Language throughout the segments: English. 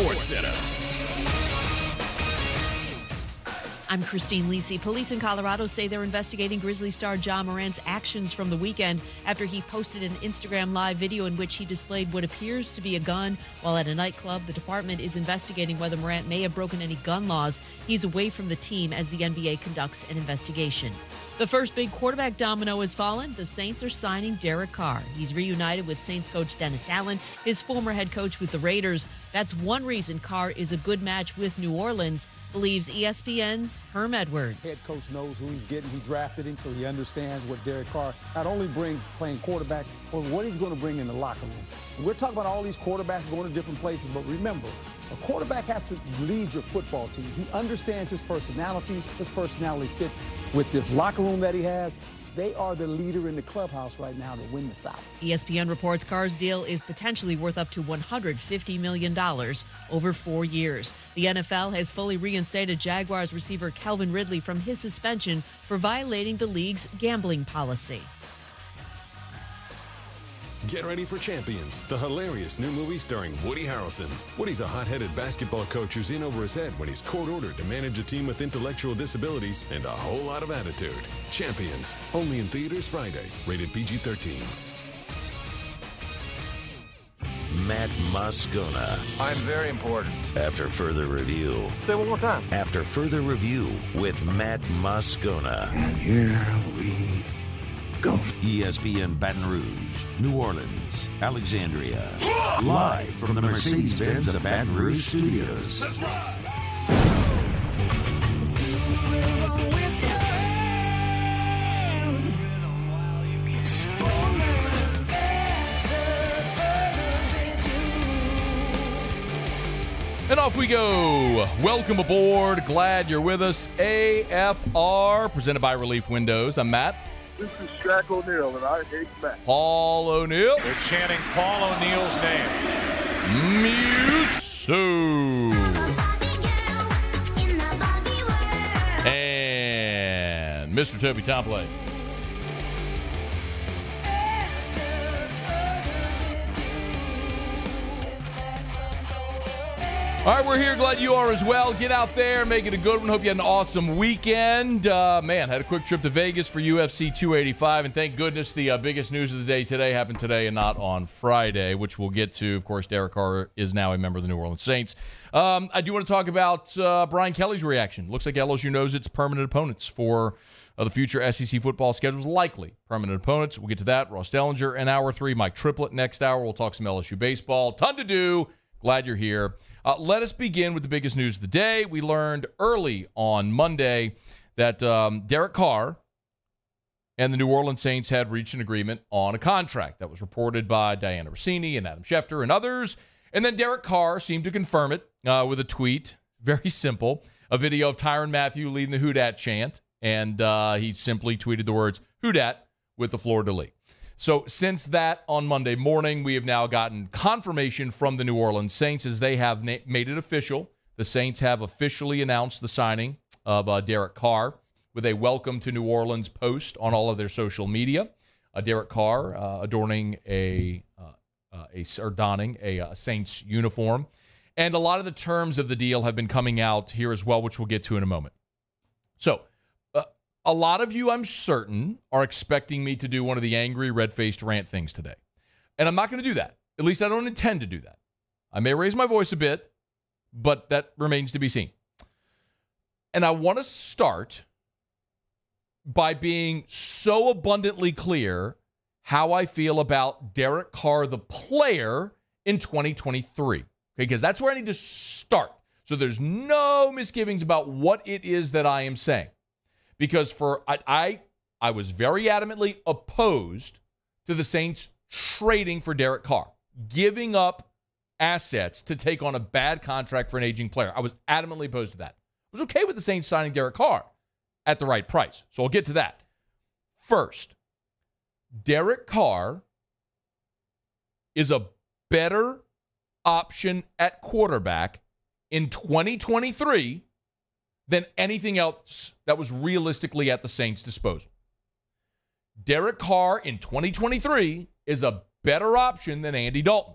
Sports Center. I'm Christine Lisi. Police in Colorado say they're investigating Grizzly star Ja Morant's actions from the weekend after he posted an Instagram Live video in which he displayed what appears to be a gun while at a nightclub. The department is investigating whether Morant may have broken any gun laws. He's away from the team as the NBA conducts an investigation. The first big quarterback domino has fallen. The Saints are signing Derek Carr. He's reunited with Saints coach Dennis Allen, his former head coach with the Raiders. That's one reason Carr is a good match with New Orleans, believes ESPN's Herm Edwards. Head coach knows who he's getting. He drafted him, so he understands what Derek Carr not only brings playing quarterback, but what he's going to bring in the locker room. And we're talking about all these quarterbacks going to different places, but remember, a quarterback has to lead your football team. He understands his personality. His personality fits with this locker room that he has. They are the leader in the clubhouse right now to win the South. ESPN reports Carr's deal is potentially worth up to $150 million over 4 years. The NFL has fully reinstated Jaguars receiver Calvin Ridley from his suspension for violating the league's gambling policy. Get ready for Champions, the hilarious new movie starring Woody Harrelson. Woody's a hot-headed basketball coach who's in over his head when he's court-ordered to manage a team with intellectual disabilities and a whole lot of attitude. Champions, only in theaters Friday. Rated PG-13. Matt Moscona. I'm very important. After further review. Say it one more time. After further review with Matt Moscona. And here we go. ESPN Baton Rouge, New Orleans, Alexandria. Live from the Mercedes-Benz of Baton Rouge studios. That's right. And off we go. Welcome aboard. Glad you're with us. AFR, presented by Relief Windows. I'm Matt. This is Shaq O'Neal, and I hate Matt. Paul O'Neal. They're chanting Paul O'Neal's name. Musu. And Mr. Toby Tomplay. All right, we're here. Glad you are as well. Get out there. Make it a good one. Hope you had an awesome weekend. Man, had a quick trip to Vegas for UFC 285. And thank goodness the biggest news of the day today happened today and not on Friday, which we'll get to. Of course, Derek Carr is now a member of the New Orleans Saints. I do want to talk about Brian Kelly's reaction. Looks like LSU knows its permanent opponents for the future SEC football schedules. Likely permanent opponents. We'll get to that. Ross Dellenger in hour 3. Mike Triplett next hour. We'll talk some LSU baseball. Ton to do. Glad you're here. Let us begin with the biggest news of the day. We learned early on Monday that Derek Carr and the New Orleans Saints had reached an agreement on a contract. That was reported by Diana Rossini and Adam Schefter and others. And then Derek Carr seemed to confirm it with a tweet. Very simple. A video of Tyrann Mathieu leading the Who Dat chant. And he simply tweeted the words, Who Dat, with the fleur-de-lis. So since that on Monday morning, we have now gotten confirmation from the New Orleans Saints as they have made it official. The Saints have officially announced the signing of Derek Carr with a welcome to New Orleans post on all of their social media. Derek Carr donning a Saints uniform. And a lot of the terms of the deal have been coming out here as well, which we'll get to in a moment. So, a lot of you, I'm certain, are expecting me to do one of the angry, red-faced rant things today. And I'm not going to do that. At least I don't intend to do that. I may raise my voice a bit, but that remains to be seen. And I want to start by being so abundantly clear how I feel about Derek Carr, the player, in 2023. Okay, because that's where I need to start. So there's no misgivings about what it is that I am saying. Because I was very adamantly opposed to the Saints trading for Derek Carr, giving up assets to take on a bad contract for an aging player. I was adamantly opposed to that. I was okay with the Saints signing Derek Carr at the right price. So I'll get to that. First, Derek Carr is a better option at quarterback in 2023 than anything else that was realistically at the Saints' disposal. Derek Carr in 2023 is a better option than Andy Dalton.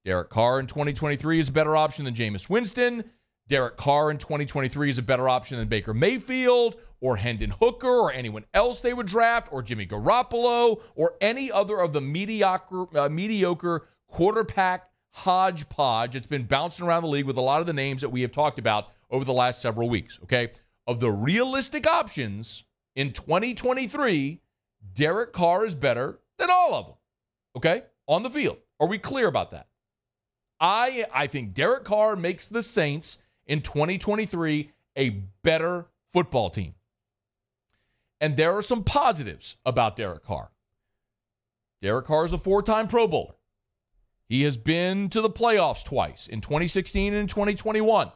Derek Carr in 2023 is a better option than Jameis Winston. Derek Carr in 2023 is a better option than Baker Mayfield or Hendon Hooker or anyone else they would draft or Jimmy Garoppolo or any other of the mediocre quarterback hodgepodge that's been bouncing around the league with a lot of the names that we have talked about over the last several weeks, okay? Of the realistic options in 2023, Derek Carr is better than all of them, okay? On the field. Are we clear about that? I think Derek Carr makes the Saints in 2023 a better football team. And there are some positives about Derek Carr. Derek Carr is a 4-time Pro Bowler. He has been to the playoffs twice, in 2016 and in 2021.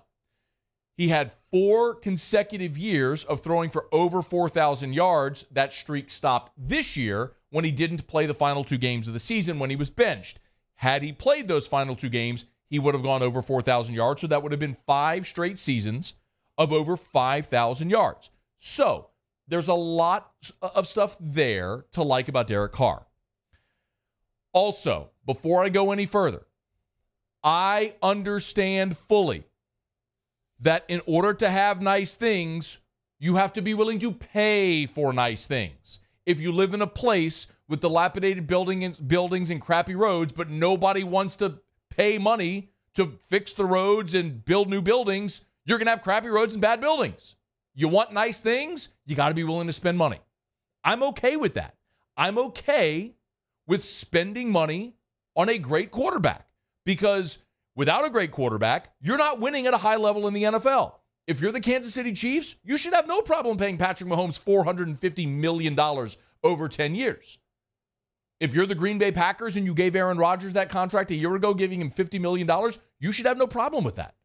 He had 4 consecutive years of throwing for over 4,000 yards. That streak stopped this year when he didn't play the final 2 games of the season when he was benched. Had he played those final 2 games, he would have gone over 4,000 yards, so that would have been 5 straight seasons of over 5,000 yards. So there's a lot of stuff there to like about Derek Carr. Also, before I go any further, I understand fully that in order to have nice things, you have to be willing to pay for nice things. If you live in a place with dilapidated buildings and crappy roads, but nobody wants to pay money to fix the roads and build new buildings, you're going to have crappy roads and bad buildings. You want nice things? You got to be willing to spend money. I'm okay with that. I'm okay with spending money on a great quarterback because without a great quarterback, you're not winning at a high level in the NFL. If you're the Kansas City Chiefs, you should have no problem paying Patrick Mahomes $450 million over 10 years. If you're the Green Bay Packers and you gave Aaron Rodgers that contract a year ago, giving him $50 million, you should have no problem with that.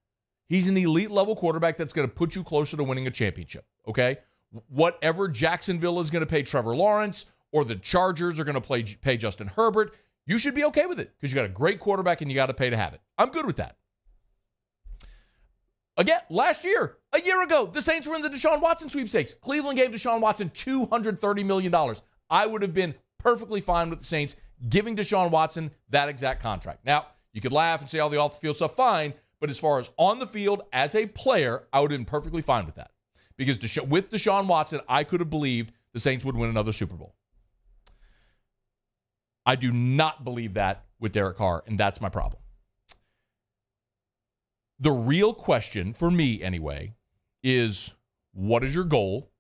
He's an elite level quarterback that's going to put you closer to winning a championship, okay? Whatever Jacksonville is going to pay Trevor Lawrence or the Chargers are going to pay Justin Herbert, you should be okay with it because you got a great quarterback and you got to pay to have it. I'm good with that. Again, last year, a year ago, the Saints were in the Deshaun Watson sweepstakes. Cleveland gave Deshaun Watson $230 million. I would have been perfectly fine with the Saints giving Deshaun Watson that exact contract. Now, you could laugh and say all the off-the-field stuff, fine, but as far as on the field as a player, I would have been perfectly fine with that. Because with Deshaun Watson, I could have believed the Saints would win another Super Bowl. I do not believe that with Derek Carr, and that's my problem. The real question, for me anyway, is what is your goal,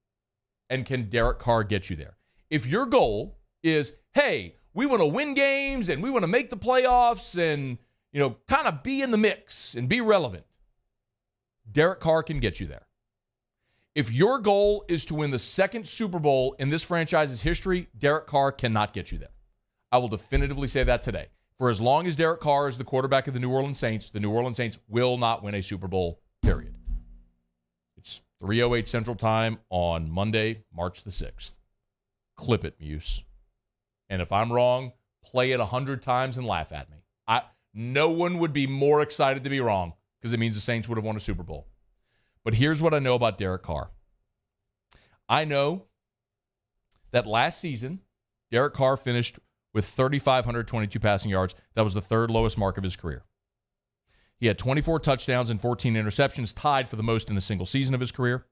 and can Derek Carr get you there? If your goal is, hey, we want to win games, and we want to make the playoffs, and kind of be in the mix and be relevant, Derek Carr can get you there. If your goal is to win the 2nd Super Bowl in this franchise's history, Derek Carr cannot get you there. I will definitively say that today. For as long as Derek Carr is the quarterback of the New Orleans Saints will not win a Super Bowl, period. It's 3:08 Central Time on Monday, March the 6th. Clip it, Muse. And if I'm wrong, play it 100 times and laugh at me. No one would be more excited to be wrong because it means the Saints would have won a Super Bowl. But here's what I know about Derek Carr. I know that last season, Derek Carr finished with 3,522 passing yards. That was the 3rd lowest mark of his career. He had 24 touchdowns and 14 interceptions, tied for the most in a single season of his career.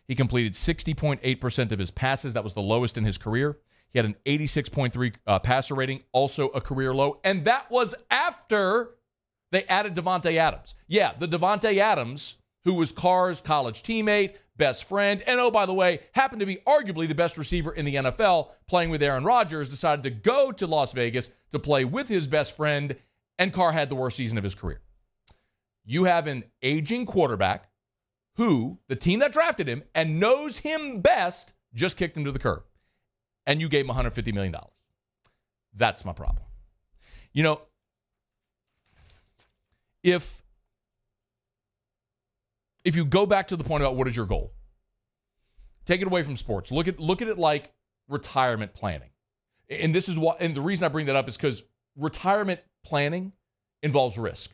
He completed 60.8% of his passes. That was the lowest in his career. He had an 86.3 passer rating, also a career low. And that was after they added Davante Adams. Yeah, the Davante Adams, who was Carr's college teammate, best friend, and oh, by the way, happened to be arguably the best receiver in the NFL, playing with Aaron Rodgers, decided to go to Las Vegas to play with his best friend, and Carr had the worst season of his career. You have an aging quarterback who, the team that drafted him and knows him best, just kicked him to the curb. And you gave him $150 million. That's my problem. If you go back to the point about what is your goal, take it away from sports. Look at it like retirement planning. And this is why, and the reason I bring that up is because retirement planning involves risk.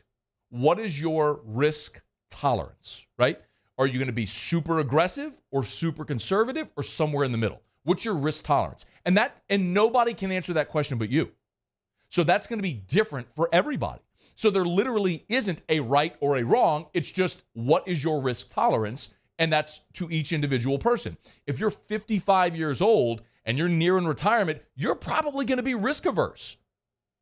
What is your risk tolerance, right? Are you going to be super aggressive or super conservative or somewhere in the middle? What's your risk tolerance? And nobody can answer that question but you. So that's going to be different for everybody. So there literally isn't a right or a wrong. It's just what is your risk tolerance, and that's to each individual person. If you're 55 years old and you're nearing retirement, you're probably going to be risk averse.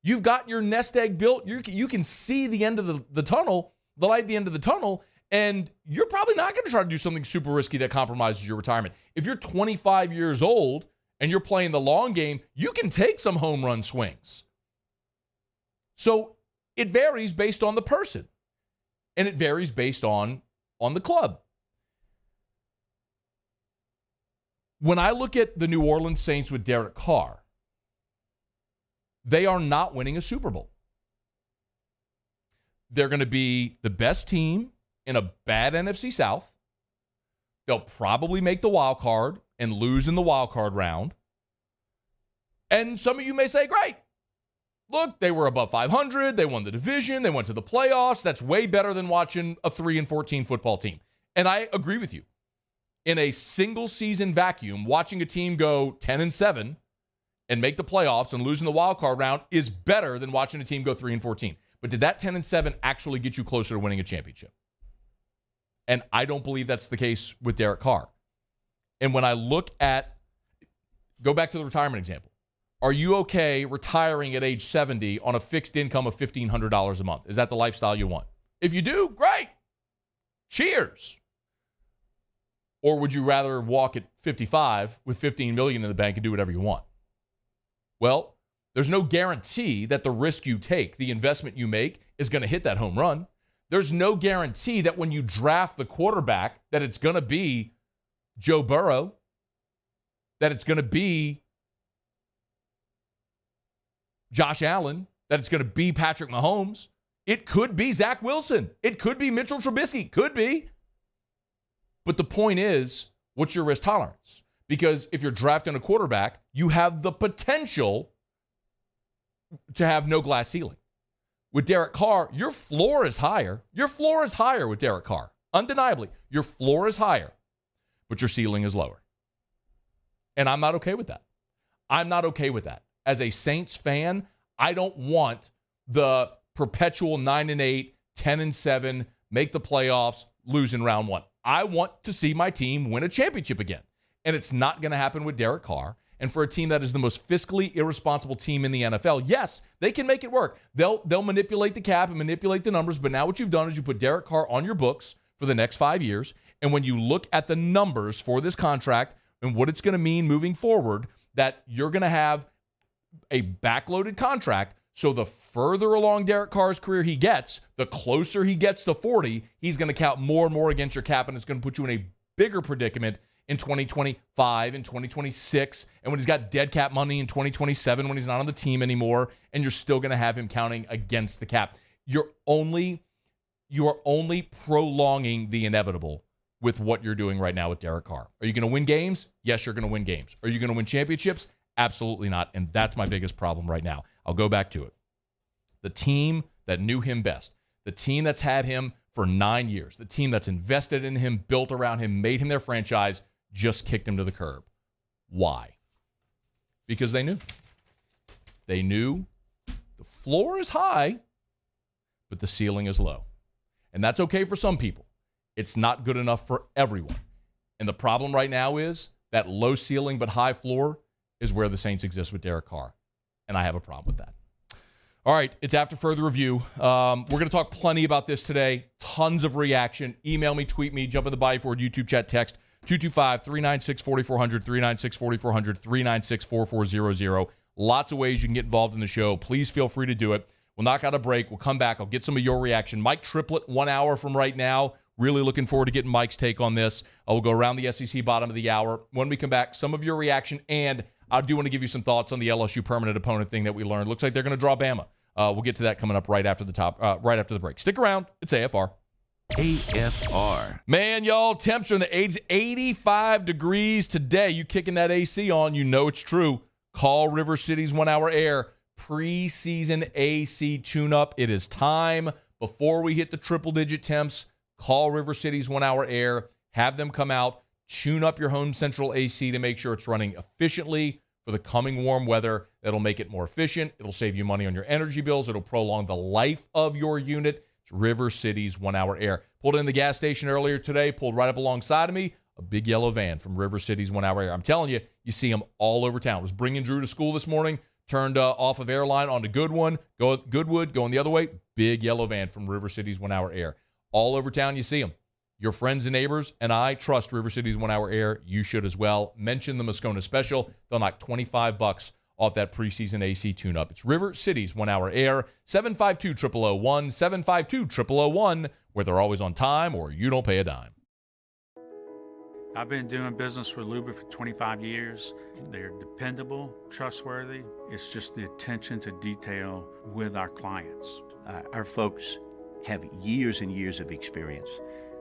You've got your nest egg built. You can see the end of the tunnel, the light at the end of the tunnel, and you're probably not going to try to do something super risky that compromises your retirement. If you're 25 years old and you're playing the long game, you can take some home run swings. So it varies based on the person, and it varies based on the club. When I look at the New Orleans Saints with Derek Carr, they are not winning a Super Bowl. They're going to be the best team in a bad NFC South. They'll probably make the wild card and lose in the wild card round. And some of you may say, great. Look, they were above 500. They won the division. They went to the playoffs. That's way better than watching a 3-14 football team. And I agree with you. In a single season vacuum, watching a team go 10-7 and make the playoffs and lose in the wild card round is better than watching a team go 3-14. But did that 10-7 actually get you closer to winning a championship? And I don't believe that's the case with Derek Carr. And when I look at, go back to the retirement example. Are you okay retiring at age 70 on a fixed income of $1,500 a month? Is that the lifestyle you want? If you do, great. Cheers. Or would you rather walk at 55 with $15 million in the bank and do whatever you want? Well, there's no guarantee that the risk you take, the investment you make, is going to hit that home run. There's no guarantee that when you draft the quarterback that it's going to be Joe Burrow, that it's going to be Josh Allen, that it's going to be Patrick Mahomes. It could be Zach Wilson. It could be Mitchell Trubisky. Could be. But the point is, what's your risk tolerance? Because if you're drafting a quarterback, you have the potential to have no glass ceiling. With Derek Carr, your floor is higher. Your floor is higher with Derek Carr. Undeniably, your floor is higher, but your ceiling is lower. And I'm not okay with that. I'm not okay with that. As a Saints fan, I don't want the perpetual 9-8, 10-7, make the playoffs, lose in round one. I want to see my team win a championship again. And it's not going to happen with Derek Carr. And for a team that is the most fiscally irresponsible team in the NFL, yes, they can make it work. They'll manipulate the cap and manipulate the numbers, but now what you've done is you put Derek Carr on your books for the next 5 years. And when you look at the numbers for this contract and what it's going to mean moving forward, that you're going to have a backloaded contract. So the further along Derek Carr's career he gets, the closer he gets to 40, he's going to count more and more against your cap, and it's going to put you in a bigger predicament in 2025 and 2026, and when he's got dead cap money in 2027 when he's not on the team anymore, and you're still going to have him counting against the cap. You are only prolonging the inevitable with what you're doing right now with Derek Carr. Are you going to win games? Yes, you're going to win games. Are you going to win championships? Absolutely not, and that's my biggest problem right now. I'll go back to it. The team that knew him best, the team that's had him for 9 years, the team that's invested in him, built around him, made him their franchise, just kicked him to the curb. Why? Because they knew. They knew the floor is high, but the ceiling is low. And that's okay for some people. It's not good enough for everyone. And the problem right now is that low ceiling but high floor is where the Saints exist with Derek Carr. And I have a problem with that. All right, it's after further review. We're going to talk plenty about this today. Tons of reaction. Email me, tweet me, jump in the Bayou Ford YouTube chat, text 225-396-4400, 396-4400, 396-4400. Lots of ways you can get involved in the show. Please feel free to do it. We'll knock out a break. We'll come back. I'll get some of your reaction. Mike Triplett, 1 hour from right now. Really looking forward to getting Mike's take on this. We'll go around the SEC bottom of the hour. When we come back, some of your reaction, and I do want to give you some thoughts on the LSU permanent opponent thing that we learned. Looks like they're going to draw Bama. We'll get to that coming up right after the break. Stick around. It's AFR. AFR. Man, y'all, temps are in the 85 degrees today. You kicking that AC on, you know it's true. Call River City's 1 Hour Air preseason AC tune-up. It is time. Before we hit the triple-digit temps, call River City's 1 Hour Air. Have them come out, tune up your home central AC to make sure it's running efficiently for the coming warm weather. That'll make it more efficient. It'll save you money on your energy bills. It'll prolong the life of your unit. It's River City's 1-Hour Air. Pulled in the gas station earlier today, pulled right up alongside of me, a big yellow van from River City's 1-Hour Air. I'm telling you, you see them all over town. I was bringing Drew to school this morning, turned off of Airline onto Goodwood, going the other way, big yellow van from River City's 1-Hour Air. All over town, you see them. Your friends and neighbors and I trust River City's 1-Hour Air. You should as well. Mention the Moscona special. They'll knock $25 off that preseason AC tune-up. It's River City's 1-Hour Air, 752-0001, 752-0001, where they're always on time or you don't pay a dime. I've been doing business with Luba for 25 years. They're dependable, trustworthy. It's just the attention to detail with our clients. Our folks have years and years of experience.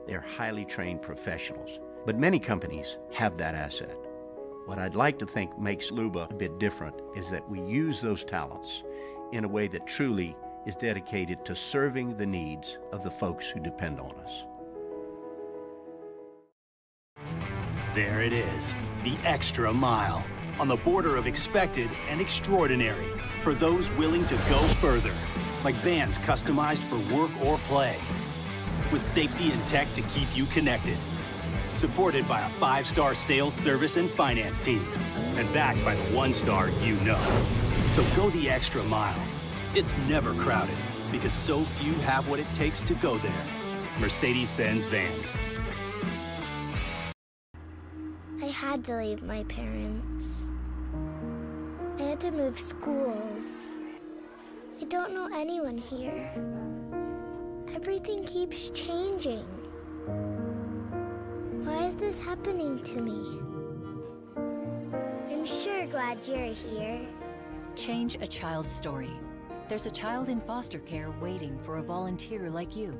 They're highly trained professionals, but many companies have that asset. What I'd like to think makes Luba a bit different is that we use those talents in a way that truly is dedicated to serving the needs of the folks who depend on us. There it is, the extra mile, on the border of expected and extraordinary for those willing to go further, like vans customized for work or play, with safety and tech to keep you connected. Supported by a 5-star sales, service, and finance team. And backed by the 1-star you know. So go the extra mile. It's never crowded because so few have what it takes to go there. Mercedes-Benz Vans. I had to leave my parents. I had to move schools. I don't know anyone here. Everything keeps changing. Why is this happening to me? I'm sure glad you're here. Change a child's story. There's a child in foster care waiting for a volunteer like you.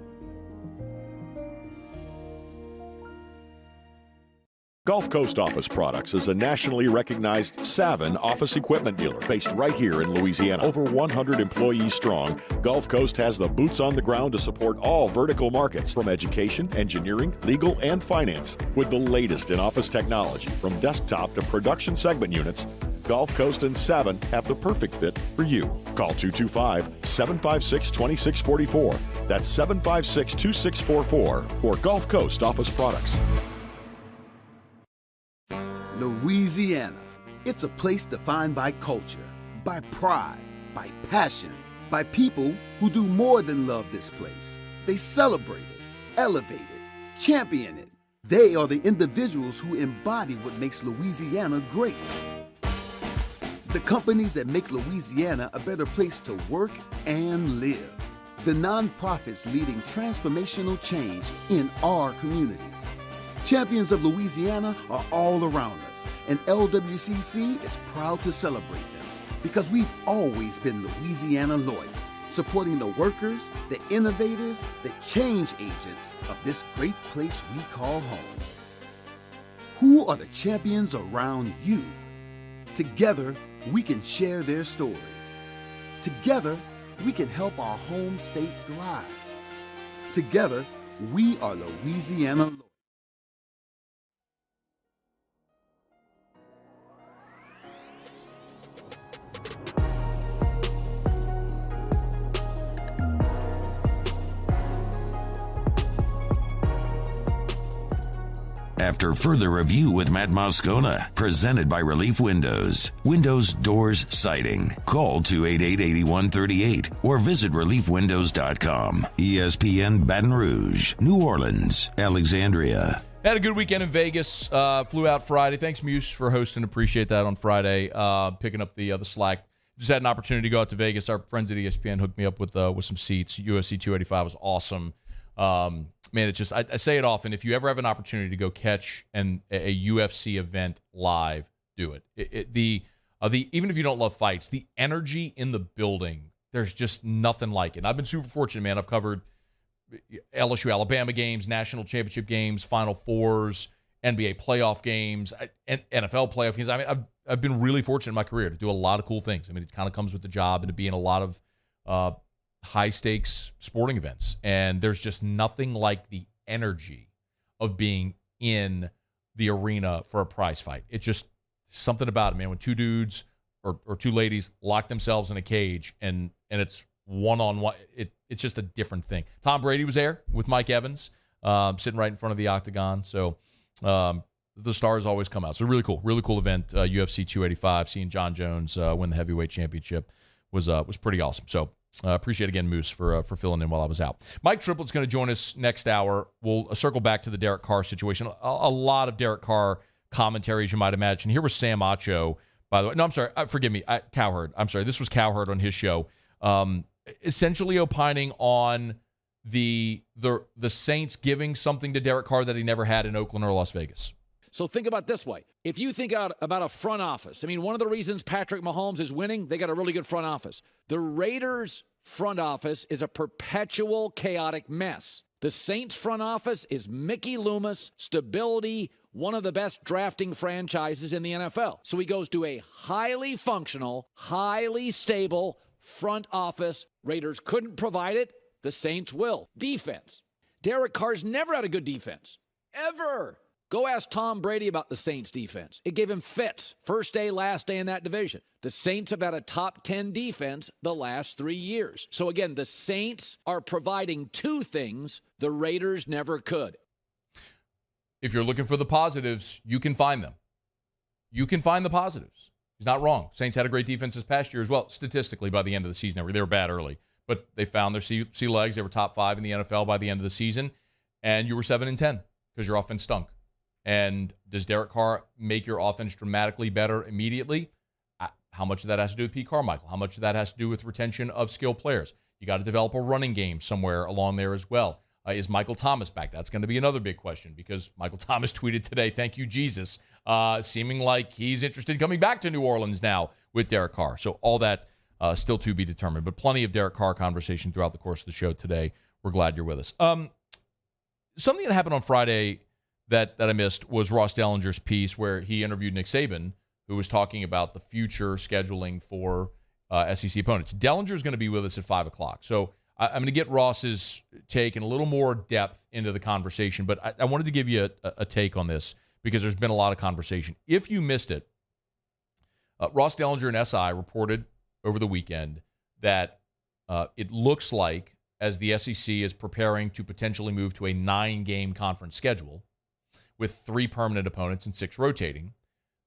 Gulf Coast Office Products is a nationally recognized Savin office equipment dealer based right here in Louisiana. Over 100 employees strong, Gulf Coast has the boots on the ground to support all vertical markets from education, engineering, legal, and finance. With the latest in office technology, from desktop to production segment units, Gulf Coast and Savin have the perfect fit for you. Call 225-756-2644. That's 756-2644 for Gulf Coast Office Products. Louisiana. It's a place defined by culture, by pride, by passion, by people who do more than love this place. They celebrate it, elevate it, champion it. They are the individuals who embody what makes Louisiana great. The companies that make Louisiana a better place to work and live. The nonprofits leading transformational change in our communities. Champions of Louisiana are all around us, and LWCC is proud to celebrate them because we've always been Louisiana loyal, supporting the workers, the innovators, the change agents of this great place we call home. Who are the champions around you? Together, we can share their stories. Together, we can help our home state thrive. Together, we are Louisiana loyal. After further review with Matt Moscona, presented by Relief Windows. Windows, doors, siding. Call 288-8138 or visit reliefwindows.com. ESPN Baton Rouge, New Orleans, Alexandria. Had a good weekend in Vegas. Flew out Friday. Thanks, Muse, for hosting. Appreciate that on Friday. Picking up the slack. Just had an opportunity to go out to Vegas. Our friends at ESPN hooked me up with some seats. UFC 285 was awesome. Man, it's just, I say it often, if you ever have an opportunity to go catch a UFC event live, do it. Even if you don't love fights, the energy in the building, there's just nothing like it. And I've been super fortunate, man. I've covered LSU Alabama games, national championship games, Final Fours, NBA playoff games, and NFL playoff games. I mean, I've been really fortunate in my career to do a lot of cool things. I mean, it kind of comes with the job and to be in a lot of high-stakes sporting events, and there's just nothing like the energy of being in the arena for a prize fight. It just something about it, man. When two dudes or two ladies lock themselves in a cage and it's one-on-one, it's just a different thing. Tom Brady was there with Mike Evans, sitting right in front of the octagon. So the stars always come out. So really cool event. UFC 285, seeing John Jones win the heavyweight championship was pretty awesome. So appreciate again, Moose, for filling in while I was out. Mike Triplett's going to join us next hour. We'll circle back to the Derek Carr situation. A lot of Derek Carr commentary, as you might imagine. Here was Sam Acho, by the way. No, I'm sorry. Forgive me. Cowherd. I'm sorry. This was Cowherd on his show. Essentially opining on the Saints giving something to Derek Carr that he never had in Oakland or Las Vegas. So think about it this way. If you think about a front office, I mean, one of the reasons Patrick Mahomes is winning, they got a really good front office. The Raiders' front office is a perpetual chaotic mess. The Saints' front office is Mickey Loomis, stability, one of the best drafting franchises in the NFL. So he goes to a highly functional, highly stable front office. Raiders couldn't provide it. The Saints will. Defense. Derek Carr's never had a good defense. Ever. Go ask Tom Brady about the Saints defense. It gave him fits. First day, last day in that division. The Saints have had a top 10 defense the last 3 years. So again, the Saints are providing two things the Raiders never could. If you're looking for the positives, you can find them. You can find the positives. He's not wrong. Saints had a great defense this past year as well, statistically, by the end of the season. They were bad early, but they found their sea legs. They were top 5 in the NFL by the end of the season, and you were 7-10 because your offense stunk. And does Derek Carr make your offense dramatically better immediately? How much of that has to do with Pete Carmichael? How much of that has to do with retention of skilled players? You got to develop a running game somewhere along there as well. Is Michael Thomas back? That's going to be another big question because Michael Thomas tweeted today, thank you, Jesus, seeming like he's interested in coming back to New Orleans now with Derek Carr. So all that still to be determined, but plenty of Derek Carr conversation throughout the course of the show today. We're glad you're with us. Something that happened on Friday that I missed was Ross Dellenger's piece where he interviewed Nick Saban, who was talking about the future scheduling for SEC opponents. Dellenger is going to be with us at 5 o'clock. So I'm going to get Ross's take in a little more depth into the conversation, but I wanted to give you a take on this because there's been a lot of conversation. If you missed it, Ross Dellenger and SI reported over the weekend that it looks like, as the SEC is preparing to potentially move to a 9-game conference schedule, with 3 permanent opponents and 6 rotating,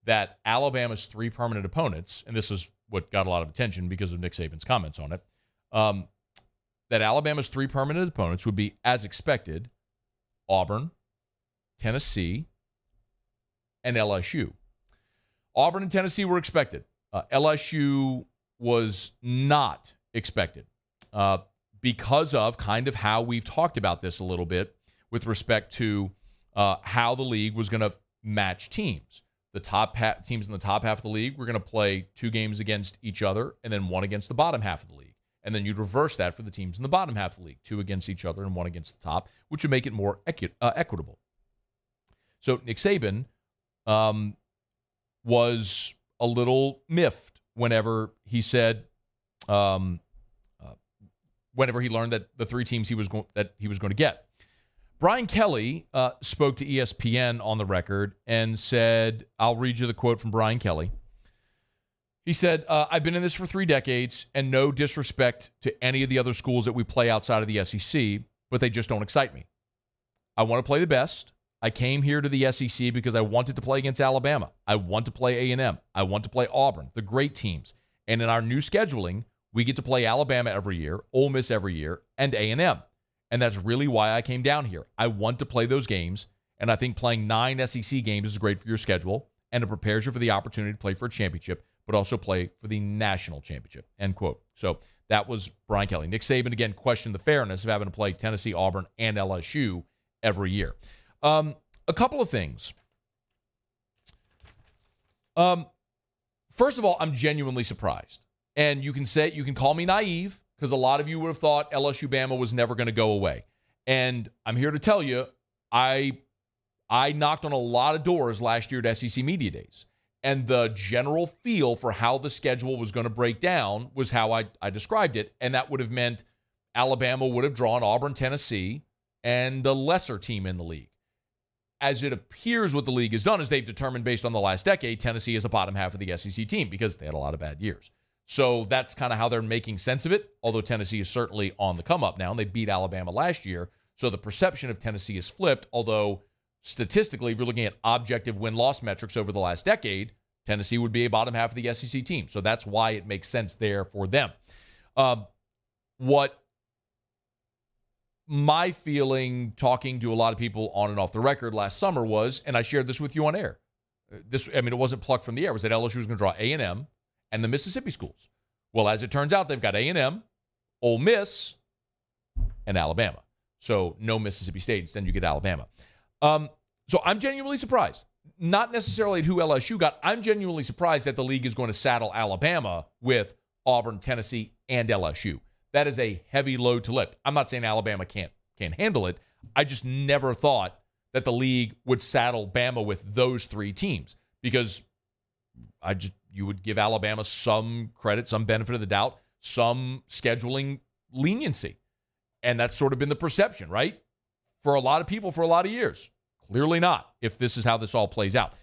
that Alabama's 3 permanent opponents, and this is what got a lot of attention because of Nick Saban's comments on it, that Alabama's 3 permanent opponents would be, as expected, Auburn, Tennessee, and LSU. Auburn and Tennessee were expected. LSU was not expected because of kind of how we've talked about this a little bit with respect to how the league was going to match teams. The top teams in the top half of the league were going to play 2 games against each other and then 1 against the bottom half of the league. And then you'd reverse that for the teams in the bottom half of the league, 2 against each other and 1 against the top, which would make it more equitable. So Nick Saban was a little miffed whenever he said, whenever he learned that the 3 teams he was going to get. Brian Kelly spoke to ESPN on the record and said, I'll read you the quote from Brian Kelly. He said, I've been in this for 3 decades, and no disrespect to any of the other schools that we play outside of the SEC, but they just don't excite me. I want to play the best. I came here to the SEC because I wanted to play against Alabama. I want to play A&M. I want to play Auburn, the great teams. And in our new scheduling, we get to play Alabama every year, Ole Miss every year, and A&M. And that's really why I came down here. I want to play those games, and I think playing 9 SEC games is great for your schedule, and it prepares you for the opportunity to play for a championship, but also play for the national championship, end quote. So that was Brian Kelly. Nick Saban, again, questioned the fairness of having to play Tennessee, Auburn, and LSU every year. A couple of things. First of all, I'm genuinely surprised. And you can call me naive, because a lot of you would have thought LSU Bama was never going to go away. And I'm here to tell you, I knocked on a lot of doors last year at SEC Media Days. And the general feel for how the schedule was going to break down was how I described it. And that would have meant Alabama would have drawn Auburn, Tennessee, and the lesser team in the league. as it appears what the league has done is they've determined based on the last decade, Tennessee is a bottom half of the SEC team because they had a lot of bad years. So that's kind of how they're making sense of it, although Tennessee is certainly on the come up now, and they beat Alabama last year. So the perception of Tennessee is flipped, although statistically, if you're looking at objective win-loss metrics over the last decade, Tennessee would be a bottom half of the SEC team. So that's why it makes sense there for them. What my feeling, talking to a lot of people on and off the record last summer was, and I shared this with you on air. It wasn't plucked from the air. It was that LSU was going to draw A&M and the Mississippi schools. Well, as it turns out, they've got A&M, Ole Miss, and Alabama. So no Mississippi State. Instead, you get Alabama. So I'm genuinely surprised. Not necessarily at who LSU got. I'm genuinely surprised that the league is going to saddle Alabama with Auburn, Tennessee, and LSU. That is a heavy load to lift. I'm not saying Alabama can't handle it. I just never thought that the league would saddle Bama with those three teams because you would give Alabama some credit, some benefit of the doubt, some scheduling leniency. And that's sort of been the perception, right? For a lot of people for a lot of years. Clearly not, if this is how this all plays out.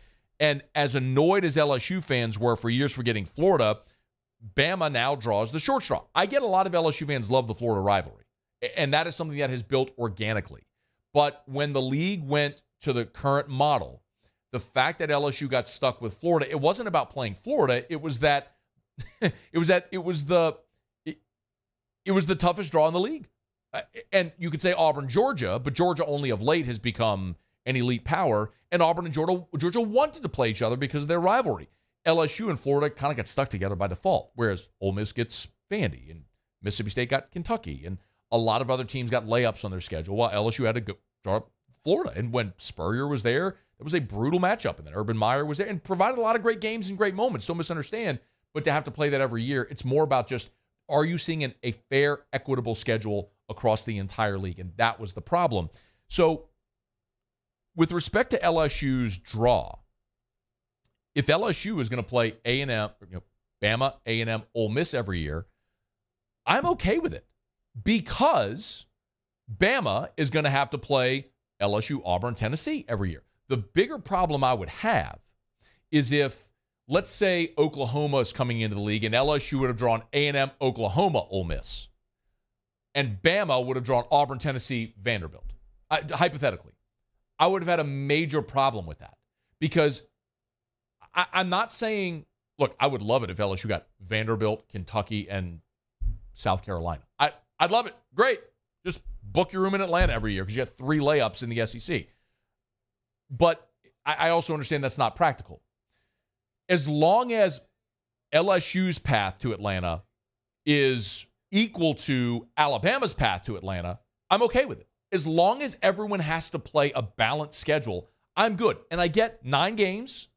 And as annoyed as LSU fans were for years for getting Florida, Bama now draws the short straw. I get a lot of LSU fans love the Florida rivalry, and that is something that has built organically. But when the league went to the current model, the fact that LSU got stuck with Florida, it wasn't about playing Florida. It was that it was the toughest draw in the league. And you could say Auburn, Georgia, but Georgia only of late has become an elite power, and Auburn and Georgia wanted to play each other because of their rivalry. LSU and Florida kind of got stuck together by default, whereas Ole Miss gets Vandy, and Mississippi State got Kentucky, and a lot of other teams got layups on their schedule, while LSU had to go draw Florida. And when Spurrier was there, it was a brutal matchup, and then Urban Meyer was there and provided a lot of great games and great moments. Don't misunderstand, but to have to play that every year, it's more about just, are you seeing a fair, equitable schedule across the entire league? And that was the problem. So with respect to LSU's draw, if LSU is going to play A&M, Bama, A&M, Ole Miss every year, I'm okay with it because Bama is going to have to play LSU, Auburn, Tennessee every year. The bigger problem I would have is if, let's say, Oklahoma is coming into the league and LSU would have drawn A&M, Oklahoma, Ole Miss, and Bama would have drawn Auburn, Tennessee, Vanderbilt. Hypothetically, I would have had a major problem with that because I'm not saying, look, I would love it if LSU got Vanderbilt, Kentucky, and South Carolina. I'd love it. Great. Just book your room in Atlanta every year because you got 3 layups in the SEC. But I also understand that's not practical. As long as LSU's path to Atlanta is equal to Alabama's path to Atlanta, I'm okay with it. As long as everyone has to play a balanced schedule, I'm good. And I get 9 games.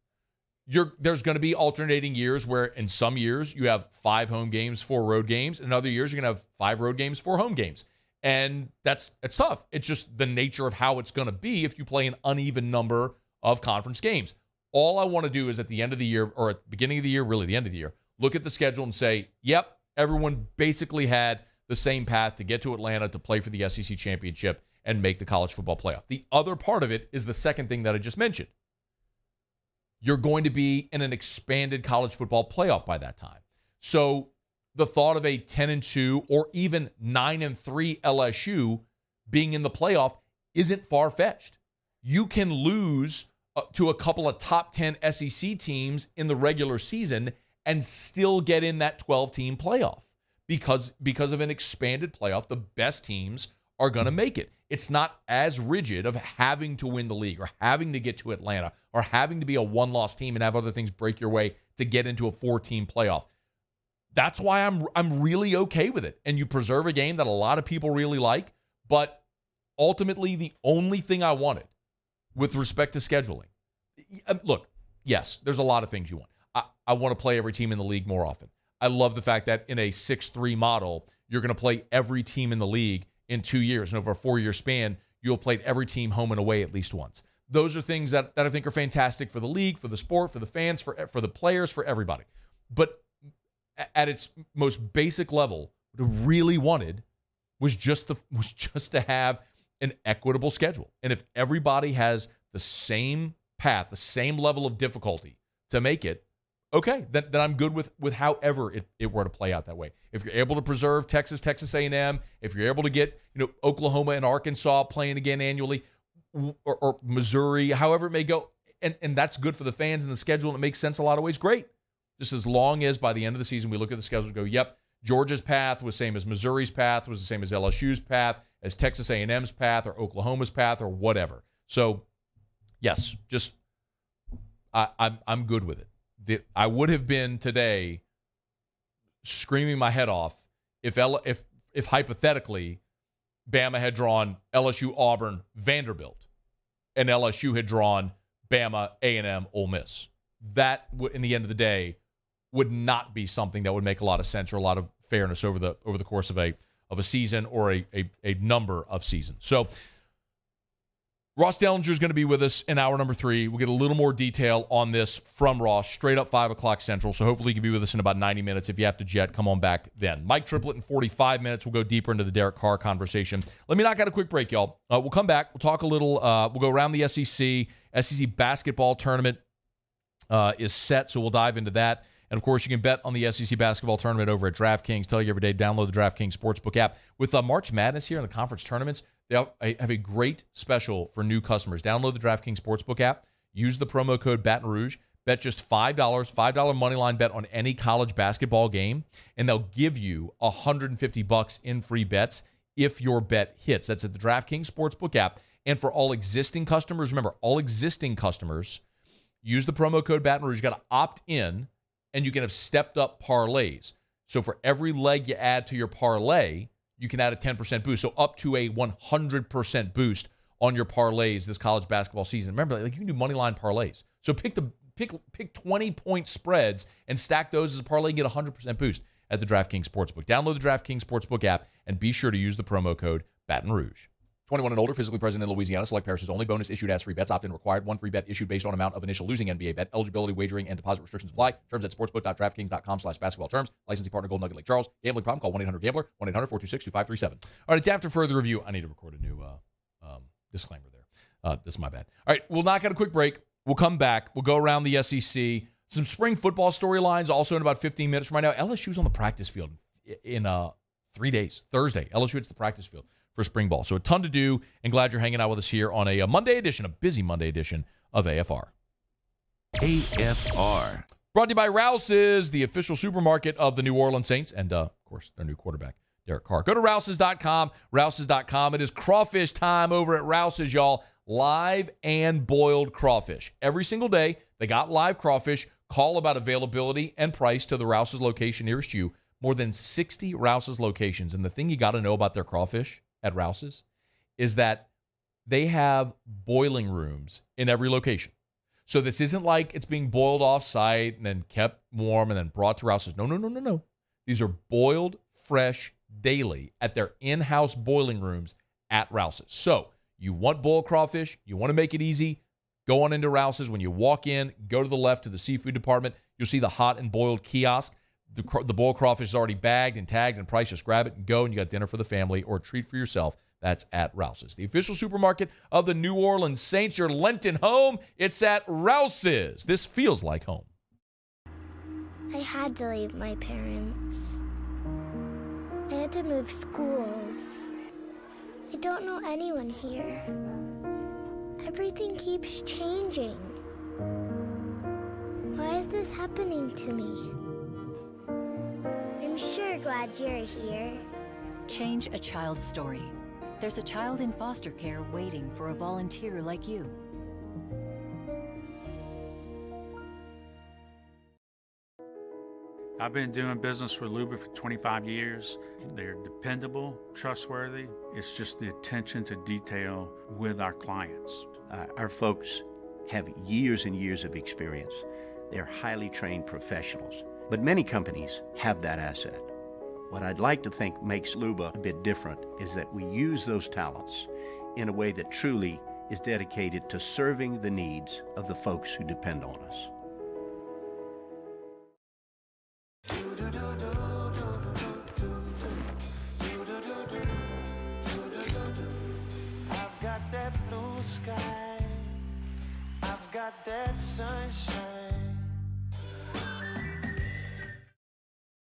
There's going to be alternating years where in some years you have 5 home games, 4 road games. In other years, you're going to have 5 road games, 4 home games. And it's tough. It's just the nature of how it's going to be if you play an uneven number of conference games. All I want to do is at the end of the year, or at the beginning of the year, really the end of the year, look at the schedule and say, yep, everyone basically had the same path to get to Atlanta to play for the SEC championship and make the college football playoff. The other part of it is the second thing that I just mentioned. You're going to be in an expanded college football playoff by that time. So the thought of a 10-2 or even 9-3 LSU being in the playoff isn't far-fetched. You can lose to a couple of top 10 SEC teams in the regular season and still get in that 12-team playoff because of an expanded playoff. The best teams are going to make it. It's not as rigid of having to win the league or having to get to Atlanta or having to be a one-loss team and have other things break your way to get into a 4-team playoff. That's why I'm really okay with it. And you preserve a game that a lot of people really like, but ultimately the only thing I wanted with respect to scheduling. Look, yes, there's a lot of things you want. I want to play every team in the league more often. I love the fact that in a 6-3 model, you're going to play every team in the league in 2 years. And over a 4-year span, you'll have played every team home and away at least once. Those are things that I think are fantastic for the league, for the sport, for the fans, for the players, for everybody. But at its most basic level, what I really wanted was just to have an equitable schedule. And if everybody has the same path, the same level of difficulty to make it, okay, then I'm good with however it were to play out that way. If you're able to preserve Texas A&M, if you're able to get Oklahoma and Arkansas playing again annually, or Missouri, however it may go, and that's good for the fans and the schedule, and it makes sense a lot of ways, great. Just as long as by the end of the season we look at the schedule and go, yep, Georgia's path was the same as Missouri's path, was the same as LSU's path, as Texas A&M's path, or Oklahoma's path, or whatever. So, yes, just I'm good with it. I would have been today screaming my head off if hypothetically Bama had drawn LSU, Auburn, Vanderbilt, and LSU had drawn Bama, A&M, Ole Miss. That, in the end of the day, would not be something that would make a lot of sense or a lot of fairness over the course of a season or a number of seasons. So Ross Dellenger is going to be with us in hour number 3. We'll get a little more detail on this from Ross, straight up 5 o'clock Central. So hopefully he can be with us in about 90 minutes. If you have to jet, come on back then. Mike Triplett in 45 minutes. We'll go deeper into the Derek Carr conversation. Let me knock out a quick break, y'all. We'll come back. We'll talk a little. We'll go around the SEC. SEC basketball tournament is set, so we'll dive into that. And, of course, you can bet on the SEC basketball tournament over at DraftKings. Tell you every day, download the DraftKings Sportsbook app. With March Madness here in the conference tournaments, they have a great special for new customers. Download the DraftKings Sportsbook app. Use the promo code Baton Rouge. Bet just $5 money line bet on any college basketball game, and they'll give you $150 in free bets if your bet hits. That's at the DraftKings Sportsbook app. And for all existing customers, remember, all existing customers, use the promo code Baton Rouge. You got to opt in, and you can have stepped-up parlays. So for every leg you add to your parlay, you can add a 10% boost. So up to a 100% boost on your parlays this college basketball season. Remember, you can do money line parlays. So pick 20-point spreads and stack those as a parlay and get a 100% boost at the DraftKings Sportsbook. Download the DraftKings Sportsbook app and be sure to use the promo code Baton Rouge. 21 and older, physically present in Louisiana. Select parishes only. Bonus issued as free bets. Opt-in required. One free bet issued based on amount of initial losing NBA bet. Eligibility, wagering, and deposit restrictions apply. Terms at sportsbook.draftkings.com/basketball terms. Licensing partner Golden Nugget Lake Charles. Gambling problem? Call 1-800-GAMBLER. 1-800-426-2537. All right, it's after further review. I need to record a new disclaimer there. This is my bad. All right, we'll knock out a quick break. We'll come back. We'll go around the SEC. Some spring football storylines also in about 15 minutes from right now. LSU's on the practice field in 3 days. Thursday, LSU hits the practice field for spring ball. So a ton to do, and glad you're hanging out with us here on a Monday edition, a busy Monday edition of AFR. AFR. Brought to you by Rouse's, the official supermarket of the New Orleans Saints, and, of course, their new quarterback, Derek Carr. Go to Rouse's.com, Rouse's.com. It is crawfish time over at Rouse's, y'all. Live and boiled crawfish. Every single day, they got live crawfish. Call about availability and price to the Rouse's location nearest you. More than 60 Rouse's locations. And the thing you got to know about their crawfish at Rouse's is that they have boiling rooms in every location. So this isn't like it's being boiled off-site and then kept warm and then brought to Rouse's. No. These are boiled fresh daily at their in-house boiling rooms at Rouse's. So you want boiled crawfish, you want to make it easy, go on into Rouse's. When you walk in, go to the left to the seafood department. You'll see the hot and boiled kiosk. The boiled crawfish is already bagged and tagged and priced. Just grab it and go, and you got dinner for the family or a treat for yourself. That's at Rouse's, the official supermarket of the New Orleans Saints. Your Lenten home, it's at Rouse's. This feels like home. I had to leave my parents. I had to move schools. I don't know anyone here. Everything keeps changing. Why is this happening to me? I'm sure glad you're here. Change a child's story. There's a child in foster care waiting for a volunteer like you. I've been doing business with Luba for 25 years. They're dependable, trustworthy. It's just the attention to detail with our clients. Our folks have years and years of experience. They're highly trained professionals. But many companies have that asset. What I'd like to think makes Luba a bit different is that we use those talents in a way that truly is dedicated to serving the needs of the folks who depend on us. I've got that blue sky got that sunshine.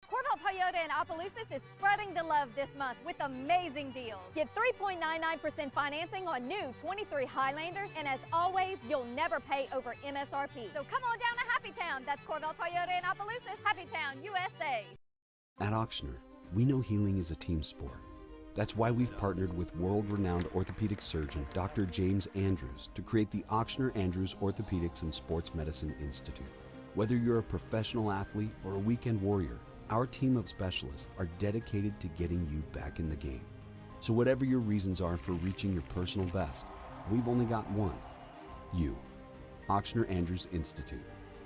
Corvette Toyota in Opelousas is spreading the love this month with amazing deals. Get 3.99% financing on new 23 Highlanders, and as always, you'll never pay over MSRP. So come on down to Happy Town. That's Corvette Toyota in Opelousas, Happy Town, USA. At Ochsner, we know healing is a team sport. That's why we've partnered with world-renowned orthopedic surgeon Dr. James Andrews to create the Ochsner Andrews Orthopedics and Sports Medicine Institute. Whether you're a professional athlete or a weekend warrior, our team of specialists are dedicated to getting you back in the game. So whatever your reasons are for reaching your personal best, we've only got one: you. Ochsner Andrews Institute.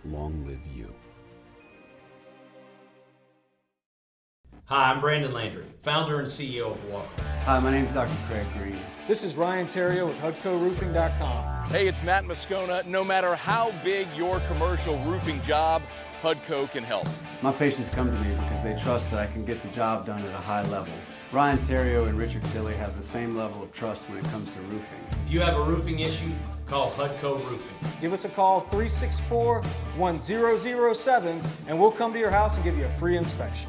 Long live you. Hi, I'm Brandon Landry, founder and CEO of Walker. Hi, my name is Dr. Craig Green. This is Ryan Terrio with HUDCORoofing.com. Hey, it's Matt Moscona. No matter how big your commercial roofing job, HUDCO can help. My patients come to me because they trust that I can get the job done at a high level. Ryan Terrio and Richard Tilley have the same level of trust when it comes to roofing. If you have a roofing issue, call HUDCO Roofing. Give us a call, 364-1007, and we'll come to your house and give you a free inspection.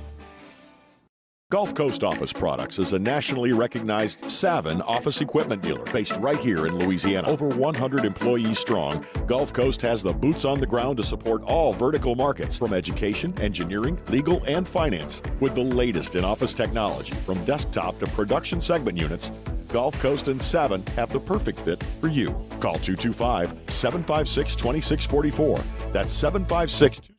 Gulf Coast Office Products is a nationally recognized Savin office equipment dealer based right here in Louisiana. Over 100 employees strong, Gulf Coast has the boots on the ground to support all vertical markets, from education, engineering, legal, and finance. With the latest in office technology, from desktop to production segment units, Gulf Coast and Savin have the perfect fit for you. Call 225-756-2644. That's 756.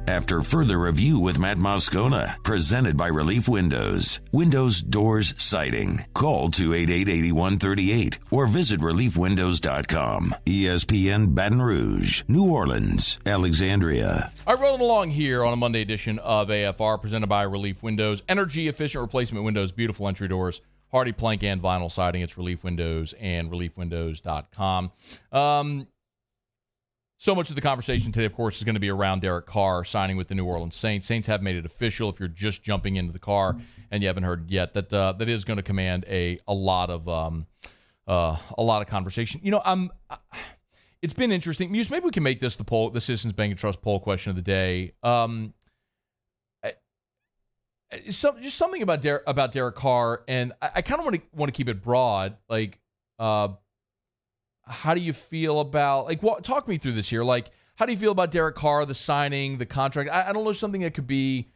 After further review with Matt Moscona, presented by Relief Windows. Windows, doors, siding. Call 288-8138 or visit reliefwindows.com. ESPN Baton Rouge, New Orleans, Alexandria. All right, rolling along here on a Monday edition of AFR, presented by Relief Windows. Energy-efficient replacement windows, beautiful entry doors, hardy plank and vinyl siding. It's Relief Windows and reliefwindows.com. So much of the conversation today, of course, is going to be around Derek Carr signing with the New Orleans Saints. Saints have made it official. If you're just jumping into the car and you haven't heard yet, that is going to command a lot of conversation. You know, it's been interesting. Muse, maybe we can make this the Citizens Bank and Trust poll question of the day. Just something about Derek Carr, and I kind of want to keep it broad, like. How do you feel about, talk me through this here. Like, how do you feel about Derek Carr, the signing, the contract? I don't know, something that could be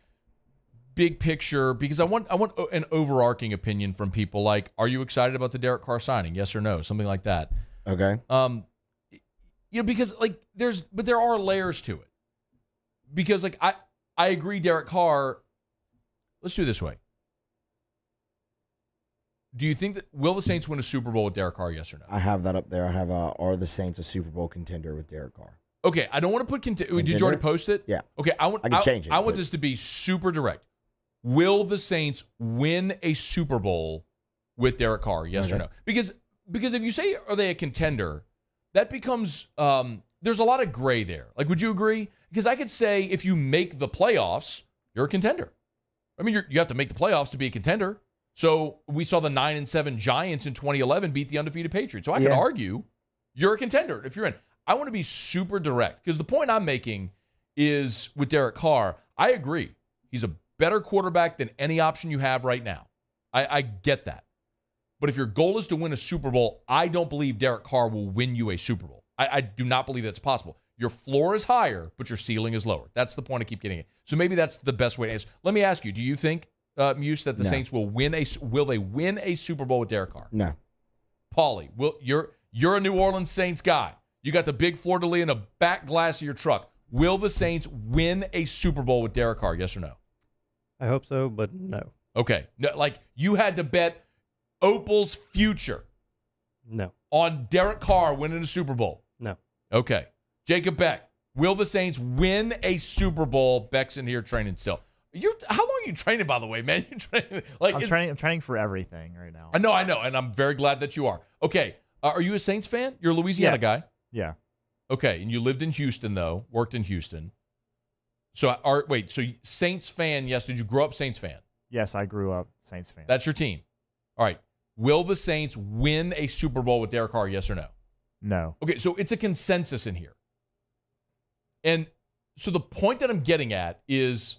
big picture, because I want an overarching opinion from people. Like, are you excited about the Derek Carr signing? Yes or no? Something like that. Okay. Because there are layers to it. Because I agree, Derek Carr. Let's do it this way. Do you think will the Saints win a Super Bowl with Derek Carr, yes or no? I have that up there. I have, are the Saints a Super Bowl contender with Derek Carr? Okay, I don't want to put Did you already post it? Yeah. Okay, I can change it. I want this to be super direct. Will the Saints win a Super Bowl with Derek Carr, yes or no? Because if you say, are they a contender, that becomes, there's a lot of gray there. Like, would you agree? Because I could say, if you make the playoffs, you're a contender. I mean, you have to make the playoffs to be a contender. So we saw the 9-7 Giants in 2011 beat the undefeated Patriots. So I could argue you're a contender if you're in. I want to be super direct, because the point I'm making is with Derek Carr, I agree. He's a better quarterback than any option you have right now. I get that. But if your goal is to win a Super Bowl, I don't believe Derek Carr will win you a Super Bowl. I do not believe that's possible. Your floor is higher, but your ceiling is lower. That's the point I keep getting at. So maybe that's the best way to answer. Let me ask you, do you think, Muse, that the Saints will win a Super Bowl with Derek Carr? No. Paulie, you're a New Orleans Saints guy. You got the big fleur-de-lis in the back glass of your truck. Will the Saints win a Super Bowl with Derek Carr? Yes or no? I hope so, but no. Okay. No, like, you had to bet Opal's future. No. On Derek Carr winning a Super Bowl. No. Okay. Jacob Beck, will the Saints win a Super Bowl? Beck's in here training still. How long are you training, by the way, man? I'm training for everything right now. I know, and I'm very glad that you are. Okay, are you a Saints fan? You're a Louisiana guy? Yeah. Okay, and you lived in Houston, though, worked in Houston. So, so Saints fan, yes. Did you grow up Saints fan? Yes, I grew up Saints fan. That's your team. All right. Will the Saints win a Super Bowl with Derek Carr, yes or no? No. Okay, so it's a consensus in here. And so the point that I'm getting at is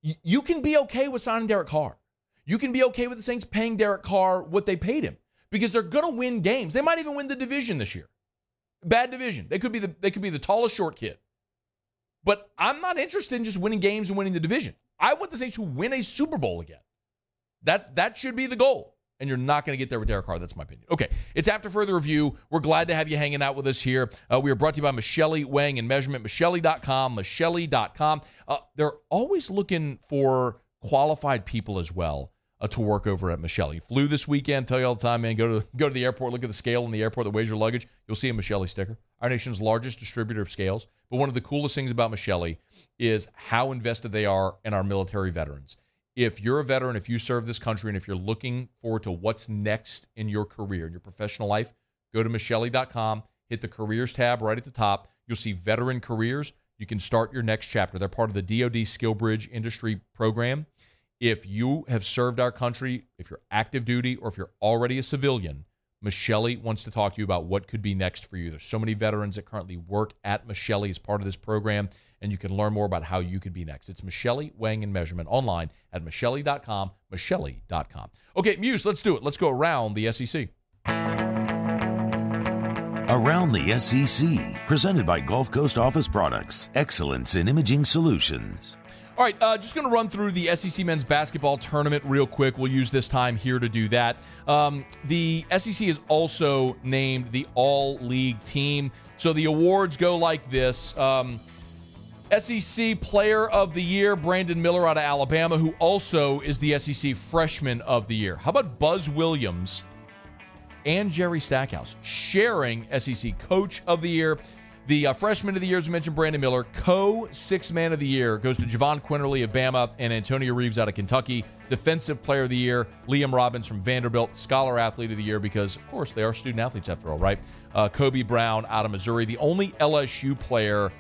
you can be okay with signing Derek Carr. You can be okay with the Saints paying Derek Carr what they paid him because they're going to win games. They might even win the division this year. Bad division. They could be the tallest short kid. But I'm not interested in just winning games and winning the division. I want the Saints to win a Super Bowl again. That should be the goal. And you're not going to get there with Derek Carr. That's my opinion. Okay, it's After Further Review. We're glad to have you hanging out with us here. We are brought to you by Michelli Weighing and Measurement, Michelli.com, Michelli.com. They're always looking for qualified people as well to work over at Michelli. Flew this weekend. Tell you all the time, man, go to the airport, look at the scale in the airport that weighs your luggage. You'll see a Michelli sticker. Our nation's largest distributor of scales. But one of the coolest things about Michelli is how invested they are in our military veterans. If you're a veteran, if you serve this country, and if you're looking forward to what's next in your career, in your professional life, go to Michelli.com, hit the careers tab right at the top. You'll see veteran careers. You can start your next chapter. They're part of the DoD SkillBridge industry program. If you have served our country, if you're active duty, or if you're already a civilian, Michelli wants to talk to you about what could be next for you. There's so many veterans that currently work at Michelli as part of this program, and you can learn more about how you could be next. It's Michelli Weighing and Measurement online at Michelli.com, Michelli.com. Okay, Muse, let's do it. Let's go around the SEC. Around the SEC, presented by Gulf Coast Office Products, excellence in imaging solutions. All right, just going to run through the SEC men's basketball tournament real quick. We'll use this time here to do that. The SEC is also named the All-League team. So the awards go like this. SEC Player of the Year, Brandon Miller out of Alabama, who also is the SEC Freshman of the Year. How about Buzz Williams and Jerry Stackhouse sharing SEC Coach of the Year? The Freshman of the Year, as we mentioned, Brandon Miller. Co-Sixth Man of the Year goes to Javon Quinterly of Bama and Antonio Reeves out of Kentucky. Defensive Player of the Year, Liam Robbins from Vanderbilt. Scholar Athlete of the Year because, of course, they are student athletes after all, right? Kobe Brown out of Missouri. The only LSU player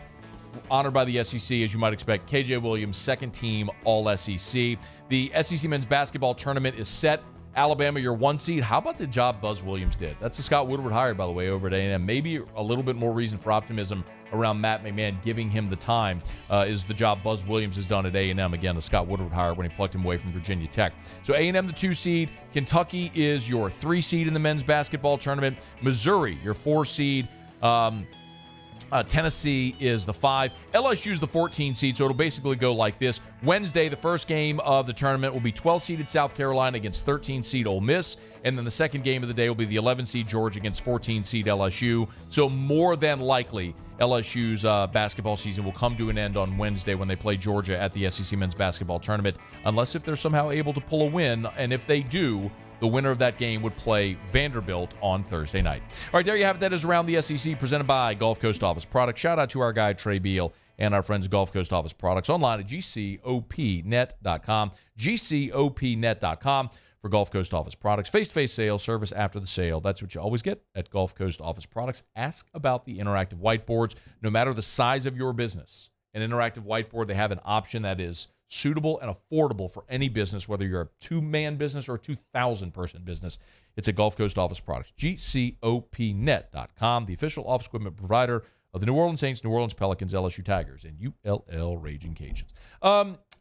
honored by the SEC, as you might expect, KJ Williams, second team All-SEC. The SEC men's basketball tournament is set. Alabama, your one seed. How about the job Buzz Williams did? That's a Scott Woodward hire, by the way, over at A&M. Maybe a little bit more reason for optimism around Matt McMahon giving him the time is the job Buzz Williams has done at A&M. Again, the Scott Woodward hire when he plucked him away from Virginia Tech. So A&M, the 2 seed. Kentucky is your 3 seed in the men's basketball tournament. Missouri, your 4 seed. Tennessee is the 5. LSU is the 14 seed, so it'll basically go like this. Wednesday, the first game of the tournament will be 12-seeded South Carolina against 13-seed Ole Miss, and then the second game of the day will be the 11-seed Georgia against 14-seed LSU. So more than likely, LSU's basketball season will come to an end on Wednesday when they play Georgia at the SEC men's basketball tournament, unless if they're somehow able to pull a win, and if they do, the winner of that game would play Vanderbilt on Thursday night. All right, there you have it. That is Around the SEC, presented by Gulf Coast Office Products. Shout out to our guy, Trey Beal, and our friends at Gulf Coast Office Products online at GCOPnet.com. GCOPnet.com for Gulf Coast Office Products. Face-to-face sales, service after the sale. That's what you always get at Gulf Coast Office Products. Ask about the interactive whiteboards. No matter the size of your business, an interactive whiteboard, they have an option that is suitable and affordable for any business, whether you're a 2-man business or a 2,000-person business. It's at Gulf Coast Office Products. GCOPnet.com, the official office equipment provider of the New Orleans Saints, New Orleans Pelicans, LSU Tigers, and ULL Raging Cajuns.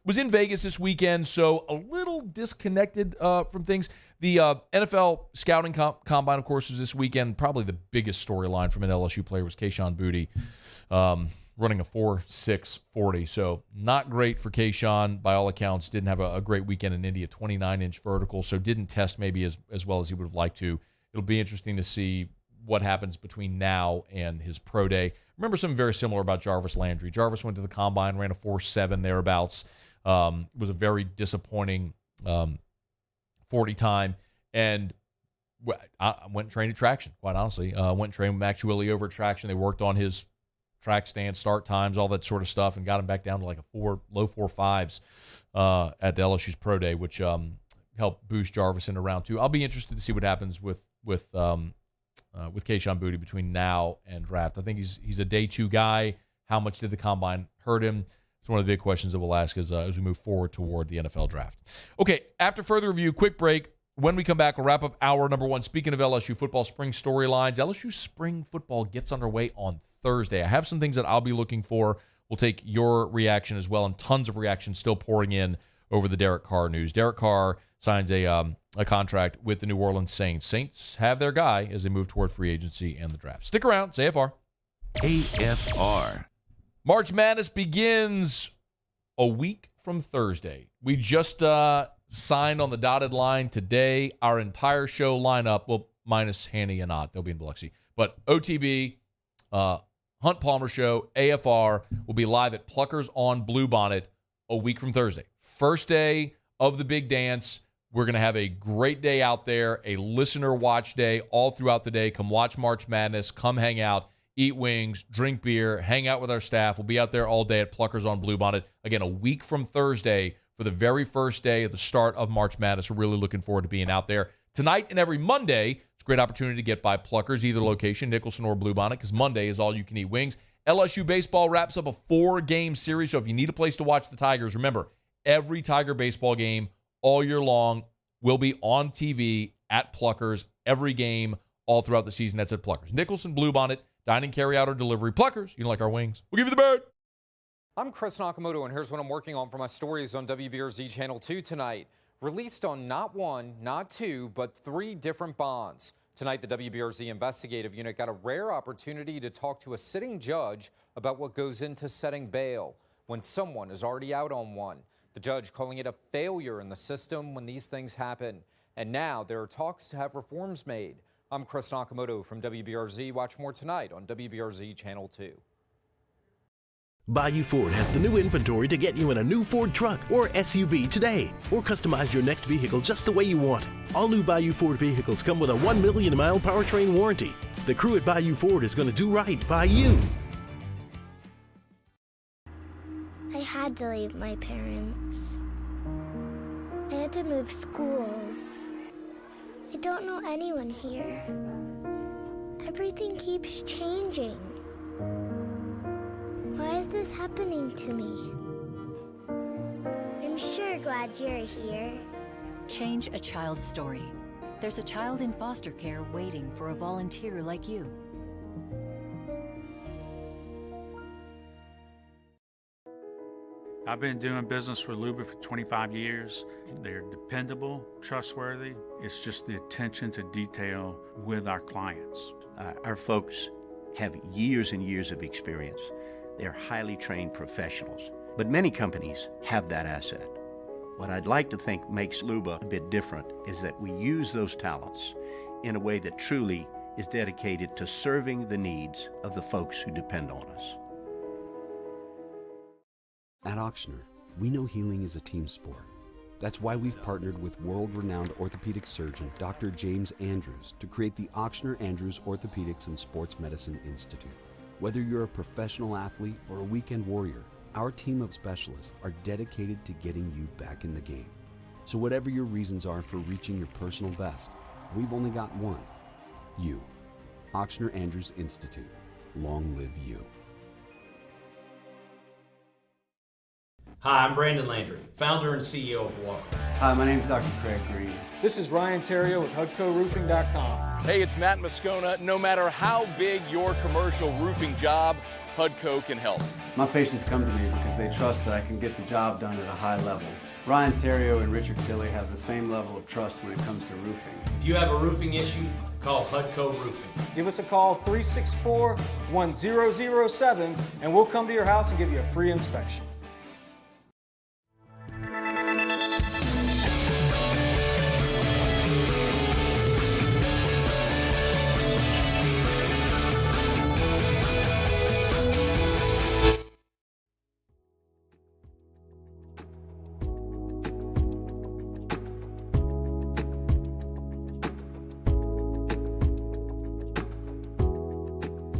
Was in Vegas this weekend, so a little disconnected from things. The NFL scouting combine, of course, was this weekend. Probably the biggest storyline from an LSU player was Kayshon Boutte. Running a 4.640, so not great for Kayshon by all accounts. Didn't have a great weekend in Indy, a 29-inch vertical, so didn't test maybe as well as he would have liked to. It'll be interesting to see what happens between now and his pro day. Remember something very similar about Jarvis Landry. Jarvis went to the combine, ran a 4.7 thereabouts. Was a very disappointing 40 time, and I went and trained at Traction, quite honestly. Went and trained with Max Willie over at Traction. They worked on his track stand, start times, all that sort of stuff, and got him back down to like a low 4.5s at the LSU's Pro Day, which helped boost Jarvis into round 2. I'll be interested to see what happens with with Kayshon Boutte between now and draft. I think he's a day 2 guy. How much did the combine hurt him? It's one of the big questions that we'll ask as we move forward toward the NFL draft. Okay, after further review, quick break. When we come back, we'll wrap up hour number 1. Speaking of LSU football spring storylines, LSU spring football gets underway on Thursday. I have some things that I'll be looking for. We'll take your reaction as well, and tons of reactions still pouring in over the Derek Carr news. Derek Carr signs a contract with the New Orleans Saints. Saints have their guy as they move toward free agency and the draft. Stick around. It's AFR. AFR. March Madness begins a week from Thursday. We just signed on the dotted line today. Our entire show lineup, well, minus Hanny and Ott. They'll be in Biloxi. But OTB, Hunt Palmer Show, AFR will be live at Pluckers on Bluebonnet a week from Thursday. First day of the big dance. We're going to have a great day out there, a listener watch day all throughout the day. Come watch March Madness. Come hang out, eat wings, drink beer, hang out with our staff. We'll be out there all day at Pluckers on Bluebonnet. Again, a week from Thursday for the very first day of the start of March Madness. We're really looking forward to being out there. Tonight and every Monday, it's a great opportunity to get by Pluckers, either location, Nicholson or Bluebonnet, because Monday is all you can eat wings. LSU baseball wraps up a 4-game series, so if you need a place to watch the Tigers, remember, every Tiger baseball game all year long will be on TV at Pluckers. Every game all throughout the season, that's at Pluckers. Nicholson, Bluebonnet, dining, carry out, or delivery. Pluckers, you don't like our wings? We'll give you the bird. I'm Chris Nakamoto, and here's what I'm working on for my stories on WBRZ Channel 2 tonight. Released on not 1, not 2, but 3 different bonds. Tonight, the WBRZ investigative unit got a rare opportunity to talk to a sitting judge about what goes into setting bail when someone is already out on one. The judge calling it a failure in the system when these things happen. And now there are talks to have reforms made. I'm Chris Nakamoto from WBRZ. Watch more tonight on WBRZ Channel 2. Bayou Ford has the new inventory to get you in a new Ford truck or SUV today, or customize your next vehicle just the way you want. All new Bayou Ford vehicles come with a 1 million mile powertrain warranty. The crew at Bayou Ford is going to do right by you. I had to leave my parents. I had to move schools. I don't know anyone here. Everything keeps changing. Why is this happening to me? I'm sure glad you're here. Change a child's story. There's a child in foster care waiting for a volunteer like you. I've been doing business with Luba for 25 years. They're dependable, trustworthy. It's just the attention to detail with our clients. Our folks have years and years of experience. They're highly trained professionals, but many companies have that asset. What I'd like to think makes Luba a bit different is that we use those talents in a way that truly is dedicated to serving the needs of the folks who depend on us. At Auctioner, we know healing is a team sport. That's why we've partnered with world-renowned orthopedic surgeon Dr. James Andrews to create the Auctioner Andrews Orthopedics and Sports Medicine Institute. Whether you're a professional athlete or a weekend warrior, our team of specialists are dedicated to getting you back in the game. So whatever your reasons are for reaching your personal best, we've only got one: you. Auctioner Andrews Institute. Long live you. Hi, I'm Brandon Landry, founder and CEO of Walker. Hi, my name is Dr. Craig Green. This is Ryan Terrio with HUDCORoofing.com. Hey, it's Matt Moscona. No matter how big your commercial roofing job, HUDCO can help. My patients come to me because they trust that I can get the job done at a high level. Ryan Terrio and Richard Tilley have the same level of trust when it comes to roofing. If you have a roofing issue, call HUDCO Roofing. Give us a call, 364-1007, and we'll come to your house and give you a free inspection.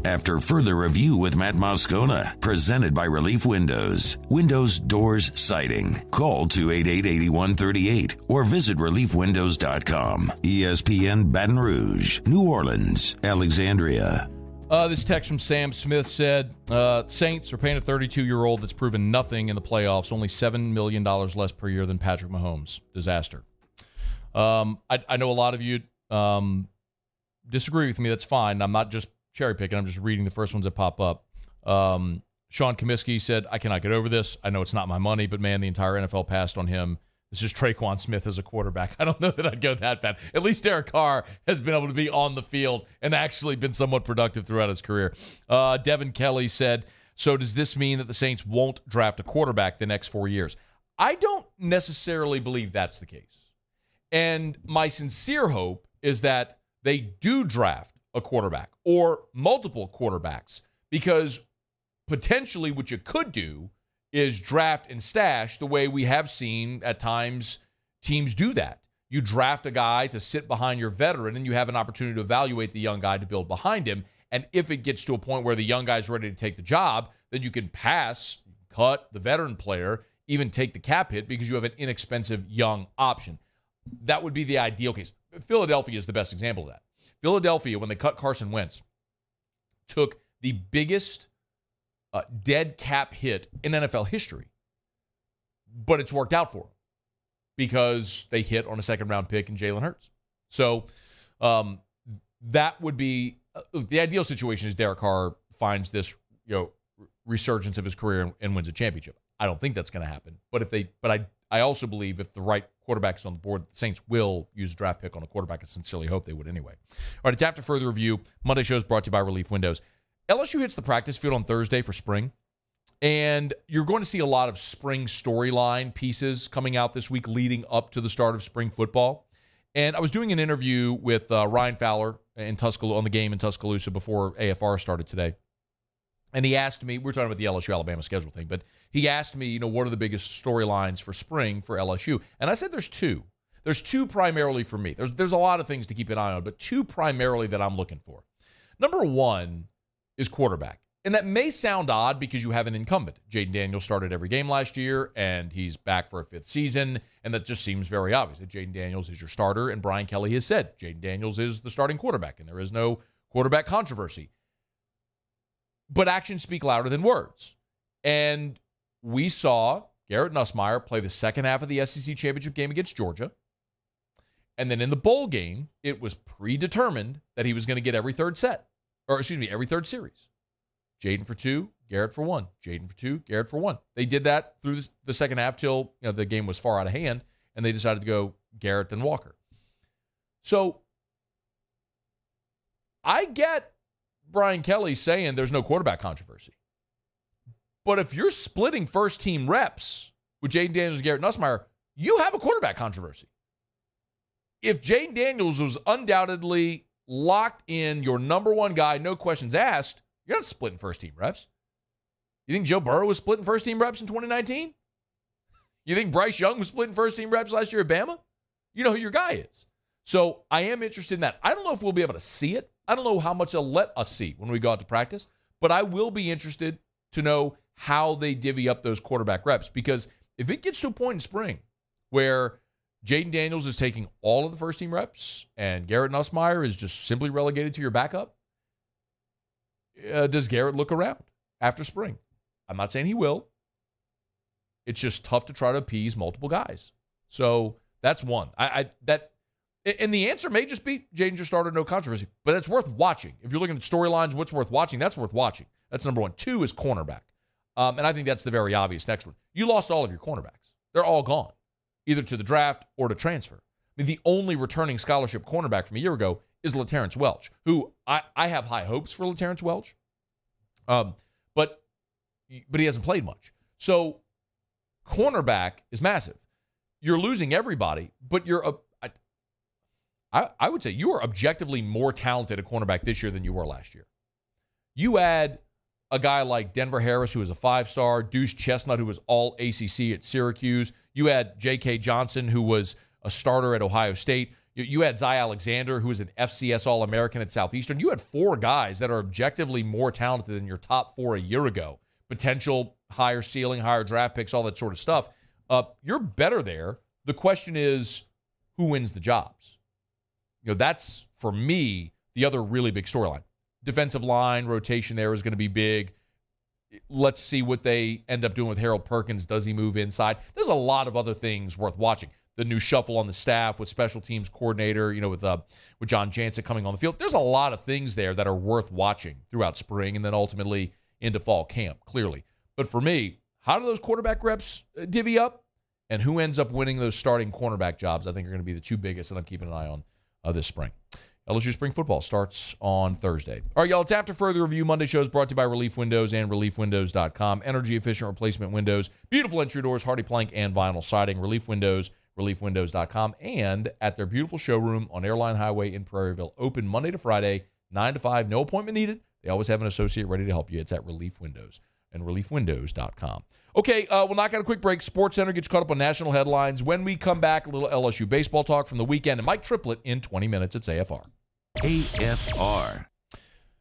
after further review with Matt Moscona. Presented by Relief Windows. Windows, doors, siding. Call 288-8138 or visit reliefwindows.com. ESPN Baton Rouge, New Orleans, Alexandria. This text from Sam Smith said, Saints are paying a 32-year-old that's proven nothing in the playoffs, only $7 million less per year than Patrick Mahomes. Disaster. I know a lot of you disagree with me. That's fine. I'm not just cherry picking. I'm just reading the first ones that pop up. Sean Comiskey said, I cannot get over this. I know it's not my money, but man, the entire NFL passed on him. This is Traquan Smith as a quarterback. I don't know that I'd go that bad. At least Derek Carr has been able to be on the field and actually been somewhat productive throughout his career. Devin Kelly said, so does this mean that the Saints won't draft a quarterback the next 4 years? I don't necessarily believe that's the case. And my sincere hope is that they do draft a quarterback or multiple quarterbacks, because potentially what you could do is draft and stash the way we have seen at times teams do that. You draft a guy to sit behind your veteran, and you have an opportunity to evaluate the young guy to build behind him. And if it gets to a point where the young guy's ready to take the job, then you can pass, cut the veteran player, even take the cap hit because you have an inexpensive young option. That would be the ideal case. Philadelphia is the best example of that. Philadelphia, when they cut Carson Wentz, took the biggest dead cap hit in NFL history. But it's worked out for them because they hit on a second-round pick in Jalen Hurts. So that would be the ideal situation is Derek Carr finds this resurgence of his career and wins a championship. I don't think that's going to happen. But I also believe if the right quarterback is on the board, the Saints will use a draft pick on a quarterback. I sincerely hope they would anyway. All right, it's After Further Review. Monday show is brought to you by Relief Windows. LSU hits the practice field on Thursday for spring, and you're going to see a lot of spring storyline pieces coming out this week leading up to the start of spring football. And I was doing an interview with Ryan Fowler in on the game in Tuscaloosa before AFR started today. And he asked me, we're talking about the LSU-Alabama schedule thing, but he asked me, what are the biggest storylines for spring for LSU? And I said there's two. There's two primarily for me. There's a lot of things to keep an eye on, but two primarily that I'm looking for. Number one is quarterback. And that may sound odd because you have an incumbent. Jaden Daniels started every game last year, and he's back for a fifth season, and that just seems very obvious that Jaden Daniels is your starter, and Brian Kelly has said Jaden Daniels is the starting quarterback, and there is no quarterback controversy. But actions speak louder than words. And we saw Garrett Nussmeier play the second half of the SEC championship game against Georgia. And then in the bowl game, it was predetermined that he was going to get every third series. Jaden for 2, Garrett for 1. Jaden for 2, Garrett for 1. They did that through the second half till the game was far out of hand, and they decided to go Garrett then Walker. So I get Brian Kelly saying there's no quarterback controversy. But if you're splitting first-team reps with Jaden Daniels and Garrett Nussmeier, you have a quarterback controversy. If Jaden Daniels was undoubtedly locked in, your number one guy, no questions asked, you're not splitting first-team reps. You think Joe Burrow was splitting first-team reps in 2019? You think Bryce Young was splitting first-team reps last year at Bama? You know who your guy is. So I am interested in that. I don't know if we'll be able to see it. I don't know how much they'll let us see when we go out to practice, but I will be interested to know how they divvy up those quarterback reps, because if it gets to a point in spring where Jaden Daniels is taking all of the first-team reps and Garrett Nussmeier is just simply relegated to your backup, does Garrett look around after spring? I'm not saying he will. It's just tough to try to appease multiple guys. So that's one. And the answer may just be Jaden's your starter, no controversy. But it's worth watching. If you're looking at storylines, what's worth watching, that's worth watching. That's number one. 2 is cornerback. And I think that's the very obvious next one. You lost all of your cornerbacks. They're all gone, either to the draft or to transfer. I mean, the only returning scholarship cornerback from a year ago is LaTerrence Welch, who I have high hopes for LaTerrence Welch. But he hasn't played much. So cornerback is massive. You're losing everybody, but I would say you are objectively more talented at cornerback this year than you were last year. You add a guy like Denver Harris, who is a 5-star, Deuce Chestnut, who was all ACC at Syracuse. You add J.K. Johnson, who was a starter at Ohio State. You had Zy Alexander, who was an FCS All-American at Southeastern. You had 4 guys that are objectively more talented than your top 4 a year ago. Potential higher ceiling, higher draft picks, all that sort of stuff. You're better there. The question is, who wins the jobs? That's, for me, the other really big storyline. Defensive line rotation there is going to be big. Let's see what they end up doing with Harold Perkins. Does he move inside? There's a lot of other things worth watching. The new shuffle on the staff with special teams coordinator, with John Jansen coming on the field. There's a lot of things there that are worth watching throughout spring and then ultimately into fall camp, clearly. But for me, how do those quarterback reps divvy up? And who ends up winning those starting cornerback jobs, I think, are going to be the 2 biggest that I'm keeping an eye on this spring. LSU Spring football starts on Thursday. All right, y'all, it's After Further Review. Monday show is brought to you by Relief Windows and ReliefWindows.com. Energy-efficient replacement windows, beautiful entry doors, hardy plank, and vinyl siding. Relief Windows, ReliefWindows.com, and at their beautiful showroom on Airline Highway in Prairieville. Open Monday to Friday, 9 to 5. No appointment needed. They always have an associate ready to help you. It's at Relief Windows and ReliefWindows.com. Okay, we'll knock out a quick break. SportsCenter gets caught up on national headlines. When we come back, a little LSU baseball talk from the weekend, and Mike Triplett in 20 minutes. It's AFR. AFR.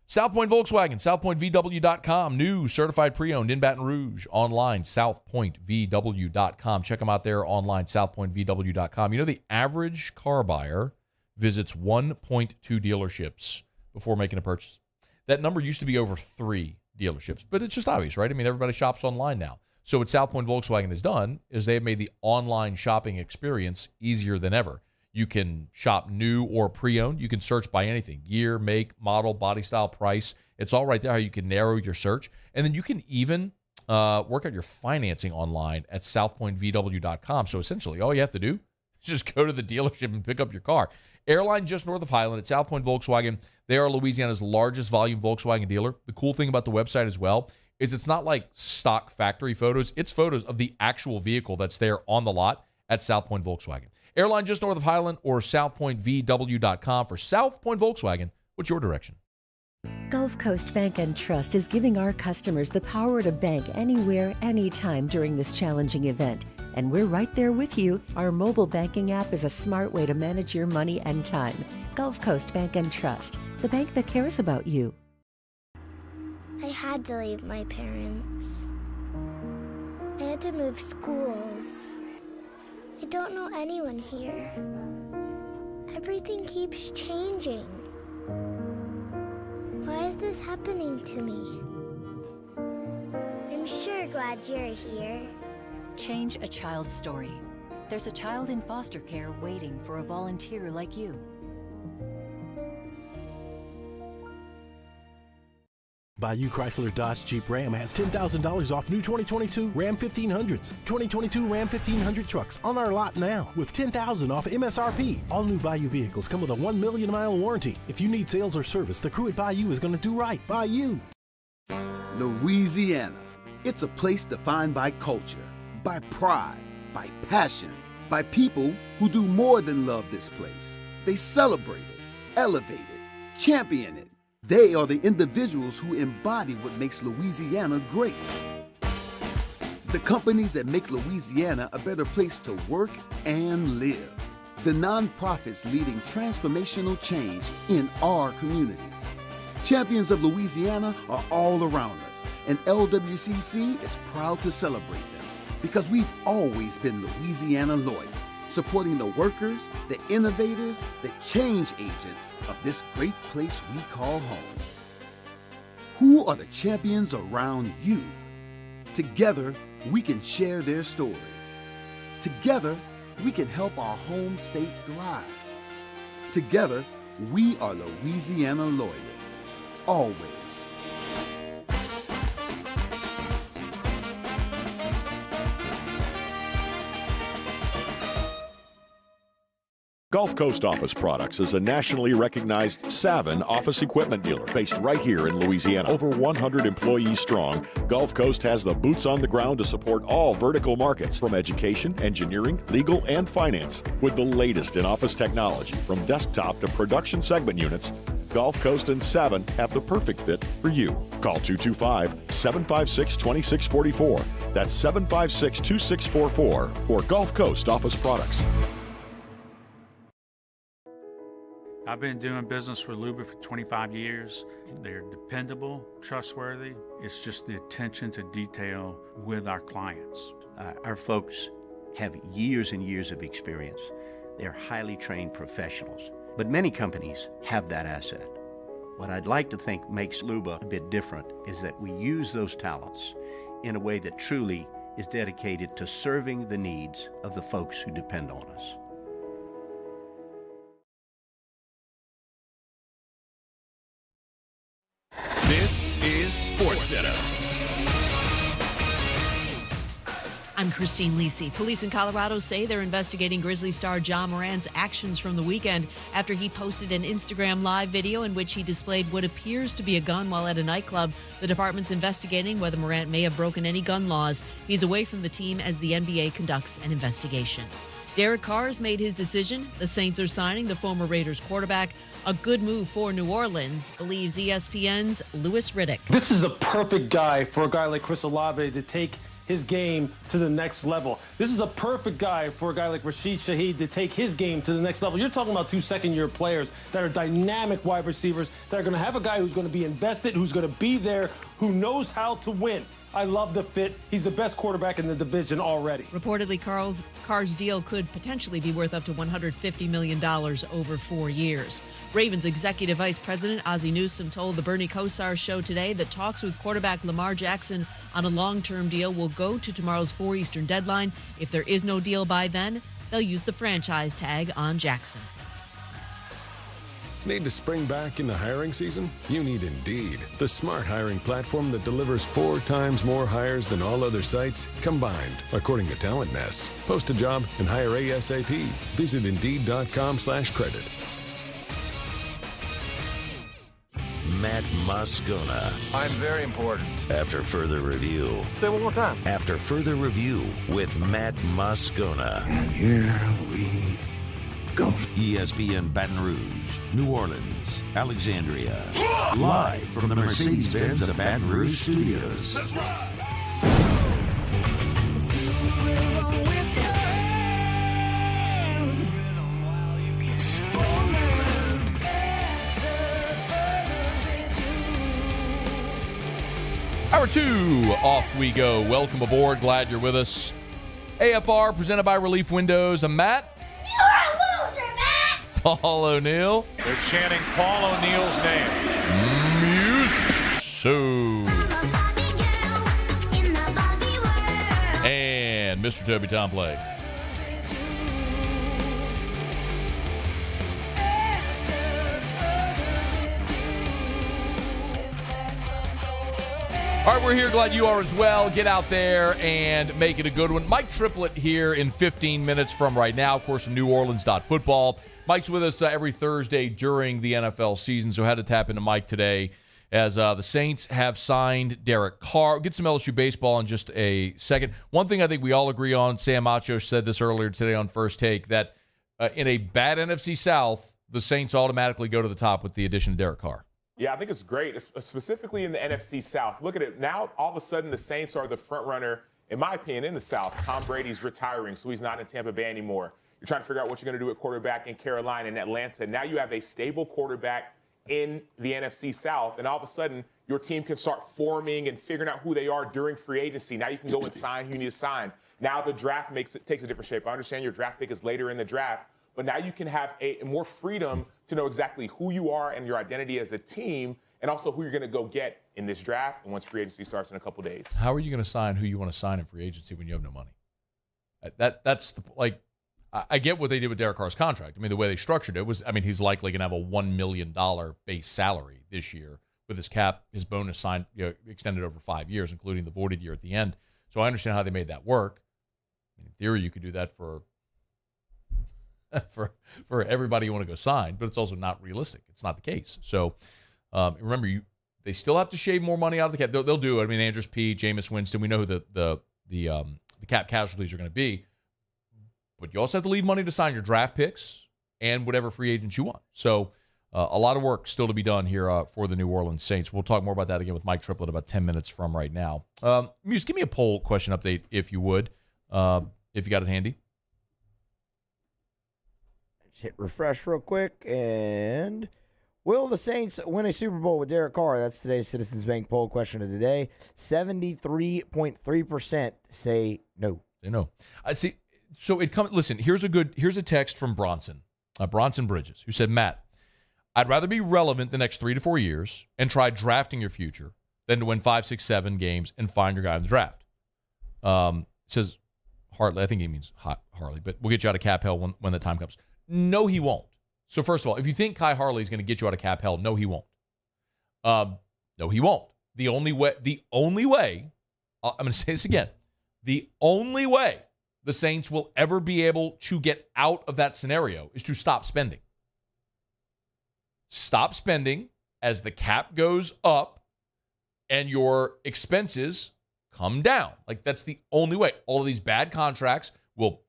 South Point Volkswagen, southpointvw.com. New certified pre-owned in Baton Rouge. Online, southpointvw.com. Check them out there online, southpointvw.com. The average car buyer visits 1.2 dealerships before making a purchase. That number used to be over 3 dealerships, but it's just obvious, right? I mean, everybody shops online now. So what South Point Volkswagen has done is they've made the online shopping experience easier than ever. You can shop new or pre-owned. You can search by anything, year, make, model, body style, price. It's all right there how you can narrow your search. And then you can even work out your financing online at southpointvw.com. So essentially all you have to do is just go to the dealership and pick up your car. Airline just north of Highland at South Point Volkswagen. They are Louisiana's largest volume Volkswagen dealer. The cool thing about the website as well is it's not like stock factory photos. It's photos of the actual vehicle that's there on the lot at South Point Volkswagen. Airline just north of Highland or southpointvw.com. For South Point Volkswagen, what's your direction? Gulf Coast Bank and Trust is giving our customers the power to bank anywhere, anytime during this challenging event. And we're right there with you. Our mobile banking app is a smart way to manage your money and time. Gulf Coast Bank and Trust, the bank that cares about you. I had to leave my parents. I had to move schools. I don't know anyone here. Everything keeps changing. Why is this happening to me? I'm sure glad you're here. Change a child's story. There's a child in foster care waiting for a volunteer like you. Bayou Chrysler Dodge Jeep Ram has $10,000 off new 2022 Ram 1500s. 2022 Ram 1500 trucks on our lot now with $10,000 off MSRP. All new Bayou vehicles come with a 1 million mile warranty. If you need sales or service, the crew at Bayou is going to do right by you. Louisiana. It's a place defined by culture, by pride, by passion, by people who do more than love this place. They celebrate it, elevate it, champion it. They are the individuals who embody what makes Louisiana great. The companies that make Louisiana a better place to work and live. The nonprofits leading transformational change in our communities. Champions of Louisiana are all around us, and LWCC is proud to celebrate them because we've always been Louisiana loyal, supporting the workers, the innovators, the change agents of this great place we call home. Who are the champions around you? Together, we can share their stories. Together, we can help our home state thrive. Together, we are Louisiana loyal. Always. Gulf Coast Office Products is a nationally recognized Savin office equipment dealer based right here in Louisiana. Over 100 employees strong, Gulf Coast has the boots on the ground to support all vertical markets from education, engineering, legal, and finance. With the latest in office technology from desktop to production segment units, Gulf Coast and Savin have the perfect fit for you. Call 225-756-2644. That's 756-2644 for Gulf Coast Office Products. I've been doing business with Luba for 25 years. They're dependable, trustworthy. It's just the attention to detail with our clients. Our folks have years and years of experience. They're highly trained professionals. But many companies have that asset. What I'd like to think makes Luba a bit different is that we use those talents in a way that truly is dedicated to serving the needs of the folks who depend on us. This is SportsCenter. I'm Christine Lisi. Police in Colorado say they're investigating Grizzly star Ja Morant's actions from the weekend after he posted an Instagram Live video in which he displayed what appears to be a gun while at a nightclub. The department's investigating whether Morant may have broken any gun laws. He's away from the team as the NBA conducts an investigation. Derek Carr has made his decision. The Saints are signing the former Raiders quarterback. A good move for New Orleans, believes ESPN's Louis Riddick. This is a perfect guy for a guy like Chris Olave to take his game to the next level. This is a perfect guy for a guy like Rashid Shaheed to take his game to the next level. You're talking about two second-year players that are dynamic wide receivers that are going to have a guy who's going to be invested, who's going to be there, who knows how to win. I love the fit. He's the best quarterback in the division already. Reportedly, Carr's deal could potentially be worth up to $150 million over 4 years. Ravens Executive Vice President Ozzie Newsome told the Bernie Kosar show today that talks with quarterback Lamar Jackson on a long-term deal will go to tomorrow's 4 Eastern deadline. If there is no deal by then, they'll use the franchise tag on Jackson. Need to spring back into hiring season? You need Indeed, the smart hiring platform that delivers 4 times more hires than all other sites combined, according to Talent Nest. Post a job and hire ASAP. Visit Indeed.com/credit. Matt Moscona. I'm very important. After further review. Say it one more time. After further review with Matt Moscona. And here we go. ESPN Baton Rouge, New Orleans, Alexandria. Live from the Mercedes-Benz of Baton Rouge studios. That's right. Hour 2, off we go. Welcome aboard. Glad you're with us. AFR presented by Relief Windows. I'm Matt. You're a loser, Matt! Paul O'Neill. They're chanting Paul O'Neill's name. So. And Mr. Toby Tomplay. All right, we're here. Glad you are as well. Get out there and make it a good one. Mike Triplett here in 15 minutes from right now, of course, from New Orleans.football. Mike's with us every Thursday during the NFL season, so had to tap into Mike today as the Saints have signed Derek Carr. We'll get some LSU baseball in just a second. One thing I think we all agree on, Sam Acho said this earlier today on First Take, that in a bad NFC South, the Saints automatically go to the top with the addition of Derek Carr. Yeah, I think it's great, specifically in the NFC South. Look at it. Now, all of a sudden, the Saints are the front runner, in my opinion, in the South. Tom Brady's retiring, so he's not in Tampa Bay anymore. You're trying to figure out what you're going to do at quarterback in Carolina and Atlanta. Now you have a stable quarterback in the NFC South, and all of a sudden, your team can start forming and figuring out who they are during free agency. Now you can go and sign who you need to sign. Now the draft takes a different shape. I understand your draft pick is later in the draft, but now you can have more freedom to know exactly who you are and your identity as a team, and also who you're going to go get in this draft and once free agency starts in a couple days. How are you going to sign who you want to sign in free agency when you have no money? That's I get what they did with Derek Carr's contract. I mean, the way they structured it was, I mean, he's likely going to have a $1 million base salary this year with his cap, his bonus signed, extended over 5 years, including the voided year at the end. So I understand how they made that work. In theory, you could do that for everybody you want to go sign, but it's also not realistic. It's not the case. So remember, they still have to shave more money out of the cap. They'll do it. I mean, Andrews P, Jameis Winston, we know who the cap casualties are going to be, but you also have to leave money to sign your draft picks and whatever free agents you want. So a lot of work still to be done here for the New Orleans Saints. We'll talk more about that again with Mike Triplett about 10 minutes from right now. Muse, give me a poll question update if you would, if you got it handy. hit refresh real quick. And will the Saints win a Super Bowl with Derek Carr? That's today's Citizens Bank poll question of the day. 73.3% say no. They know. I see. So it comes. Listen, here's a text from Bronson Bridges, who said, Matt, I'd rather be relevant the next 3 to 4 years and try drafting your future than to win 5, 6, 7 games and find your guy in the draft. Says Hartley. I think he means Harley, but we'll get you out of cap hell when the time comes. No, he won't. So first of all, if you think Kai Harley is going to get you out of cap hell, no, he won't. No, he won't. The only way, I'm going to say this again. The only way the Saints will ever be able to get out of that scenario is to stop spending. Stop spending as the cap goes up and your expenses come down. Like, that's the only way. All of these bad contracts will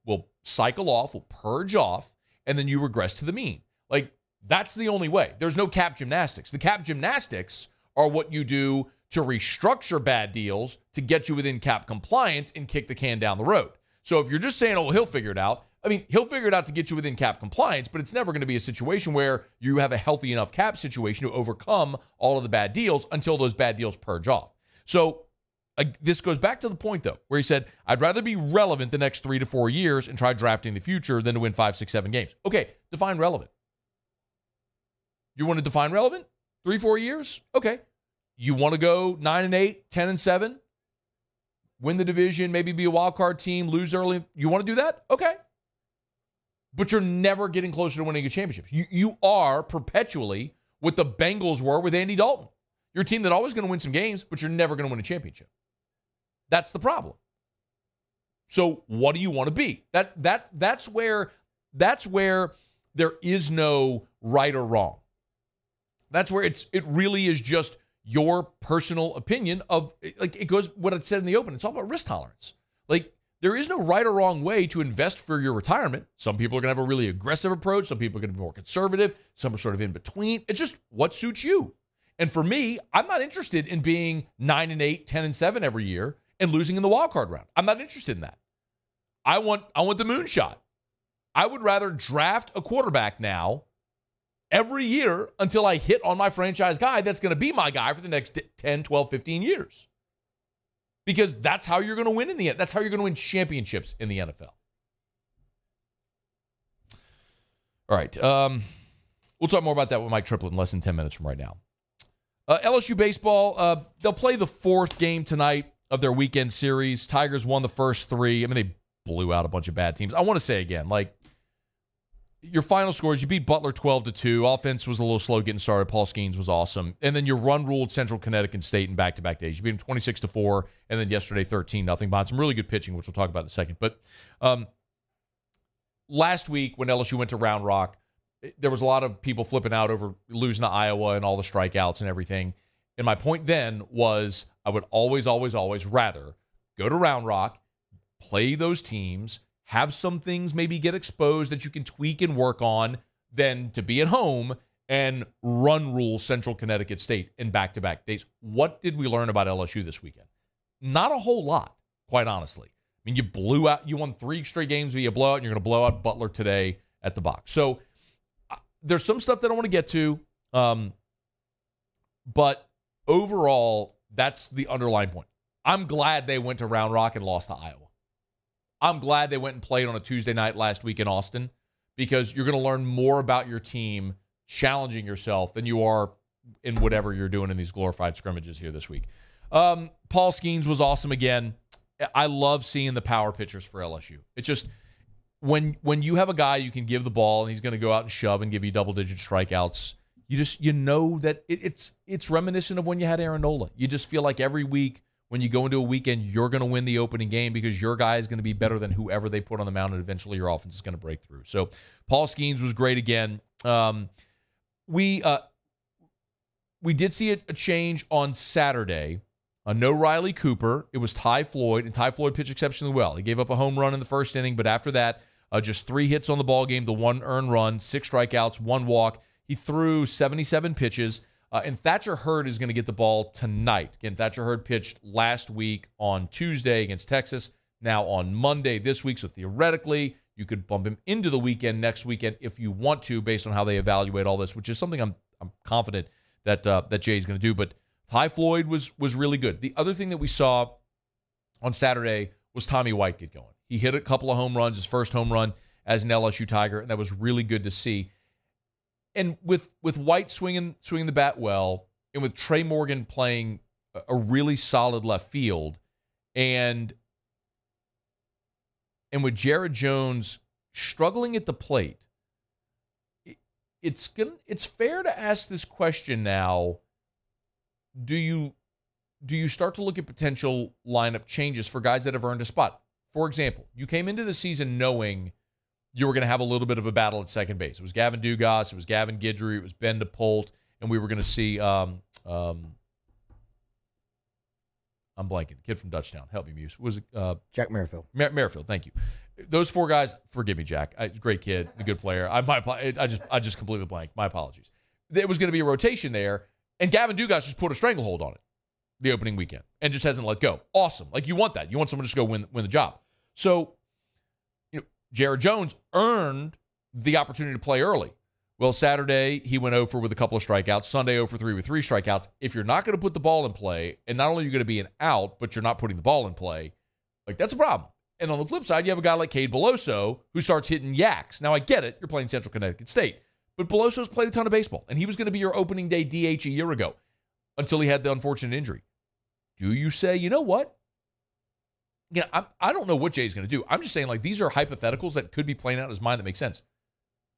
cycle off, will purge off, and then you regress to the mean. Like, that's the only way. There's no cap gymnastics. The cap gymnastics are what you do to restructure bad deals to get you within cap compliance and kick the can down the road. So if you're just saying, oh, he'll figure it out, I mean, he'll figure it out to get you within cap compliance, but it's never going to be a situation where you have a healthy enough cap situation to overcome all of the bad deals until those bad deals purge off. So this goes back to the point, though, where he said, I'd rather be relevant the next 3 to 4 years and try drafting the future than to win 5, 6, 7 games. Okay, define relevant. You want to define relevant? 3, 4 years? Okay. You want to go 9-8, 10-7, win the division, maybe be a wild card team, lose early. You want to do that? Okay. But you're never getting closer to winning a championship. You are perpetually what the Bengals were with Andy Dalton. You're a team that's always going to win some games, but you're never going to win a championship. That's the problem. So what do you want to be? That's where there is no right or wrong. That's where it really is just your personal opinion of, like, it goes what I said in the open. It's all about risk tolerance. Like, there is no right or wrong way to invest for your retirement. Some people are going to have a really aggressive approach. Some people are going to be more conservative. Some are sort of in between. It's just what suits you. And for me, I'm not interested in being 9-8, 10-7 every year and losing in the wild card round. I'm not interested in that. I want the moonshot. I would rather draft a quarterback now every year until I hit on my franchise guy that's going to be my guy for the next 10, 12, 15 years. Because that's how you're going to win in the end. That's how you're going to win championships in the NFL. All right. We'll talk more about that with Mike Triplett in less than 10 minutes from right now. LSU baseball, they'll play the 4th game tonight of their weekend series. Tigers won the first 3. I mean, they blew out a bunch of bad teams. I want to say again, like, your final scores, you beat Butler 12-2. Offense was a little slow getting started. Paul Skeens was awesome. And then you run-ruled Central Connecticut State in back-to-back days. You beat them 26-4, and then yesterday 13-0 behind some really good pitching, which we'll talk about in a second. But last week when LSU went to Round Rock, there was a lot of people flipping out over losing to Iowa and all the strikeouts and everything. And my point then was I would always, always, always rather go to Round Rock, play those teams, have some things maybe get exposed that you can tweak and work on, than to be at home and run-rule Central Connecticut State in back-to-back days. What did we learn about LSU this weekend? Not a whole lot, quite honestly. I mean, you won 3 straight games via blowout, and you're going to blow out Butler today at the box. So there's some stuff that I want to get to, but overall, that's the underlying point. I'm glad they went to Round Rock and lost to Iowa. I'm glad they went and played on a Tuesday night last week in Austin, because you're going to learn more about your team challenging yourself than you are in whatever you're doing in these glorified scrimmages here this week. Paul Skeens was awesome again. I love seeing the power pitchers for LSU. It's just when you have a guy you can give the ball and he's going to go out and shove and give you double-digit strikeouts, you know that it's reminiscent of when you had Aaron Nola. You just feel like every week when you go into a weekend, you're going to win the opening game because your guy is going to be better than whoever they put on the mound, and eventually your offense is going to break through. So Paul Skeens was great again. We did see a change on Saturday. No Riley Cooper. It was Ty Floyd, and Ty Floyd pitched exceptionally well. He gave up a home run in the first inning, but after that, just 3 hits on the ball game, the 1 earned run, 6 strikeouts, 1 walk. He threw 77 pitches. And Thatcher Hurd is going to get the ball tonight. Again, Thatcher Hurd pitched last week on Tuesday against Texas, now on Monday this week. So theoretically, You could bump him into the weekend next weekend if you want to, based on how they evaluate all this, which is something I'm confident that Jay's going to do. But Ty Floyd was really good. The other thing that we saw on Saturday was Tommy White get going. He hit a couple of home runs, his first home run as an LSU Tiger, and that was really good to see. And with White swinging the bat well, and with Trey Morgan playing a really solid left field, and with Jared Jones struggling at the plate, it's fair to ask this question now. Do you start to look at potential lineup changes for guys that have earned a spot? For example, you came into the season knowing you were going to have a little bit of a battle at second base. It was Gavin Dugas, it was Gavin Guidry, it was Ben DePolt, and we were going to see I'm blanking. The kid from Dutchtown. Help me, Muse. Was it Jack Merrifield? Merrifield. Thank you. Those four guys. Forgive me, Jack. Great kid, a good player. I just completely blanked. My apologies. There was going to be a rotation there, and Gavin Dugas just put a stranglehold on it the opening weekend and just hasn't let go. Awesome. Like, you want that. You want someone to just go win the job. So, Jared Jones earned the opportunity to play early. Well, Saturday, he went 0 for with a couple of strikeouts. Sunday, 0 for 3 with 3 strikeouts. If you're not going to put the ball in play, and not only are you going to be an out, but you're not putting the ball in play, like, that's a problem. And on the flip side, you have a guy like Cade Beloso who starts hitting yaks. Now, I get it. You're playing Central Connecticut State. But Beloso's played a ton of baseball, and he was going to be your opening day DH a year ago until he had the unfortunate injury. Do you say, you know what? I don't know what Jay's going to do. I'm just saying, like, these are hypotheticals that could be playing out in his mind that make sense.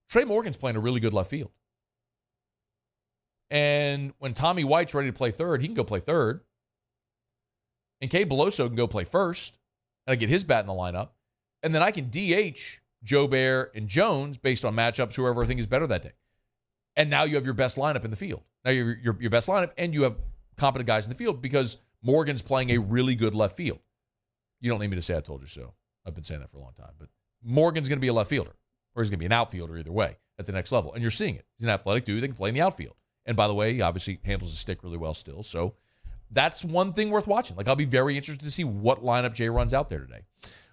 Trey Morgan's playing a really good left field. And when Tommy White's ready to play third, he can go play third. And Cade Beloso can go play first. And I get his bat in the lineup. And then I can DH Joe Bear and Jones based on matchups, whoever I think is better that day. And now you have your best lineup in the field. Now you have your best lineup, and you have competent guys in the field because Morgan's playing a really good left field. You don't need me to say I told you so. I've been saying that for a long time. But Morgan's going to be a left fielder, or he's going to be an outfielder either way at the next level. And you're seeing it. He's an athletic dude that can play in the outfield. And by the way, he obviously handles his stick really well still. So that's one thing worth watching. Like, I'll be very interested to see what lineup Jay runs out there today.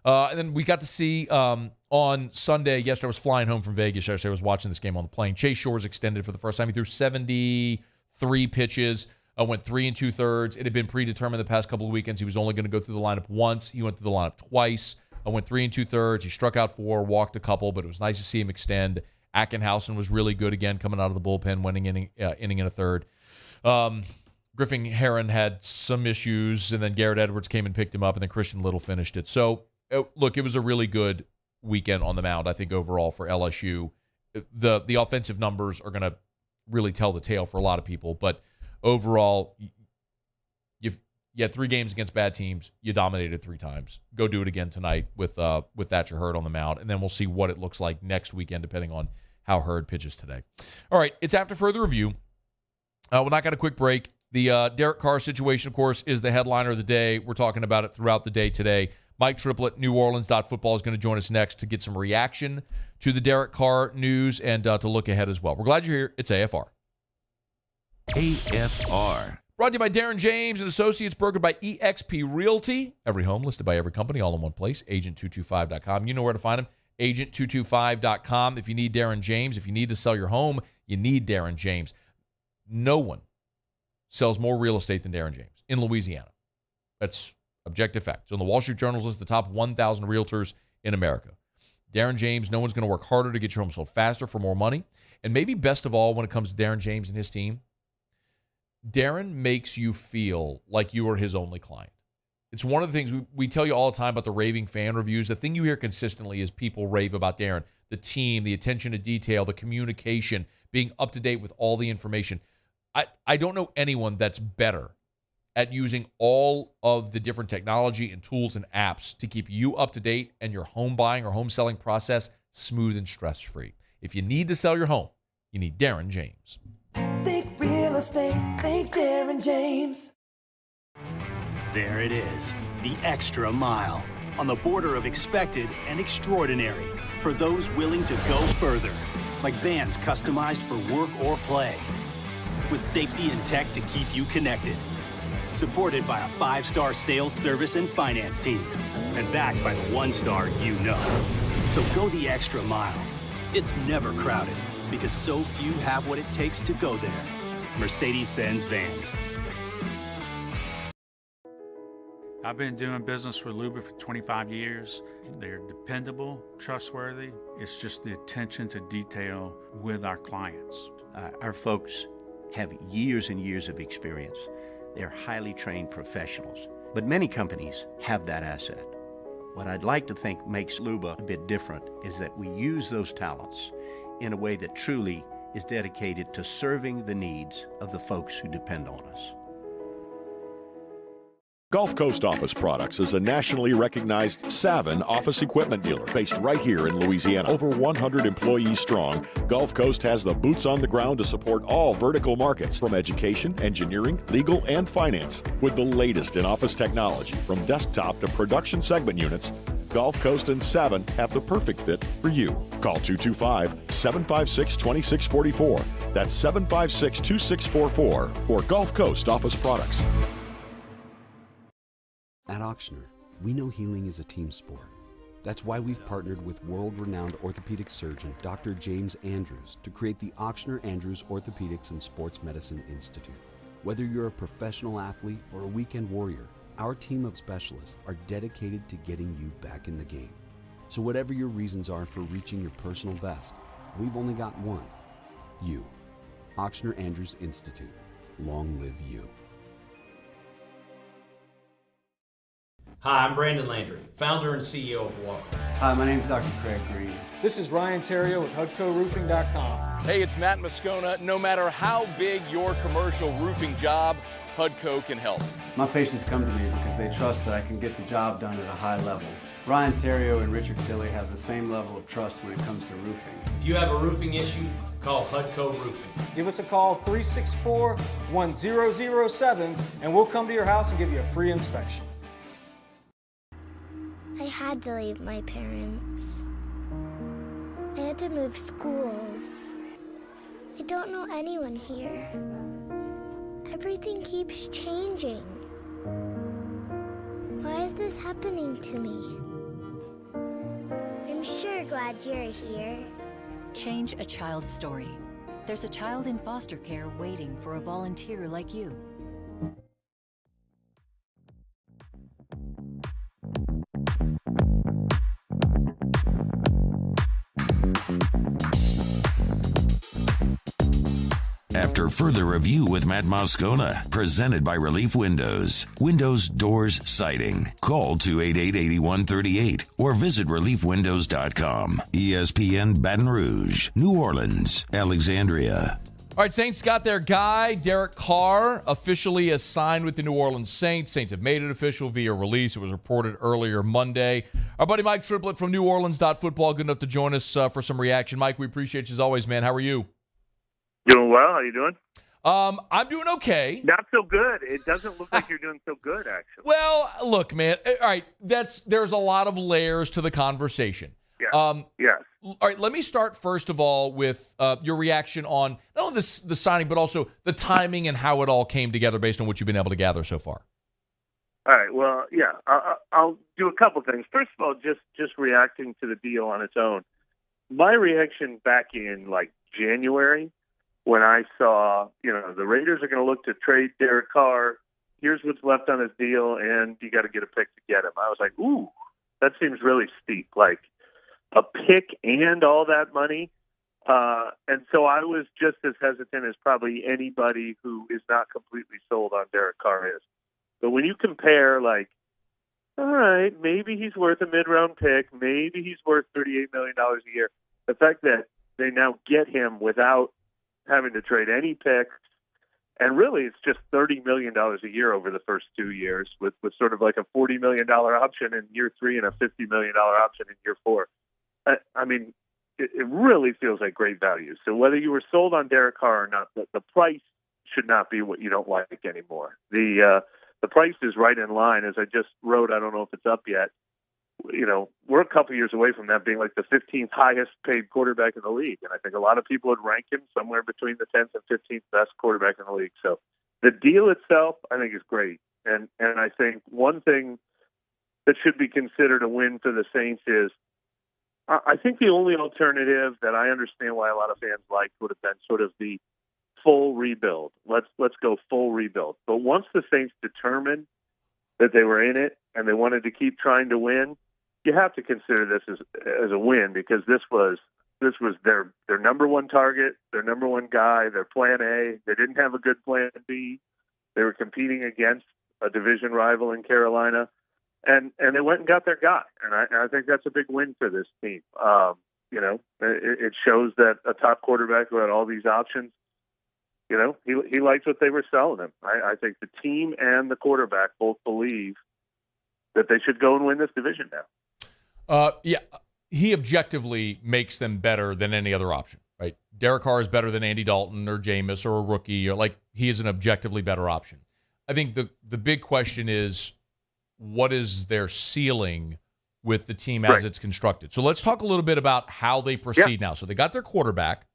And then we got to see on Sunday, yesterday I was flying home from Vegas. Yesterday I was watching this game on the plane. Chase Shores extended for the first time. He threw 73 pitches. Went 3 2/3. It had been predetermined the past couple of weekends. He was only going to go through the lineup once. He went through the lineup twice. Went 3 2/3. He struck out 4, walked a couple, but it was nice to see him extend. Ackenhausen was really good again, coming out of the bullpen, winning inning in a third. Griffin Herron had some issues, and then Garrett Edwards came and picked him up, and then Christian Little finished it. So, look, it was a really good weekend on the mound, I think, overall for LSU. The offensive numbers are going to really tell the tale for a lot of people, but overall, you had 3 games against bad teams. You dominated 3 times. Go do it again tonight with Thatcher Hurd on the mound, and then we'll see what it looks like next weekend, depending on how Hurd pitches today. All right, it's after further review. We're not got a quick break. The Derek Carr situation, of course, is the headliner of the day. We're talking about it throughout the day today. Mike Triplett, NewOrleans.football, is going to join us next to get some reaction to the Derek Carr news and to look ahead as well. We're glad you're here. It's AFR. AFR. Brought to you by Darren James and Associates, brokered by eXp Realty. Every home listed by every company, all in one place. Agent225.com. You know where to find him. Agent225.com. If you need Darren James, if you need to sell your home, you need Darren James. No one sells more real estate than Darren James in Louisiana. That's objective fact. So on the Wall Street Journal's list, the top 1,000 realtors in America. Darren James, no one's going to work harder to get your home sold faster for more money. And maybe best of all, when it comes to Darren James and his team, Darren makes you feel like you are his only client. It's one of the things we tell you all the time about the raving fan reviews. The thing you hear consistently is people rave about Darren, the team, the attention to detail, the communication, being up to date with all the information. I don't know anyone that's better at using all of the different technology and tools and apps to keep you up to date and your home buying or home selling process smooth and stress-free. If you need to sell your home, you need Darren James. Think real estate, think Darren James. There it is, the extra mile, on the border of expected and extraordinary, for those willing to go further, like vans customized for work or play, with safety and tech to keep you connected, supported by a 5-star sales, service, and finance team, and backed by the 1-star you know. So go the extra mile. It's never crowded because so few have what it takes to go there. Mercedes-Benz Vans. I've been doing business with Luba for 25 years. They're dependable, trustworthy. It's just the attention to detail with our clients. Our folks have years and years of experience. They're highly trained professionals. But many companies have that asset. What I'd like to think makes Luba a bit different is that we use those talents in a way that truly is dedicated to serving the needs of the folks who depend on us. Gulf Coast Office Products is a nationally recognized Savin office equipment dealer based right here in Louisiana. Over 100 employees strong, Gulf Coast has the boots on the ground to support all vertical markets, from education, engineering, legal, and finance. With the latest in office technology, from desktop to production segment units, Gulf Coast and Savin have the perfect fit for you. Call 225-756-2644. That's 756-2644 for Gulf Coast Office Products. At Ochsner, we know healing is a team sport. That's why we've partnered with world-renowned orthopedic surgeon Dr. James Andrews to create the Ochsner Andrews Orthopedics and Sports Medicine Institute. Whether you're a professional athlete or a weekend warrior, our team of specialists are dedicated to getting you back in the game. So whatever your reasons are for reaching your personal best, we've only got one: you. Ochsner Andrews Institute. Long live you. Hi, I'm Brandon Landry, founder and CEO of Walker. Hi, my name is Dr. Craig Green. This is Ryan Terrio with HUDCORoofing.com. Hey, it's Matt Moscona. No matter how big your commercial roofing job, HUDCO can help. My patients come to me because they trust that I can get the job done at a high level. Ryan Terrio and Richard Tilley have the same level of trust when it comes to roofing. If you have a roofing issue, call HUDCO Roofing. Give us a call, 364-1007, and we'll come to your house and give you a free inspection. I had to leave my parents. I had to move schools. I don't know anyone here. Everything keeps changing. Why is this happening to me? I'm sure glad you're here. Change a child's story. There's a child in foster care waiting for a volunteer like you. After further review with Matt Moscona, presented by Relief Windows. Windows, doors, siding. Call 288-8138 or visit reliefwindows.com. ESPN Baton Rouge, New Orleans, Alexandria. All right, Saints got their guy, Derek Carr, officially assigned with the New Orleans Saints. Saints have made it official via release. It was reported earlier Monday. Our buddy Mike Triplett from NewOrleans.football, good enough to join us for some reaction. Mike, we appreciate you as always, man. How are you? Doing well. How you doing? I'm doing okay. Not so good. It doesn't look like you're doing so good, actually. Well, look, man. All right, there's a lot of layers to the conversation. Yeah. Yes. All right, let me start first of all with your reaction on not only the signing, but also the timing and how it all came together based on what you've been able to gather so far. All right. Well, yeah. I'll do a couple things. First of all, just reacting to the deal on its own. My reaction back in January, when I saw, the Raiders are going to look to trade Derek Carr, here's what's left on his deal, and you got to get a pick to get him. I was like, ooh, that seems really steep. Like a pick and all that money. And so I was just as hesitant as probably anybody who is not completely sold on Derek Carr is. But when you compare, all right, maybe he's worth a mid-round pick, maybe he's worth $38 million a year, the fact that they now get him without having to trade any picks, and really it's just $30 million a year over the first 2 years with sort of like a $40 million option in year 3 and a $50 million option in year 4. I mean, it really feels like great value. So whether you were sold on Derek Carr or not, the price should not be what you don't like anymore. The price is right in line. As I just wrote, I don't know if it's up yet, we're a couple years away from that being like the 15th highest paid quarterback in the league. And I think a lot of people would rank him somewhere between the 10th and 15th best quarterback in the league. So the deal itself, I think, is great. And I think one thing that should be considered a win for the Saints is I think the only alternative that I understand why a lot of fans liked would have been sort of the full rebuild. Let's go full rebuild. But once the Saints determined that they were in it and they wanted to keep trying to win, you have to consider this as a win, because this was their number one target, their number one guy, their plan A. They didn't have a good plan B. They were competing against a division rival in Carolina, and they went and got their guy. And I think that's a big win for this team. It shows that a top quarterback who had all these options, he likes what they were selling him. I think the team and the quarterback both believe that they should go and win this division now. He objectively makes them better than any other option, right? Derek Carr is better than Andy Dalton or Jameis or a rookie, or he is an objectively better option. I think the big question is, what is their ceiling with the team as it's constructed? So let's talk a little bit about how they proceed now. So they got their quarterback.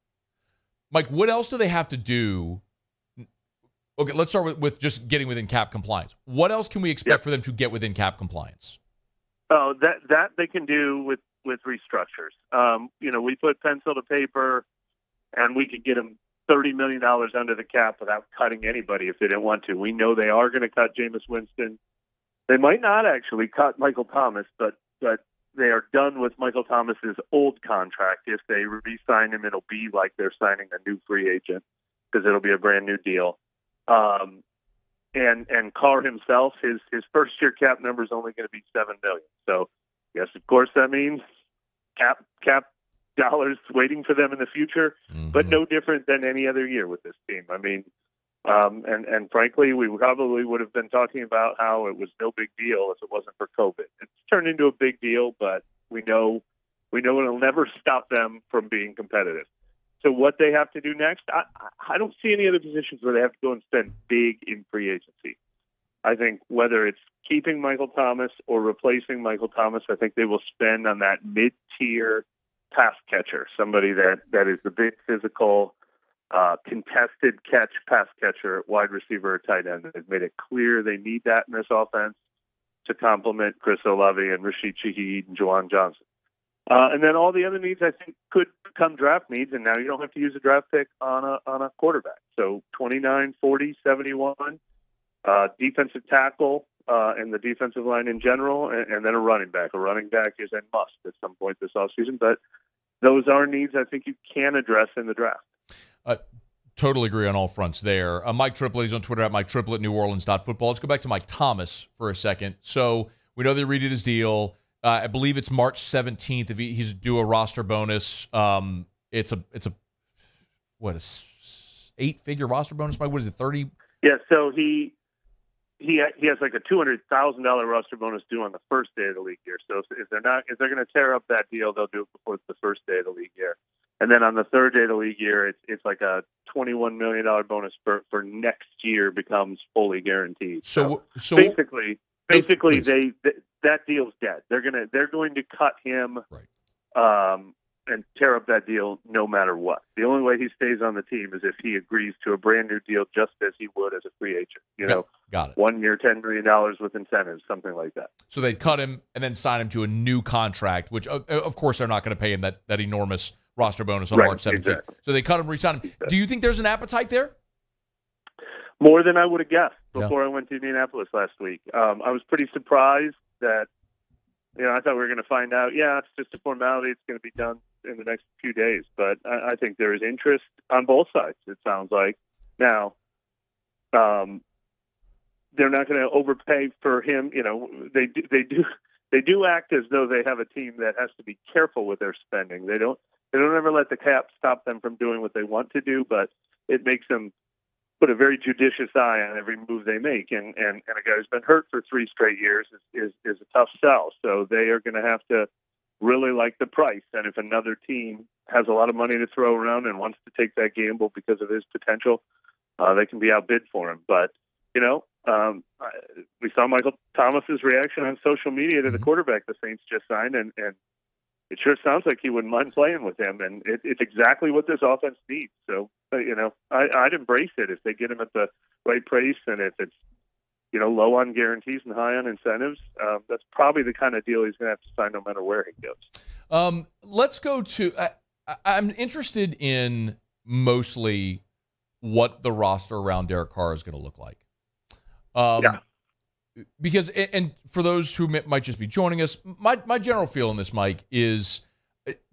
Mike, what else do they have to do? Okay, let's start with just getting within cap compliance. What else can we expect for them to get within cap compliance? Oh, that they can do with restructures. We put pencil to paper, and we could get them $30 million under the cap without cutting anybody if they didn't want to. We know they are going to cut Jameis Winston. They might not actually cut Michael Thomas, but they are done with Michael Thomas's old contract. If they re-sign him, it'll be like they're signing a new free agent, because it'll be a brand new deal. And Carr himself, his first year cap number is only going to be $7 million. So yes, of course, that means cap dollars waiting for them in the future, but no different than any other year with this team. I mean, and frankly, we probably would have been talking about how it was no big deal if it wasn't for COVID. It's turned into a big deal, but we know it'll never stop them from being competitive. So what they have to do next, I don't see any other positions where they have to go and spend big in free agency. I think whether it's keeping Michael Thomas or replacing Michael Thomas, I think they will spend on that mid-tier pass catcher, somebody that is the big physical, contested catch pass catcher, wide receiver, or tight end. They've made it clear they need that in this offense to complement Chris Olave and Rashid Shaheed and Juwan Johnson. And then all the other needs, I think, could become draft needs, and now you don't have to use a draft pick on a quarterback. So 29, 40, 71, defensive tackle, and the defensive line in general, and then a running back. A running back is a must at some point this offseason, but those are needs I think you can address in the draft. Totally agree on all fronts there. Mike Triplett, he's on Twitter at Mike Triplett, NewOrleans.football. Let's go back to Mike Thomas for a second. So we know they redid his deal. I believe it's March 17th. If he's due a roster bonus, it's a 8-figure roster bonus. Mike, what is it, 30? Yeah. So he has like a $200,000 roster bonus due on the first day of the league year. So if they're going to tear up that deal, they'll do it before the first day of the league year. And then on the third day of the league year, it's like a $21 million bonus for next year becomes fully guaranteed. So basically, that deal's dead. They're going to cut him, and tear up that deal no matter what. The only way he stays on the team is if he agrees to a brand new deal, just as he would as a free agent. Got it. 1 year, $10 million with incentives, something like that. So they'd cut him and then sign him to a new contract, which of course they're not going to pay him that enormous roster bonus on March 17th. Exactly. So they cut him, re-sign him. Exactly. Do you think there's an appetite there? More than I would have guessed before I went to Indianapolis last week. I was pretty surprised that, I thought we were going to find out, it's just a formality. It's going to be done in the next few days. But I think there is interest on both sides, it sounds like. Now, they're not going to overpay for him. They do act as though they have a team that has to be careful with their spending. They don't ever let the cap stop them from doing what they want to do, but it makes them put a very judicious eye on every move they make. And a guy who's been hurt for 3 straight years is a tough sell. So they are going to have to really like the price. And if another team has a lot of money to throw around and wants to take that gamble because of his potential, they can be outbid for him. But, we saw Michael Thomas's reaction on social media to the quarterback the Saints just signed, and it sure sounds like he wouldn't mind playing with him. And it's exactly what this offense needs. So, I'd embrace it if they get him at the right price, and if it's, low on guarantees and high on incentives. That's probably the kind of deal he's going to have to sign no matter where he goes. Let's go to I'm interested in mostly what the roster around Derek Carr is going to look like. Because, and for those who might just be joining us, my general feel on this, Mike, is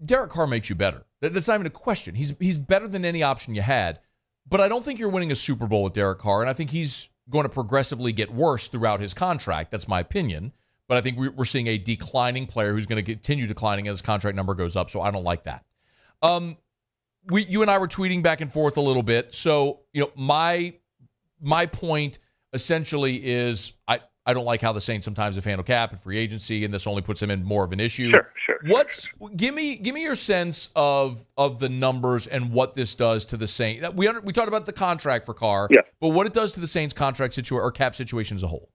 Derek Carr makes you better. That's not even a question. He's better than any option you had. But I don't think you're winning a Super Bowl with Derek Carr, and I think he's going to progressively get worse throughout his contract. That's my opinion. But I think we're seeing a declining player who's going to continue declining as his contract number goes up, so I don't like that. You and I were tweeting back and forth a little bit. So, my point essentially is I don't like how the Saints sometimes have handled cap and free agency, and this only puts them in more of an issue. Sure. Give me your sense of the numbers and what this does to the Saints. We talked about the contract for Carr, but what it does to the Saints contract situation or cap situation as a whole.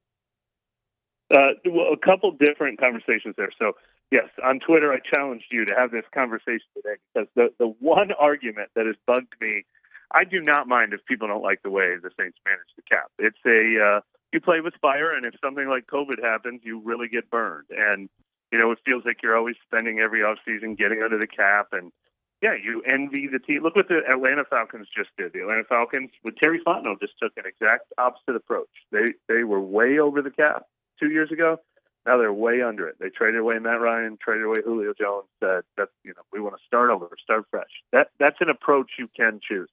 Well, a couple different conversations there. So, yes, on Twitter, I challenged you to have this conversation today because the one argument that has bugged me, I do not mind if people don't like the way the Saints manage the cap. It's you play with fire, and if something like COVID happens, you really get burned. And, it feels like you're always spending every offseason getting under the cap. And, yeah, you envy the team. Look what the Atlanta Falcons just did. The Atlanta Falcons, with Terry Fontenot, just took an exact opposite approach. They were way over the cap 2 years ago. Now they're way under it. They traded away Matt Ryan, traded away Julio Jones, said, we want to start over, start fresh. That's an approach you can choose.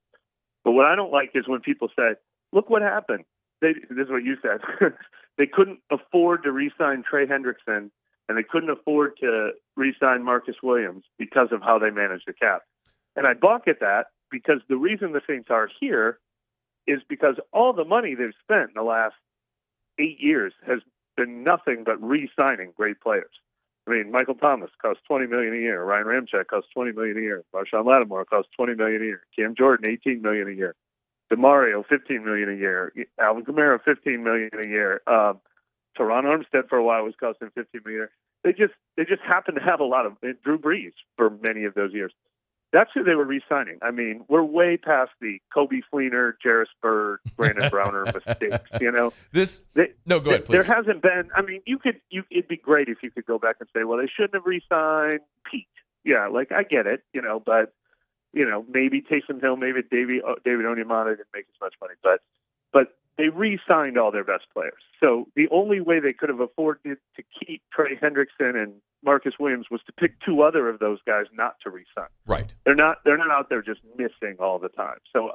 But what I don't like is when people say, look what happened. This is what you said. They couldn't afford to re-sign Trey Hendrickson, and they couldn't afford to re-sign Marcus Williams because of how they managed the cap. And I balk at that because the reason the Saints are here is because all the money they've spent in the last 8 years has been nothing but re-signing great players. I mean, Michael Thomas costs $20 million a year. Ryan Ramczyk costs $20 million a year. Marshawn Lattimore costs $20 million a year. Cam Jordan, $18 million a year. DeMario, $15 million a year. Alvin Kamara, $15 million a year. Teron Armstead for a while was costing $15 million a year. They just happen to have a lot of Drew Brees for many of those years. That's who they were re-signing. I mean, we're way past the Kobe Fleener, Jarris Bird, Brandon Browner mistakes. Go ahead, please. There hasn't been. I mean, it'd be great if you could go back and say, well, they shouldn't have re-signed Pete. Yeah, I get it, but maybe Taysom Hill, maybe David Onyemata didn't make as much money, but they re-signed all their best players. So the only way they could have afforded to keep Trey Hendrickson and Marcus Williams was to pick two other of those guys not to re-sign. Right. They're not out there just missing all the time. So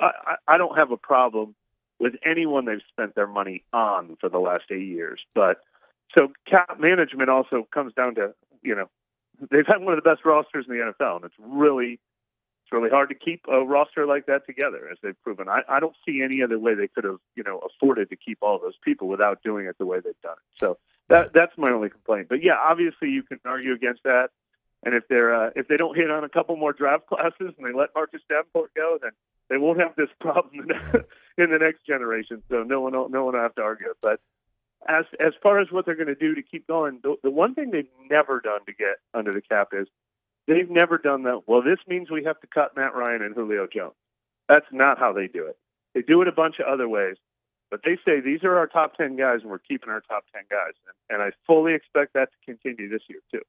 I don't have a problem with anyone they've spent their money on for the last 8 years. But so cap management also comes down to, they've had one of the best rosters in the NFL, and it's really hard to keep a roster like that together, as they've proven. I don't see any other way they could have, afforded to keep all those people without doing it the way they've done it. So that's my only complaint. But yeah, obviously you can argue against that. And if they don't hit on a couple more draft classes and they let Marcus Davenport go, then they won't have this problem in the next generation. So no one will have to argue. But as far as what they're going to do to keep going, the one thing they've never done to get under the cap is they've never done that. Well, this means we have to cut Matt Ryan and Julio Jones. That's not how they do it. They do it a bunch of other ways. But they say these are our top 10 guys, and we're keeping our top 10 guys. And I fully expect that to continue this year, too.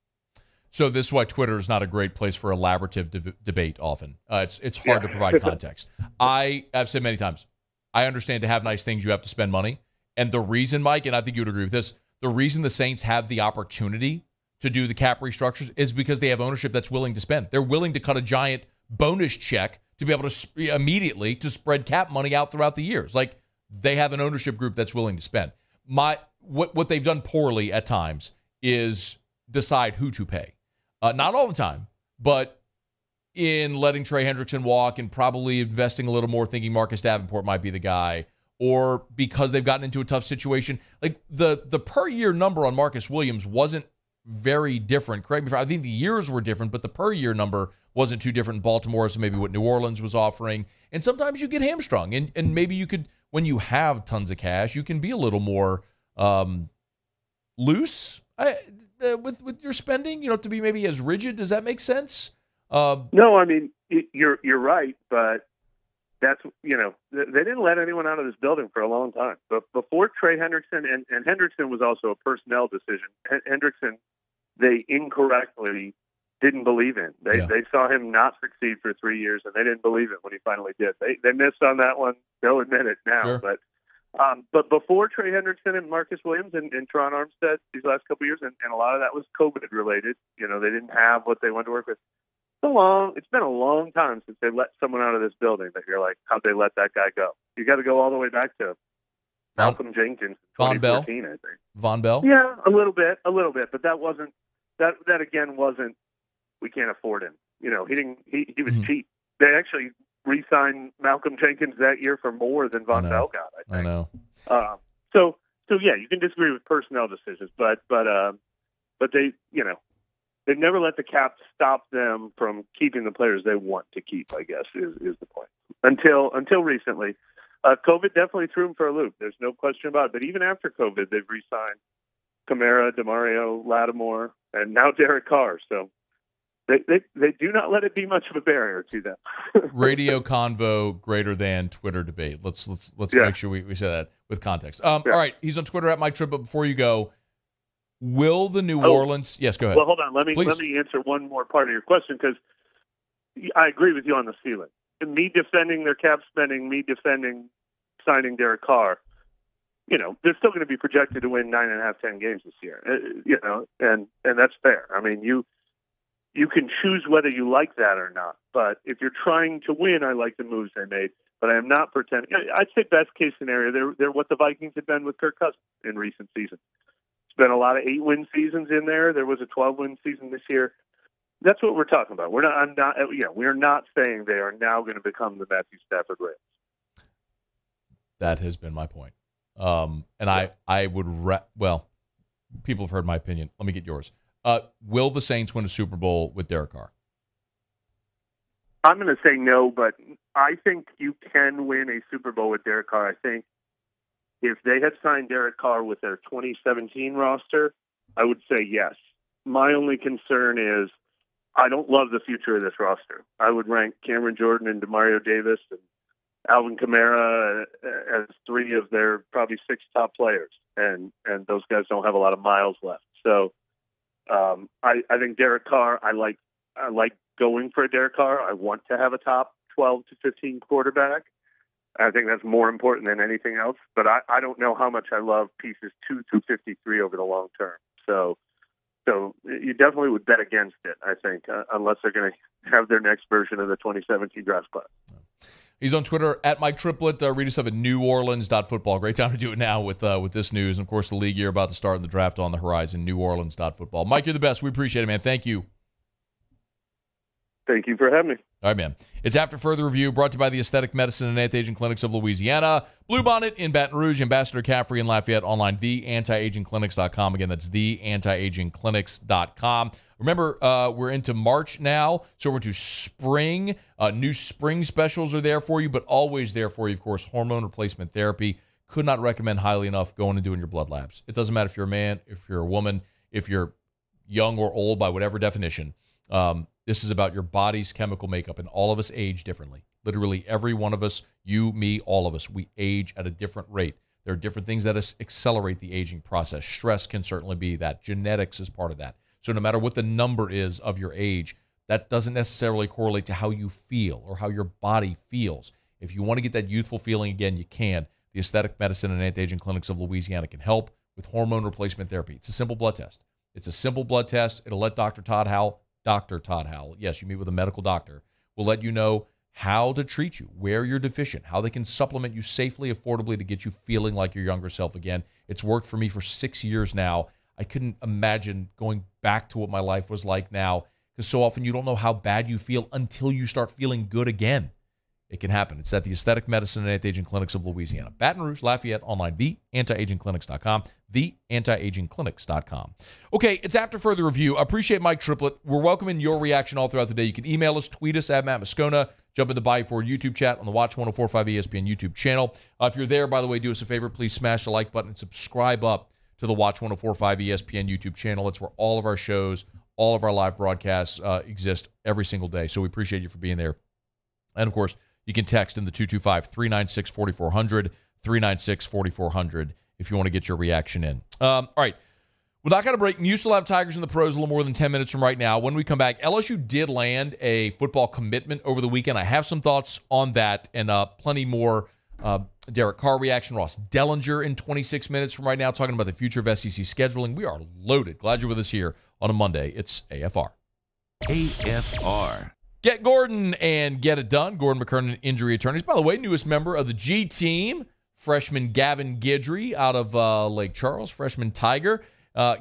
So this is why Twitter is not a great place for elaborative debate often. It's hard to provide context. I've said many times, I understand to have nice things, you have to spend money. And the reason, Mike, and I think you would agree with this, the reason the Saints have the opportunity to do the cap restructures is because they have ownership that's willing to spend. They're willing to cut a giant bonus check to be able to immediately to spread cap money out throughout the years. Like, they have an ownership group that's willing to spend. What they've done poorly at times is decide who to pay. Not all the time, but in letting Trey Hendrickson walk and probably investing a little more, thinking Marcus Davenport might be the guy, or because they've gotten into a tough situation. Like the per year number on Marcus Williams wasn't very different. Correct me if I think the years were different, but the per year number wasn't too different in Baltimore, so maybe what New Orleans was offering. And sometimes you get hamstrung, and maybe you could, when you have tons of cash, you can be a little more loose with your spending, to be maybe as rigid. Does that make sense? No, I mean, you're right, but that's, they didn't let anyone out of this building for a long time. But before Trey Hendrickson, and Hendrickson was also a personnel decision. Hendrickson, they incorrectly didn't believe in. They saw him not succeed for 3 years, and they didn't believe it when he finally did. They missed on that one. They'll admit it now. Sure. But before Trey Hendrickson and Marcus Williams and Teron Armstead these last couple of years, and a lot of that was COVID related. You know, they didn't have what they wanted to work with. It's been a long time since they let someone out of this building that you're like, how'd they let that guy go? You got to go all the way back to Malcolm Jenkins, Von Bell, 2014, I think. Von Bell? Yeah, a little bit, but that wasn't that again wasn't. We can't afford him. You know, he was cheap. They actually re-signed Malcolm Jenkins that year for more than Von Bell got, I think. I know. So yeah, you can disagree with personnel decisions, but they, you know, they've never let the cap stop them from keeping the players they want to keep, I guess, is the point. Until recently. COVID definitely threw him for a loop. There's no question about it. But even after COVID, they've re-signed Kamara, DeMario, Lattimore, and now Derek Carr. So they do not let it be much of a barrier to them. Radio convo greater than Twitter debate. Let's make sure we say that with context. All right, he's on Twitter at Mike Triplett. Before you go, will the New Orleans? Yes, go ahead. Well, hold on. Let me answer one more part of your question, because I agree with you on the ceiling. Me defending their cap spending, me defending signing Derek Carr, you know, they're still going to be projected to win 9.5, 10 games this year. You know, and that's fair. I mean, you can choose whether you like that or not. But if you're trying to win, I like the moves they made. But I am not pretending. I'd say best case scenario, they're what the Vikings have been with Kirk Cousins in recent seasons. It's been a lot of 8-win seasons in there. There was a 12-win season this year. That's what we're talking about. We're not saying they are now going to become the Matthew Stafford Rams. That has been my point. And I would people have heard my opinion. Let me get yours. Will the Saints win a Super Bowl with Derek Carr? I'm going to say no, but I think you can win a Super Bowl with Derek Carr. I think if they had signed Derek Carr with their 2017 roster, I would say yes. My only concern is I don't love the future of this roster. I would rank Cameron Jordan and DeMario Davis and Alvin Kamara as 3 of their probably 6 top players, and those guys don't have a lot of miles left. So I think Derek Carr, I like going for a Derek Carr. I want to have a top 12 to 15 quarterback. I think that's more important than anything else. But I don't know how much I love pieces 2 through 53 over the long term. So you definitely would bet against it, I think, unless they're going to have their next version of the 2017 draft class. He's on Twitter at Mike Triplett. Read us up at neworleans.football. Great time to do it now with this news. And, of course, the league year about to start and the draft on the horizon, neworleans.football. Mike, you're the best. We appreciate it, man. Thank you. Thank you for having me. All right, man. It's After Further Review, brought to you by the Aesthetic Medicine and Anti-Aging Clinics of Louisiana. Bluebonnet in Baton Rouge, Ambassador Caffrey in Lafayette, online, theantiagingclinics.com. Again, that's theantiagingclinics.com. Remember, we're into March now, so we're into spring. New spring specials are there for you, but always there for you, of course, hormone replacement therapy. Could not recommend highly enough going and doing your blood labs. It doesn't matter if you're a man, if you're a woman, if you're young or old by whatever definition. This is about your body's chemical makeup, and all of us age differently. Literally every one of us, you, me, all of us, we age at a different rate. There are different things that accelerate the aging process. Stress can certainly be that. Genetics is part of that. So no matter what the number is of your age, that doesn't necessarily correlate to how you feel or how your body feels. If you want to get that youthful feeling again, you can. The Aesthetic Medicine and Anti-Aging Clinics of Louisiana can help with hormone replacement therapy. It's a simple blood test. It'll let Dr. Todd Howell, yes, you meet with a medical doctor, will let you know how to treat you, where you're deficient, how they can supplement you safely, affordably to get you feeling like your younger self again. It's worked for me for 6 years now. I couldn't imagine going back to what my life was like now, because so often you don't know how bad you feel until you start feeling good again. It can happen. It's at the Aesthetic Medicine and Anti-Aging Clinics of Louisiana. Baton Rouge, Lafayette, online, theantiagingclinics.com, theantiagingclinics.com. Okay, it's After Further Review. I appreciate Mike Triplett. We're welcoming your reaction all throughout the day. You can email us, tweet us at Matt Moscona, jump in the Bayou Ford YouTube chat on the Watch 104.5 ESPN YouTube channel. If you're there, by the way, do us a favor. Please smash the like button and subscribe up to the Watch 104.5 ESPN YouTube channel. It's where all of our shows, all of our live broadcasts exist every single day. So we appreciate you for being there. And, of course, you can text in the 225-396-4400, 396-4400 if you want to get your reaction in. All right. We're not going to break. You still have Tigers in the pros a little more than 10 minutes from right now. When we come back, LSU did land a football commitment over the weekend. I have some thoughts on that and plenty more Derek Carr reaction. Ross Dellenger in 26 minutes from right now, talking about the future of SEC scheduling. We are loaded. Glad you're with us here on a Monday. It's AFR. AFR. Get Gordon and get it done. Gordon McKernan, injury attorneys. By the way, newest member of the G team, freshman Gavin Guidry out of Lake Charles, freshman Tiger.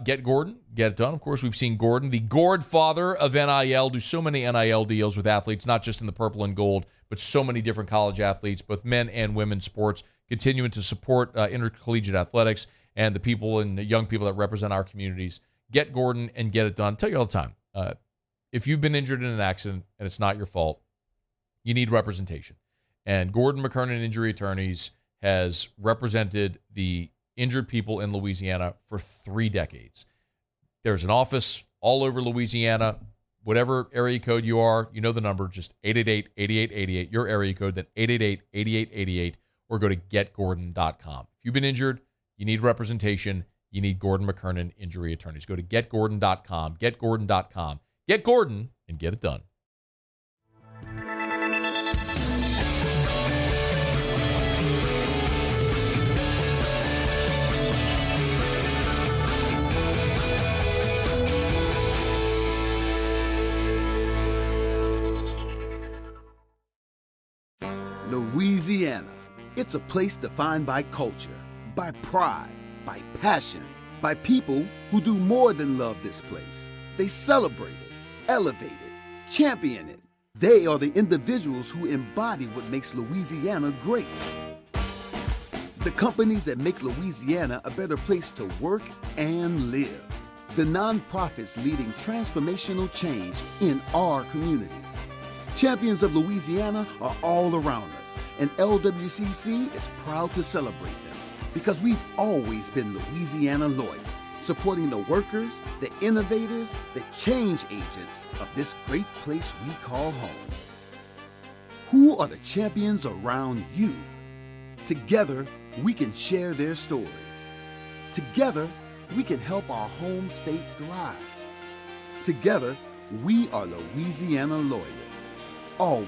Get Gordon, get it done. Of course, we've seen Gordon, the godfather of NIL, do so many NIL deals with athletes, not just in the purple and gold, but so many different college athletes, both men and women's sports, continuing to support intercollegiate athletics and the people and the young people that represent our communities. Get Gordon and get it done. I tell you all the time, if you've been injured in an accident and it's not your fault, you need representation. And Gordon McKernan Injury Attorneys has represented the injured people in Louisiana for 3 decades. There's an office all over Louisiana. Whatever area code you are, you know the number, just 888-8888, your area code, then 888-8888, or go to getgordon.com. If you've been injured, you need representation, you need Gordon McKernan Injury Attorneys. Go to getgordon.com, getgordon.com. Get Gordon and get it done. Louisiana. It's a place defined by culture, by pride, by passion, by people who do more than love this place. They celebrate it, elevate it, champion it. They are the individuals who embody what makes Louisiana great. The companies that make Louisiana a better place to work and live. The nonprofits leading transformational change in our communities. Champions of Louisiana are all around us, and LWCC is proud to celebrate them because we've always been Louisiana loyal, supporting the workers, the innovators, the change agents of this great place we call home. Who are the champions around you? Together, we can share their stories. Together, we can help our home state thrive. Together, we are Louisiana loyal. Always.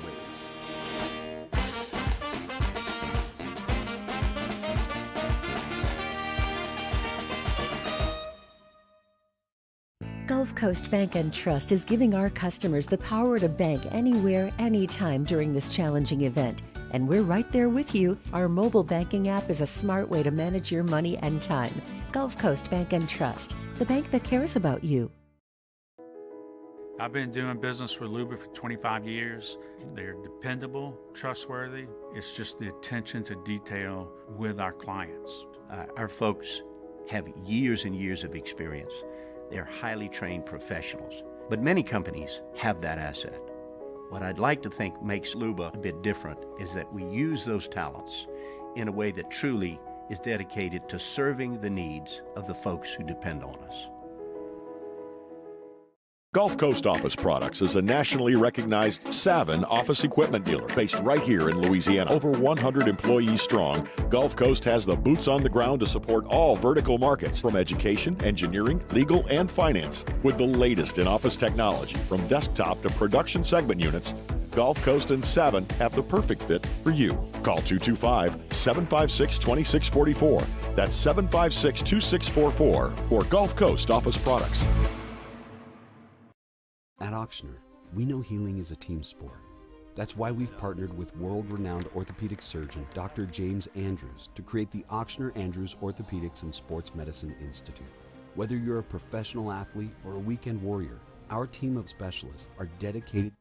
Gulf Coast Bank and Trust is giving our customers the power to bank anywhere, anytime during this challenging event. And we're right there with you. Our mobile banking app is a smart way to manage your money and time. Gulf Coast Bank and Trust, the bank that cares about you. I've been doing business with Luba for 25 years. They're dependable, trustworthy. It's just the attention to detail with our clients. Our folks have years and years of experience. They're highly trained professionals. But many companies have that asset. What I'd like to think makes Luba a bit different is that we use those talents in a way that truly is dedicated to serving the needs of the folks who depend on us. Gulf Coast Office Products is a nationally recognized Savin office equipment dealer based right here in Louisiana. Over 100 employees strong, Gulf Coast has the boots on the ground to support all vertical markets, from education, engineering, legal, and finance. With the latest in office technology, from desktop to production segment units, Gulf Coast and Savin have the perfect fit for you. Call 225-756-2644. That's 756-2644 for Gulf Coast Office Products. At Ochsner, we know healing is a team sport. That's why we've partnered with world-renowned orthopedic surgeon Dr. James Andrews to create the Ochsner Andrews Orthopedics and Sports Medicine Institute. Whether you're a professional athlete or a weekend warrior, our team of specialists are dedicated.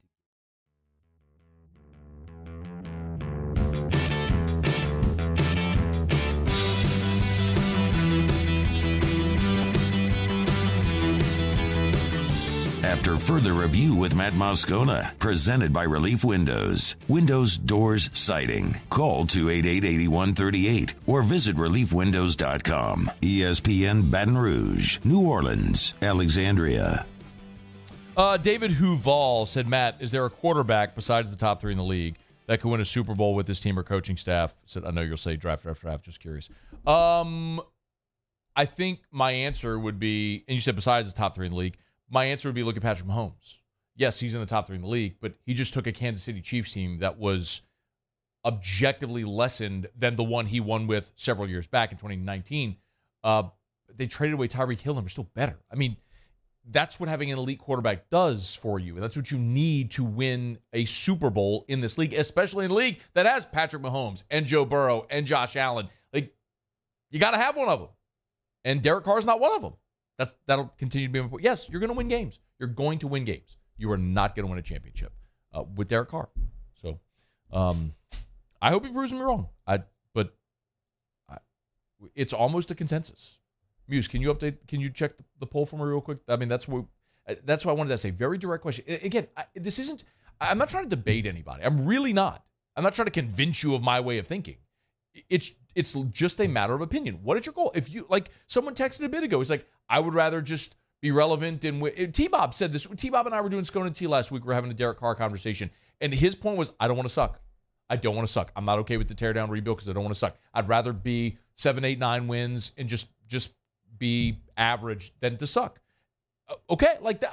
After further review with Matt Moscona, presented by Relief Windows. Windows, doors, siding. Call 288-8138 or visit reliefwindows.com. ESPN Baton Rouge, New Orleans, Alexandria. David Huval said, Matt, is there a quarterback besides the top 3 in the league that could win a Super Bowl with this team or coaching staff? Said, I know you'll say draft, just curious. I think my answer would be, and you said besides the top 3 in the league, my answer would be look at Patrick Mahomes. Yes, he's in the top 3 in the league, but he just took a Kansas City Chiefs team that was objectively lessened than the one he won with several years back in 2019. They traded away Tyreek Hill and were still better. I mean, that's what having an elite quarterback does for you. And that's what you need to win a Super Bowl in this league, especially in a league that has Patrick Mahomes and Joe Burrow and Josh Allen. Like, you got to have one of them. And Derek Carr is not one of them. That'll continue to be important. Yes, you're going to win games. You're going to win games. You are not going to win a championship with Derek Carr. So, I hope he proves me wrong. But it's almost a consensus. Muse, can you check the poll for me real quick? I mean, that's why I wanted to say very direct question. Again, I'm not trying to debate anybody. I'm really not. I'm not trying to convince you of my way of thinking. It's just a matter of opinion. What is your goal? If you, like, someone texted a bit ago, he's like, I would rather just be relevant and T-Bob said this. T-Bob and I were doing Moscona Tea last week. We were having a Derek Carr conversation. And his point was, I don't want to suck. I don't want to suck. I'm not okay with the teardown rebuild because I don't want to suck. I'd rather be 7, 8, 9 wins and just be average than to suck. Okay, like that,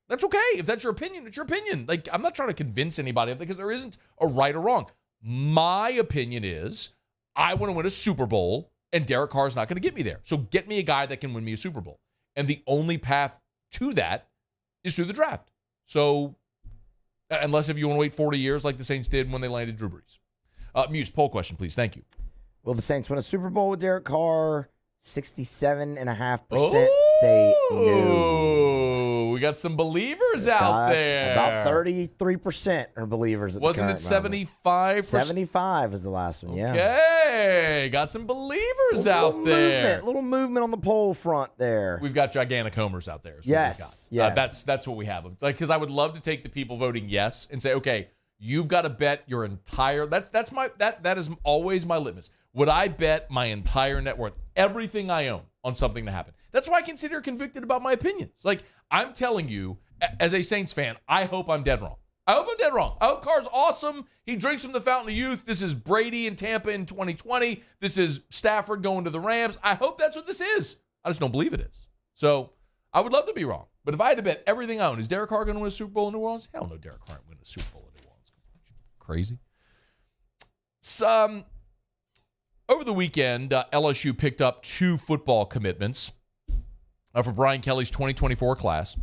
that's okay. If that's your opinion, it's your opinion. Like, I'm not trying to convince anybody of that because there isn't a right or wrong. My opinion is I want to win a Super Bowl, and Derek Carr is not going to get me there. So get me a guy that can win me a Super Bowl. And the only path to that is through the draft. So unless if you want to wait 40 years like the Saints did when they landed Drew Brees. Muse, poll question, please. Thank you. Will the Saints win a Super Bowl with Derek Carr? 67.5% say no. We got some believers out there. About 33% are believers. Wasn't it 75? 75 is the last one, yeah. Okay, got some believers out there. Little movement on the poll front there. We've got gigantic homers out there. Yes. That's what we have. Like, because I would love to take the people voting yes and say, okay, you've got to bet your entire. That is always my litmus. Would I bet my entire net worth, everything I own, on something to happen? That's why I consider convicted about my opinions. Like, I'm telling you, as a Saints fan, I hope I'm dead wrong. I hope Carr's awesome. He drinks from the fountain of youth. This is Brady in Tampa in 2020. This is Stafford going to the Rams. I hope that's what this is. I just don't believe it is. So I would love to be wrong. But if I had to bet everything I own, is Derek Carr going to win a Super Bowl in New Orleans? Hell no, Derek Carr ain't winning a Super Bowl in New Orleans. Crazy. Over the weekend, LSU picked up 2 football commitments for Brian Kelly's 2024 class.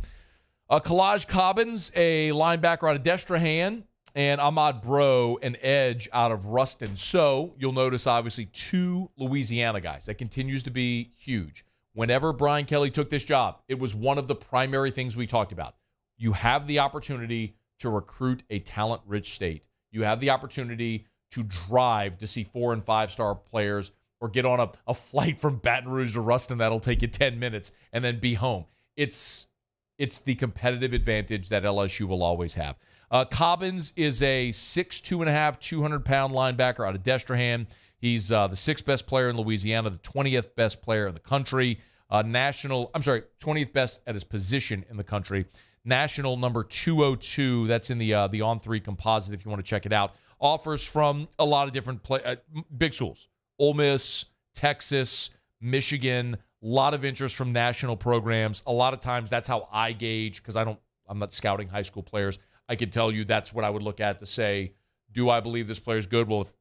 Kalaj Cobbins, a linebacker out of Destrehan, and Ahmad Bro, an edge out of Ruston. So you'll notice, obviously, 2 Louisiana guys. That continues to be huge. Whenever Brian Kelly took this job, it was one of the primary things we talked about. You have the opportunity to recruit a talent-rich state. You have the opportunity to drive to see 4- and 5-star players or get on a flight from Baton Rouge to Ruston that'll take you 10 minutes and then be home. It's the competitive advantage that LSU will always have. Cobbins is a 6'2.5", 200-pound linebacker out of Destrehan. He's the 6th best player in Louisiana, the 20th best player in the country. 20th best at his position in the country. National number 202. That's in the On3 composite if you want to check it out. Offers from a lot of different big schools. Ole Miss, Texas, Michigan, a lot of interest from national programs. A lot of times that's how I gauge, because I'm not scouting high school players. I can tell you that's what I would look at to say, do I believe this player's good? Well, if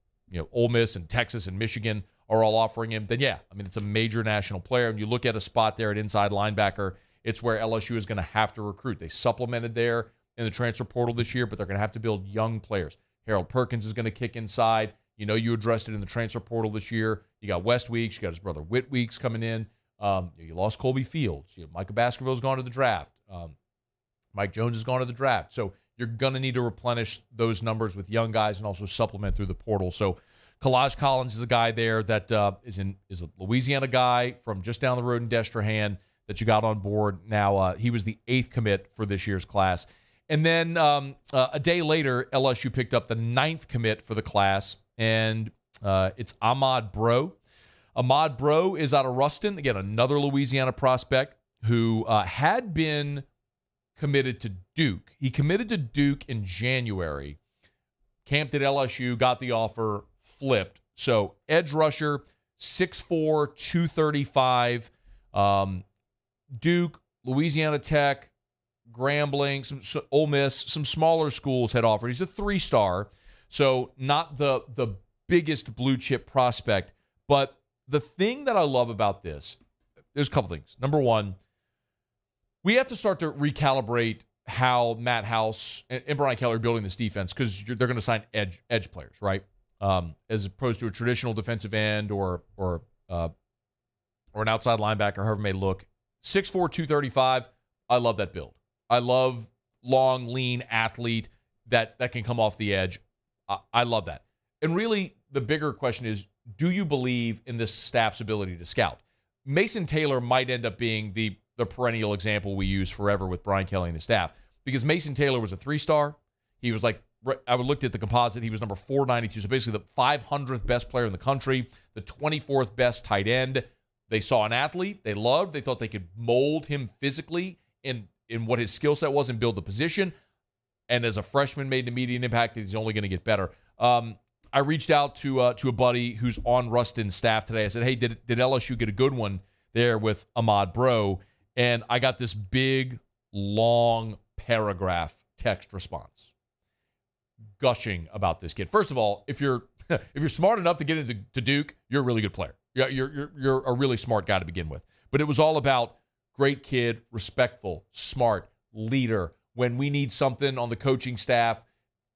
Ole Miss and Texas and Michigan are all offering him, then yeah, I mean, it's a major national player. And you look at a spot there at inside linebacker, it's where LSU is going to have to recruit. They supplemented there in the transfer portal this year, but they're going to have to build young players. Harold Perkins is going to kick inside. You addressed it in the transfer portal this year. You got West Weeks. You got his brother Whit Weeks coming in. You lost Colby Fields. Micah Baskerville's gone to the draft. Mike Jones has gone to the draft. So you're going to need to replenish those numbers with young guys and also supplement through the portal. So Kalaj Collins is a guy there that is a Louisiana guy from just down the road in Destrehan that you got on board. Now, he was the 8th commit for this year's class. And then a day later, LSU picked up the 9th commit for the class, and it's Ahmad Bro. Ahmad Bro is out of Ruston. Again, another Louisiana prospect who had been committed to Duke. He committed to Duke in January, camped at LSU, got the offer, flipped. So edge rusher, 6'4", 235. Duke, Louisiana Tech, Grambling, Ole Miss, some smaller schools had offered. He's a 3-star, so not the biggest blue chip prospect. But the thing that I love about this, there's a couple things. Number one, we have to start to recalibrate how Matt House and Brian Kelly are building this defense, because they're going to sign edge players, right? As opposed to a traditional defensive end or an outside linebacker, however it may look. 6'4", 235. I love that build. I love long, lean athlete that can come off the edge. I love that. And really, the bigger question is, do you believe in this staff's ability to scout? Mason Taylor might end up being the perennial example we use forever with Brian Kelly and his staff, because Mason Taylor was a 3-star. He was like, I looked at the composite, he was number 492, so basically the 500th best player in the country, the 24th best tight end. They saw an athlete they loved. They thought they could mold him physically in what his skill set was and build the position. And as a freshman, made an immediate impact. He's only going to get better. I reached out to a buddy who's on Rustin's staff today. I said, hey, did LSU get a good one there with Ahmad Bro? And I got this big, long paragraph text response gushing about this kid. First of all, if you're smart enough to get into Duke, you're a really good player. You're a really smart guy to begin with. But it was all about great kid, respectful, smart, leader. When we need something on the coaching staff,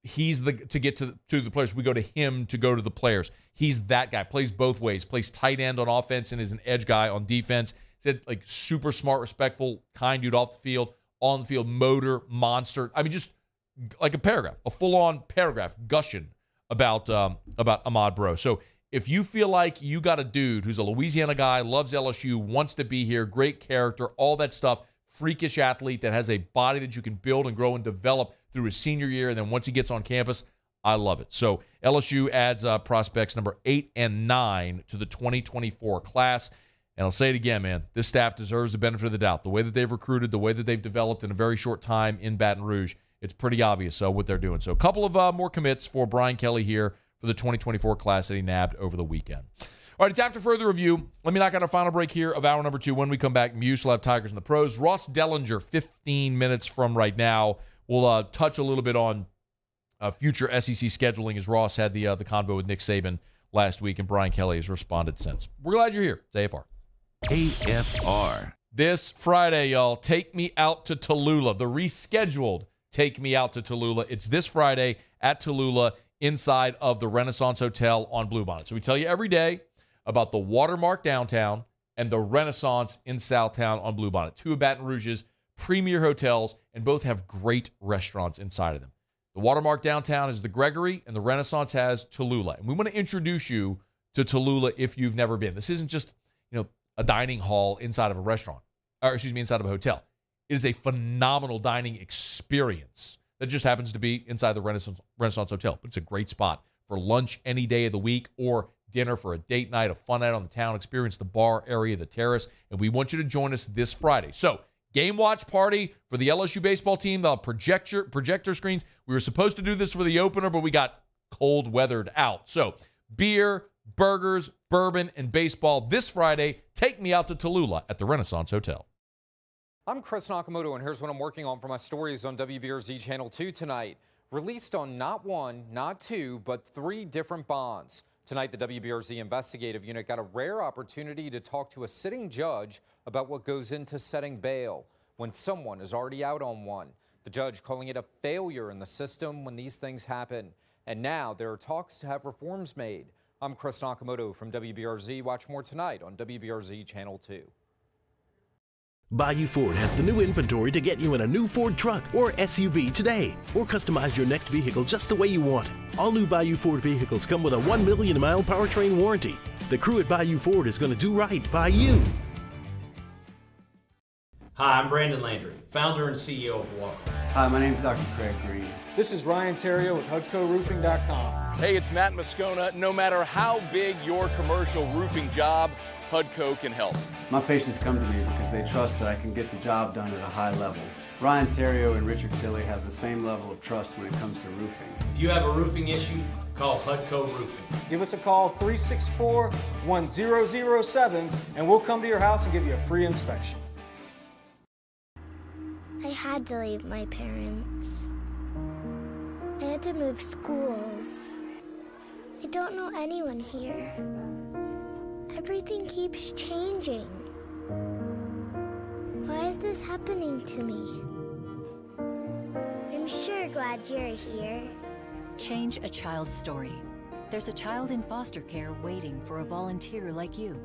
he's to get to the players. We go to him to go to the players. He's that guy. Plays both ways. Plays tight end on offense and is an edge guy on defense. Said, like, super smart, respectful, kind dude off the field, on the field, motor, monster. I mean, just like a paragraph, a full-on paragraph gushing about Ahmad Bro. So if you feel like you got a dude who's a Louisiana guy, loves LSU, wants to be here, great character, all that stuff, freakish athlete that has a body that you can build and grow and develop through his senior year, and then once he gets on campus, I love it. So LSU adds prospects number 8 and 9 to the 2024 class. And I'll say it again, man, this staff deserves the benefit of the doubt. The way that they've recruited, the way that they've developed in a very short time in Baton Rouge, it's pretty obvious what they're doing. So a couple of more commits for Brian Kelly here for the 2024 class that he nabbed over the weekend. All right, it's after further review. Let me knock out our final break here of hour number 2. When we come back, Muse will have Tigers and the Pros. Ross Dellenger, 15 minutes from right now. We'll touch a little bit on future SEC scheduling, as Ross had the convo with Nick Saban last week, and Brian Kelly has responded since. We're glad you're here. It's AFR. AFR. This Friday, y'all, Take Me Out to Tallulah, the rescheduled Take Me Out to Tallulah. It's this Friday at Tallulah inside of the Renaissance Hotel on Bluebonnet. So we tell you every day about the Watermark downtown and the Renaissance in Southtown on Bluebonnet. 2 of Baton Rouge's premier hotels, and both have great restaurants inside of them. The Watermark downtown is the Gregory, and the Renaissance has Tallulah. And we want to introduce you to Tallulah if you've never been. This isn't just, a dining hall inside of a restaurant, inside of a hotel. It is a phenomenal dining experience that just happens to be inside the Renaissance Hotel. But it's a great spot for lunch any day of the week, or dinner for a date night, a fun night on the town. Experience the bar area, the terrace, and we want you to join us this Friday. So, game watch party for the LSU baseball team. They'll projector screens. We were supposed to do this for the opener, but we got cold weathered out. So, beer, burgers, bourbon, and baseball this Friday. Take Me Out to Tallulah at the Renaissance Hotel. I'm Chris Nakamoto, and here's what I'm working on for my stories on WBRZ Channel 2 tonight. Released on not 1, not 2, but 3 different bonds. Tonight, the WBRZ investigative unit got a rare opportunity to talk to a sitting judge about what goes into setting bail when someone is already out on one. The judge calling it a failure in the system when these things happen. And now there are talks to have reforms made. I'm Chris Nakamoto from WBRZ. Watch more tonight on WBRZ Channel 2. Bayou Ford has the new inventory to get you in a new Ford truck or SUV today, or customize your next vehicle just the way you want it. All new Bayou Ford vehicles come with a 1 million mile powertrain warranty. The crew at Bayou Ford is going to do right by you. Hi, I'm Brandon Landry, founder and CEO of Walk. Hi, my name is Dr. Craig Green. This is Ryan Terrio with HUDCORoofing.com. Hey, it's Matt Moscona. No matter how big your commercial roofing job Hudco can help. My patients come to me because they trust that I can get the job done at a high level. Ryan Terrio and Richard Tilley have the same level of trust when it comes to roofing. If you have a roofing issue, call Hudco Roofing. Give us a call, 364-1007, and we'll come to your house and give you a free inspection. I had to leave my parents. I had to move schools. I don't know anyone here. Everything keeps changing. Why is this happening to me? I'm sure glad you're here. Change a child's story. There's a child in foster care waiting for a volunteer like you.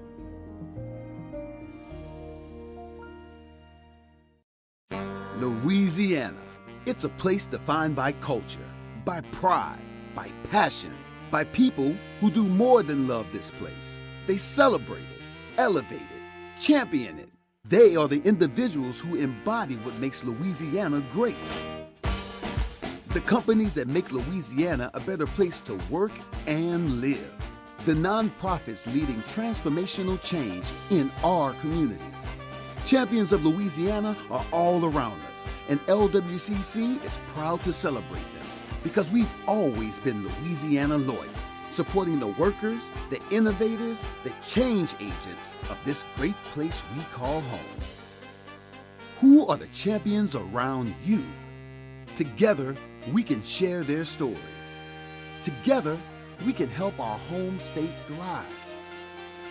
Louisiana. It's a place defined by culture, by pride, by passion, by people who do more than love this place. They celebrate it, elevate it, champion it. They are the individuals who embody what makes Louisiana great. The companies that make Louisiana a better place to work and live. The nonprofits leading transformational change in our communities. Champions of Louisiana are all around us, and LWCC is proud to celebrate them because we've always been Louisiana loyal, supporting the workers, the innovators, the change agents of this great place we call home. Who are the champions around you? Together, we can share their stories. Together, we can help our home state thrive.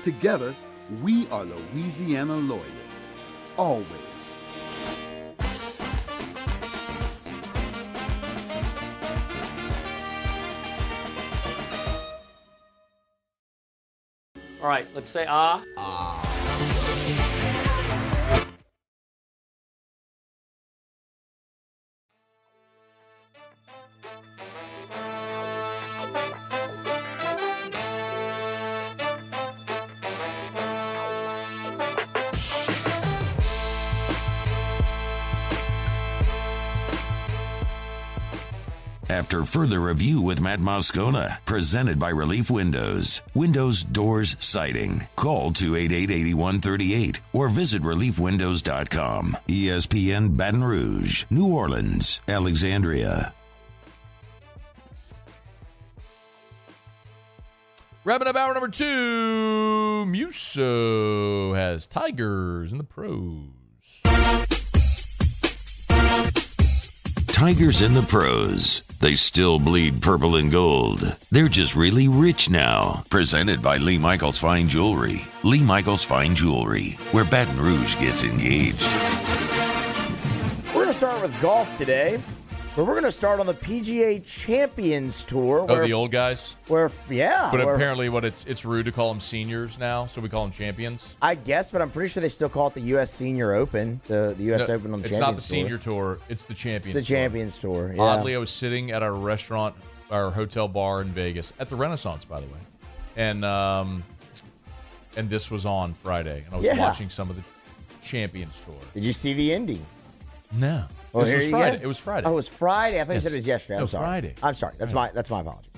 Together, we are Louisiana loyal. Always. All right, let's say ah. After further review with Matt Moscona, presented by Relief Windows. Windows, doors, siding. Call 288-8138 or visit reliefwindows.com. ESPN Baton Rouge, New Orleans, Alexandria. Wrapping up hour number 2, Musso has Tigers in the pros. Tigers in the pros. They still bleed purple and gold. They're just really rich now. Presented by Lee Michaels Fine Jewelry. Lee Michaels Fine Jewelry, where Baton Rouge gets engaged. We're going to start with golf today, but we're going to start on the PGA Champions Tour. Oh, the old guys? But apparently it's rude to call them seniors now, so we call them champions? I guess, but I'm pretty sure they still call it the U.S. Senior Open, the U.S. Open on the Champions Tour. It's not the Senior Tour, it's the Champions Tour. It's the Champions Tour, yeah. Oddly, I was sitting at our restaurant, our hotel bar in Vegas, at the Renaissance, by the way, and this was on Friday, and I was watching some of the Champions Tour. Did you see the ending? No. Well, This was Friday. It was Friday. Oh, it was Friday. I thought you said it was yesterday. I'm No, sorry. Friday. I'm sorry. That's my apology.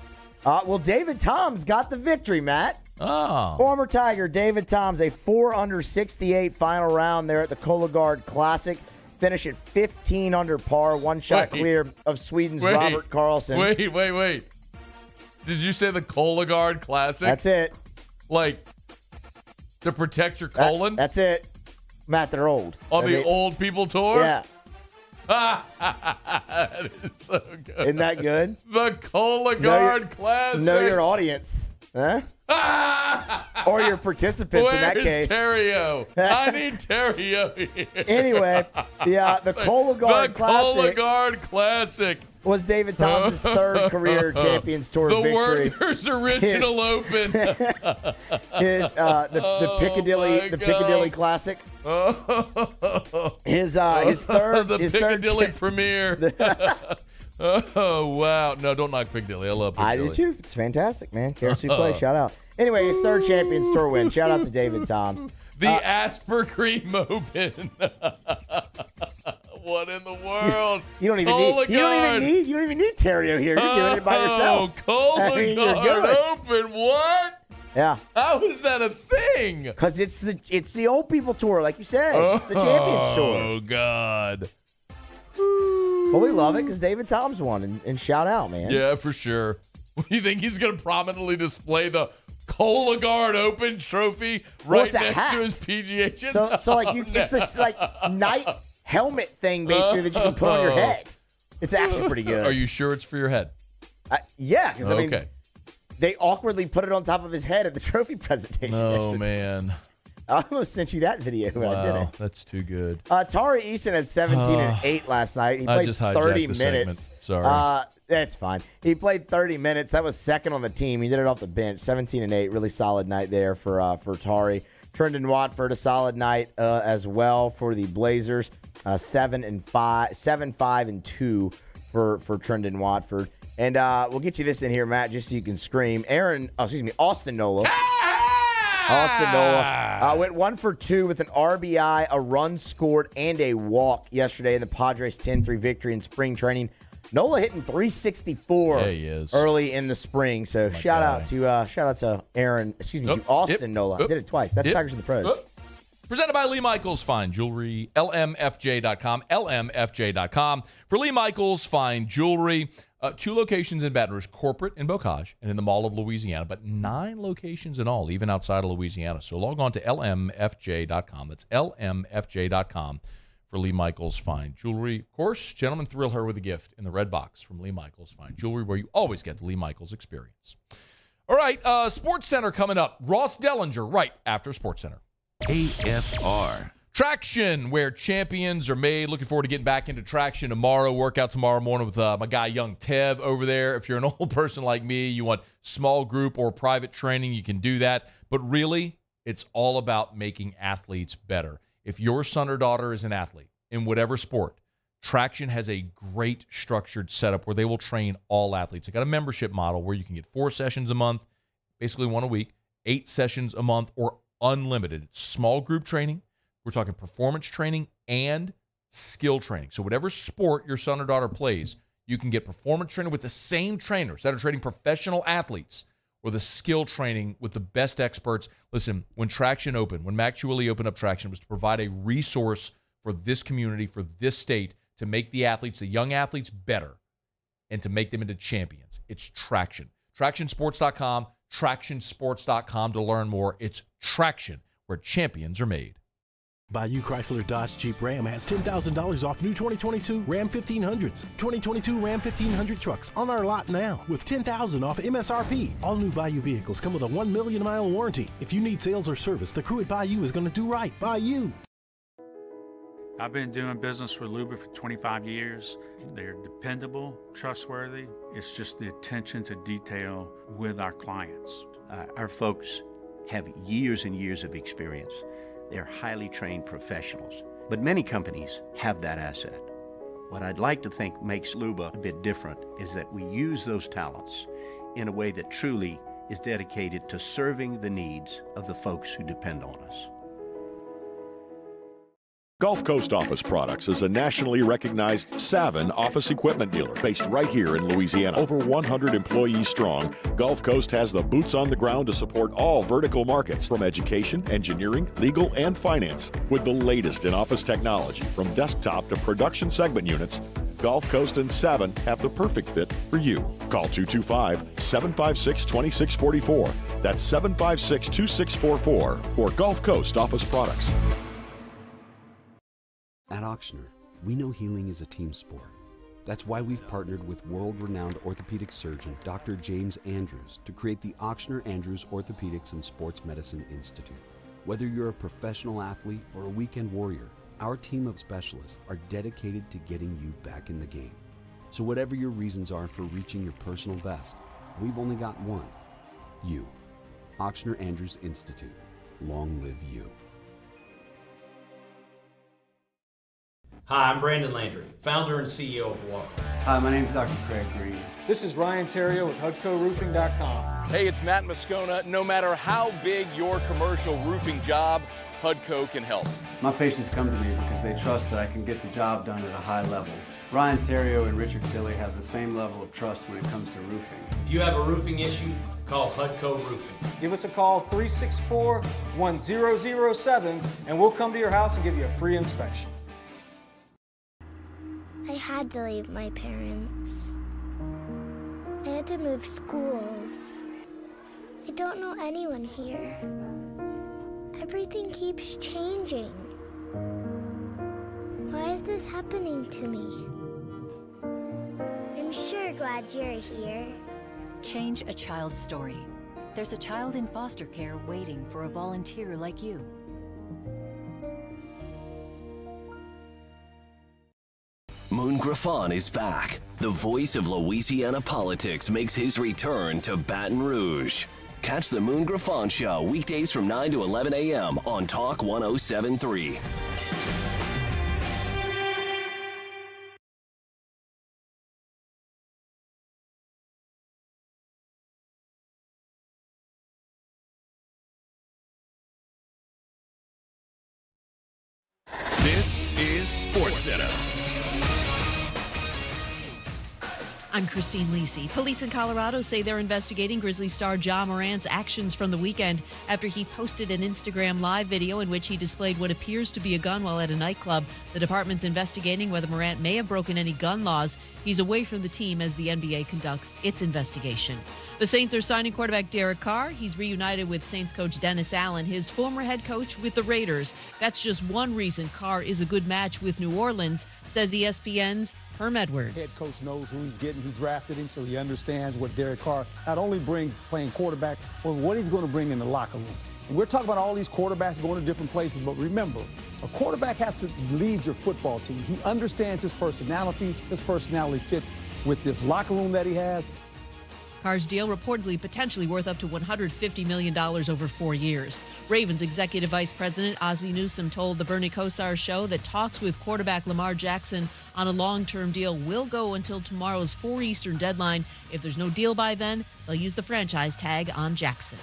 Well, David Toms got the victory, Matt. Oh. Former Tiger David Toms, a 4-under-68 final round there at the Cologuard Classic. Finish at 15 under par, one shot clear of Sweden's Robert Karlsson. Wait. Did you say the Cologuard Classic? That's it. Like, to protect your colon? That's it. Matt, they're old. On the old people tour? Yeah. That is so good. Isn't that good? The Cologuard Classic. Know your audience. Huh? Or your participants in that case. Where's Terrio? I need Terrio here. Anyway, the Cologuard Classic. The Cologuard Classic was David Thomas' third career Champions Tour victory. The Workers Original Open. The Piccadilly Classic. His third Piccadilly premiere. Oh, wow. No, don't knock Piccadilly. I love Piccadilly. I do, too. It's fantastic, man. Carrot Souffle, shout out. Anyway, his third Champions Tour win. Shout out to David Toms. The Asper Cream Open. What in the world? You don't even need Terrio here. You're doing it by yourself. Cologuard Open. What? Yeah. How is that a thing? Because it's the old people tour, like you said. It's the Champions Tour. Oh, God. But we love it because David Tom's won, and shout out, man. Yeah, for sure. You think he's going to prominently display the Cologuard Open trophy right next to his PGA Championship? So like it's this like night helmet thing basically that you can put on your head. It's actually pretty good. Are you sure it's for your head? Yeah, because I mean, they awkwardly put it on top of his head at the trophy presentation. Oh, man. I almost sent you that video. Wow, I didn't. That's too good. Tari Eason had 17 and 8 last night. He played 30 minutes. Sorry. That's fine. He played 30 minutes. That was second on the team. He did it off the bench. 17 and 8. Really solid night there for Tari. Trendon Watford, a solid night as well for the Blazers. 7-5 and 2 for Trendon Watford. And we'll get you this in here, Matt, just so you can scream. Austin Nola. Austin Nola went 1 for 2 with an RBI, a run scored, and a walk yesterday in the Padres 10-3 victory in spring training. Nola hitting 364 early in the spring. So shout out to Austin Nola. I did it twice. That's Tigers in the Pros. Presented by Lee Michaels Fine Jewelry, LMFJ.com, LMFJ.com. For Lee Michaels Fine Jewelry, 2 locations in Baton Rouge, corporate in Bocage and in the Mall of Louisiana, but 9 locations in all, even outside of Louisiana. So log on to LMFJ.com. That's LMFJ.com for Lee Michaels Fine Jewelry. Of course, gentlemen, thrill her with a gift in the red box from Lee Michaels Fine Jewelry, where you always get the Lee Michaels experience. All right, Sports Center coming up. Ross Dellenger right after Sports Center. AFR. Traction, where champions are made. Looking forward to getting back into traction tomorrow. Workout tomorrow morning with my guy, Young Tev, over there. If you're an old person like me, you want small group or private training, you can do that. But really, it's all about making athletes better. If your son or daughter is an athlete in whatever sport, Traction has a great structured setup where they will train all athletes. They got a membership model where you can get 4 sessions a month, basically 1 a week, 8 sessions a month, or unlimited. It's small group training. We're talking performance training and skill training. So whatever sport your son or daughter plays, you can get performance training with the same trainers that are training professional athletes, or the skill training with the best experts. Listen, when Traction opened, when Mac Chuili opened up Traction, it was to provide a resource for this community, for this state, to make the athletes, the young athletes, better and to make them into champions. It's Traction. TractionSports.com, TractionSports.com to learn more. It's Traction, where champions are made. Bayou Chrysler Dodge Jeep Ram has $10,000 off new 2022 Ram 1500s. 2022 Ram 1500 trucks on our lot now with $10,000 off MSRP. All new Bayou vehicles come with a 1 million mile warranty. If you need sales or service, the crew at Bayou is going to do right by you. I've been doing business with Luba for 25 years. They're dependable, trustworthy. It's just the attention to detail with our clients. Our folks have years and years of experience. They're highly trained professionals, but many companies have that asset. What I'd like to think makes Luba a bit different is that we use those talents in a way that truly is dedicated to serving the needs of the folks who depend on us. Gulf Coast Office Products is a nationally recognized Savin office equipment dealer based right here in Louisiana. Over 100 employees strong, Gulf Coast has the boots on the ground to support all vertical markets, from education, engineering, legal, and finance. With the latest in office technology, from desktop to production segment units, Gulf Coast and Savin have the perfect fit for you. Call 225-756-2644. That's 756-2644 for Gulf Coast Office Products. At Auctioner, we know healing is a team sport. That's why we've partnered with world-renowned orthopedic surgeon Dr. James Andrews to create the Auctioner Andrews Orthopedics and Sports Medicine Institute. Whether you're a professional athlete or a weekend warrior, our team of specialists are dedicated to getting you back in the game. So whatever your reasons are for reaching your personal best, we've only got one: you. Auctioner Andrews Institute. Long live you. Hi, I'm Brandon Landry, founder and CEO of Walker. Hi, my name is Dr. Craig Green. This is Ryan Terrio with HUDCORoofing.com. Hey, it's Matt Moscona. No matter how big your commercial roofing job, HUDCO can help. My patients come to me because they trust that I can get the job done at a high level. Ryan Terrio and Richard Tilley have the same level of trust when it comes to roofing. If you have a roofing issue, call Hudco Roofing. Give us a call 364-1007 and we'll come to your house and give you a free inspection. I had to leave my parents. I had to move schools. I don't know anyone here. Everything keeps changing. Why is this happening to me? I'm sure glad you're here. Change a child's story. There's a child in foster care waiting for a volunteer like you. Moon Griffon is back. The voice of Louisiana politics makes his return to Baton Rouge. Catch the Moon Griffon Show weekdays from 9 to 11 a.m. on Talk 107.3. This is SportsCenter. I'm Christine Lisi. Police in Colorado say they're investigating Grizzlies star Ja Morant's actions from the weekend after he posted an Instagram live video in which he displayed what appears to be a gun while at a nightclub. The department's investigating whether Morant may have broken any gun laws. He's away from the team as the NBA conducts its investigation. The Saints are signing quarterback Derek Carr. He's reunited with Saints coach Dennis Allen, his former head coach with the Raiders. That's just one reason Carr is a good match with New Orleans, says ESPN's Herm Edwards. Head coach knows who he's getting. He drafted him, so he understands what Derek Carr not only brings playing quarterback, but what he's going to bring in the locker room. And we're talking about all these quarterbacks going to different places, but remember, a quarterback has to lead your football team. He understands his personality. His personality fits with this locker room that he has. Carr's deal reportedly potentially worth up to $150 million over 4 years. Ravens Executive Vice President Ozzie Newsome told the Bernie Kosar show that talks with quarterback Lamar Jackson on a long-term deal will go until tomorrow's 4 Eastern deadline. If there's no deal by then, they'll use the franchise tag on Jackson.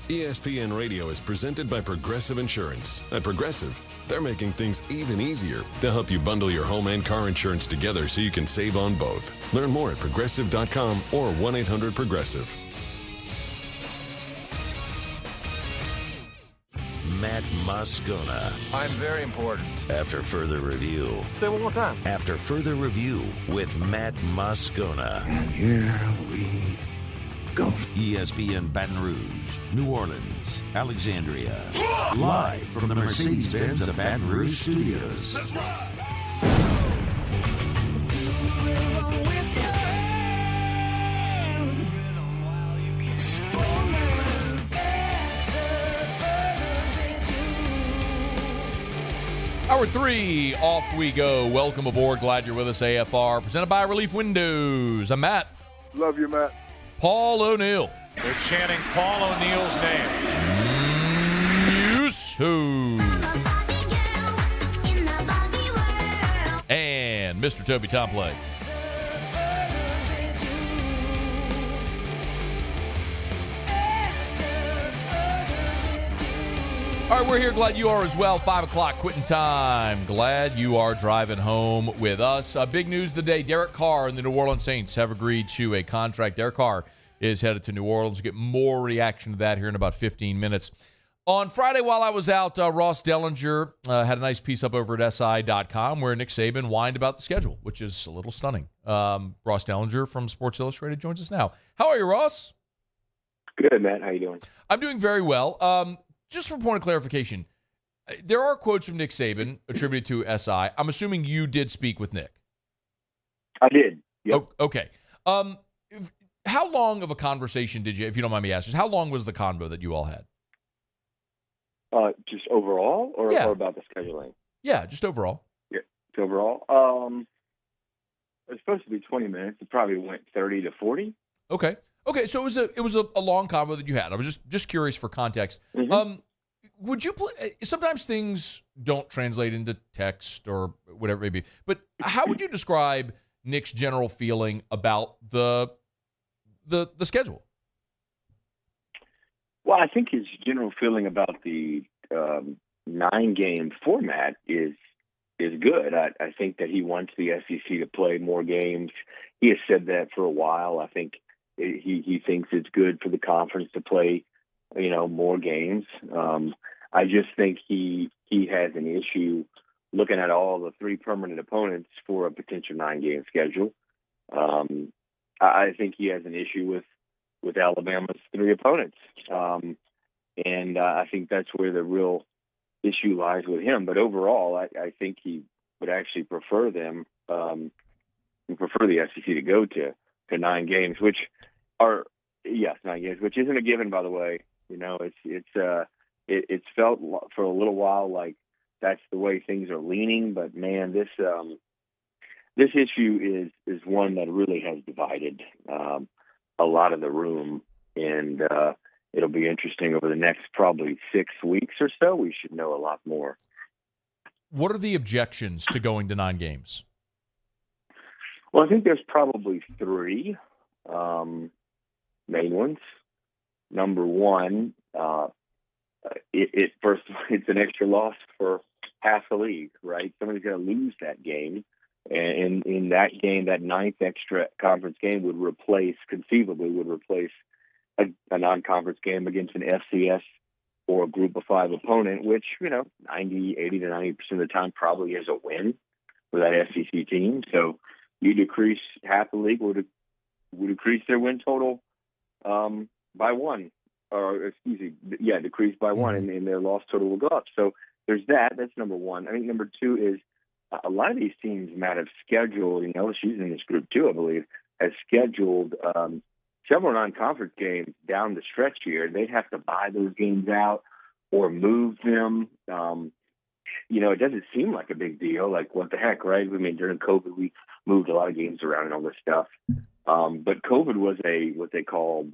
ESPN Radio is presented by Progressive Insurance. At Progressive, they're making things even easier to help you bundle your home and car insurance together so you can save on both. Learn more at Progressive.com or 1-800-PROGRESSIVE. Matt Moscona. I'm very important. After further review. Say it one more time. After further review with Matt Moscona. And here we go. ESPN Baton Rouge, New Orleans, Alexandria. Live from the Mercedes-Benz of Baton Rouge studios. That's right. Hour 3, off we go. Welcome aboard. Glad you're with us, AFR. Presented by Relief Windows. I'm Matt. Love you, Matt. Paul O'Neill. They're chanting Paul O'Neill's name. Who? And Mr. Toby Tomplay. All right, we're here. Glad you are as well. 5 o'clock quitting time. Glad you are driving home with us. Big news today. Derek Carr and the New Orleans Saints have agreed to a contract. Derek Carr is headed to New Orleans. We'll get more reaction to that here in about 15 minutes. On Friday, while I was out, Ross Dellenger had a nice piece up over at SI.com where Nick Saban whined about the schedule, which is a little stunning. Ross Dellenger from Sports Illustrated joins us now. How are you, Ross? Good, Matt. How you doing? I'm doing very well. Just for point of clarification, there are quotes from Nick Saban attributed to SI. I'm assuming you did speak with Nick. I did. Yep. Okay. How long of a conversation did you, if you don't mind me asking, how long was the convo that you all had? Just overall or about the scheduling? Yeah, just overall. Yeah, overall. It was supposed to be 20 minutes. It probably went 30 to 40. Okay. Okay, so it was a long convo that you had. I was just curious for context. Mm-hmm. Would you sometimes things don't translate into text or whatever it may be, but how would you describe Nick's general feeling about the schedule? Well, I think his general feeling about the 9-game format is is good. I think that he wants the SEC to play more games. He has said that for a while. I think he thinks it's good for the conference to play, more games. I just think he has an issue looking at all the 3 permanent opponents for a potential 9-game schedule. I think he has an issue with Alabama's 3 opponents. And I think that's where the real issue lies with him. But overall, I think he would actually prefer them, prefer the SEC to go to 9 games, which are, 9 games, which isn't a given, by the way. It's felt for a little while like that's the way things are leaning. But man, this issue is one that really has divided a lot of the room, and it'll be interesting over the next probably 6 weeks or so. We should know a lot more. What are the objections to going to 9 games? Well, I think there's probably 3 main ones. Number one, first, it's an extra loss for half the league, right? Somebody's going to lose that game. And in that game, that 9th extra conference game conceivably would replace a non-conference game against an FCS or a group of 5 opponent, which, 80 to 90% of the time probably is a win for that SEC team. So you decrease half the league would decrease their win total by 1, or decrease by 1, and their loss total will go up. So there's that. That's number one. I think number 2 is a lot of these teams might have scheduled, LSU's in this group too, I believe, has scheduled several non-conference games down the stretch here. They'd have to buy those games out or move them. It doesn't seem like a big deal. Like, what the heck, right? I mean, during COVID, we moved a lot of games around and all this stuff. But COVID was what they call,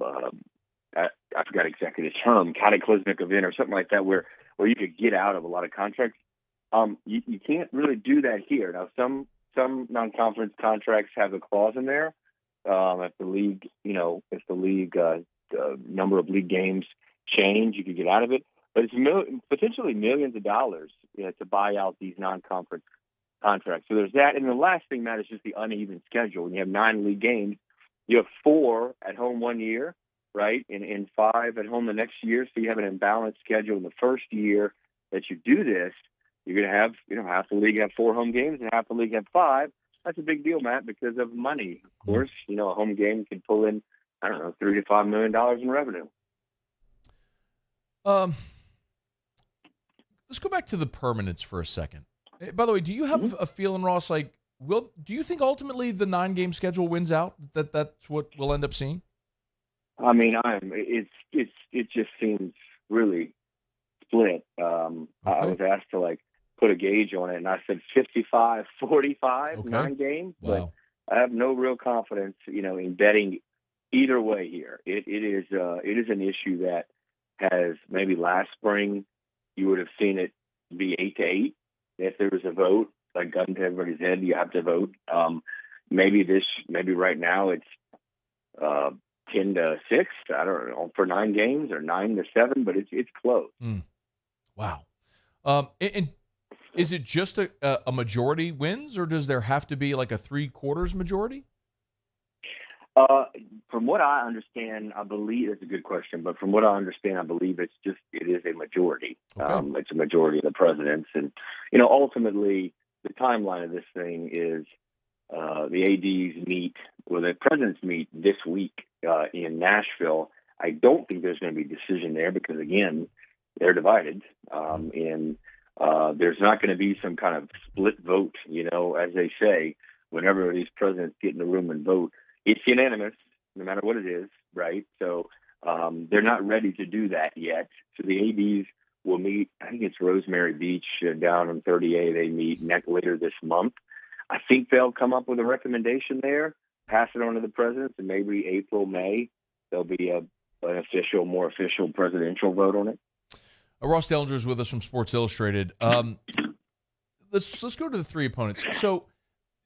I forgot exactly the term, cataclysmic event or something like that, where you could get out of a lot of contracts. You can't really do that here. Now, some non-conference contracts have a clause in there. If the league, number of league games change, you could get out of it. But it's potentially millions of dollars to buy out these non-conference contracts. So there's that. And the last thing, Matt, is just the uneven schedule. When you have 9 league games, you have 4 at home one year, right, and 5 at home the next year. So you have an imbalanced schedule in the first year that you do this. You're going to have, half the league have 4 home games and half the league have 5. That's a big deal, Matt, because of money. Of course, a home game can pull in, $3 to $5 million in revenue. Let's go back to the permanence for a second. By the way, do you have a feeling, Ross, like, do you think ultimately the 9-game schedule wins out? That's what we'll end up seeing? I mean, it just seems really split. I was asked to put a gauge on it, and I said 55-45, 9 games. Wow. But I have no real confidence, in betting either way here. It is an issue that has, maybe last spring you would have seen it be 8-8 if there was a vote, like gun to everybody's head. You have to vote. Maybe right now it's 10-6. I don't know, for 9 games, or 9-7, but it's close. Wow. And is it just a majority wins, or does there have to be like a 3/4 majority? From what I understand, I believe it's a good question, but from what I understand, I believe it is a majority. Okay. It's a majority of the presidents, and ultimately the timeline of this thing is the ADs meet, or the presidents meet this week in Nashville. I don't think there's going to be a decision there because, again, they're divided, and there's not going to be some kind of split vote. As they say, whenever these presidents get in the room and vote, it's unanimous, no matter what it is, right? So they're not ready to do that yet. So the ADs will meet, I think it's Rosemary Beach down in 30A. They meet later this month. I think they'll come up with a recommendation there, pass it on to the presidents, and maybe April, May, there'll be a more official presidential vote on it. Ross Dellenger is with us from Sports Illustrated. Let's go to the 3 opponents. So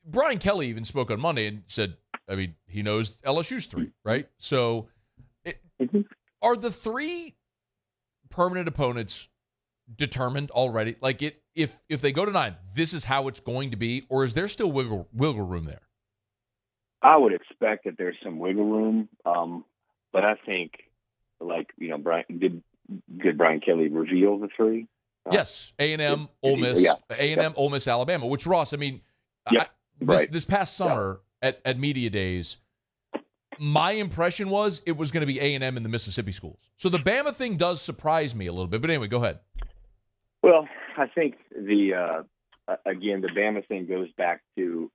Brian Kelly even spoke on Monday and said, he knows LSU's 3, right? So are the 3 permanent opponents determined already? Like, if they go to 9, this is how it's going to be, or is there still wiggle room there? I would expect that there's some wiggle room, but I think, did Brian Kelly reveal the 3? Yes, A&M, Ole Miss, yeah. A&M, Ole Miss, Alabama. Which, Ross, I mean, this past summer at media days, my impression was it was going to be A&M and the Mississippi schools. So the Bama thing does surprise me a little bit. But anyway, go ahead. Well, I think the Bama thing goes back to,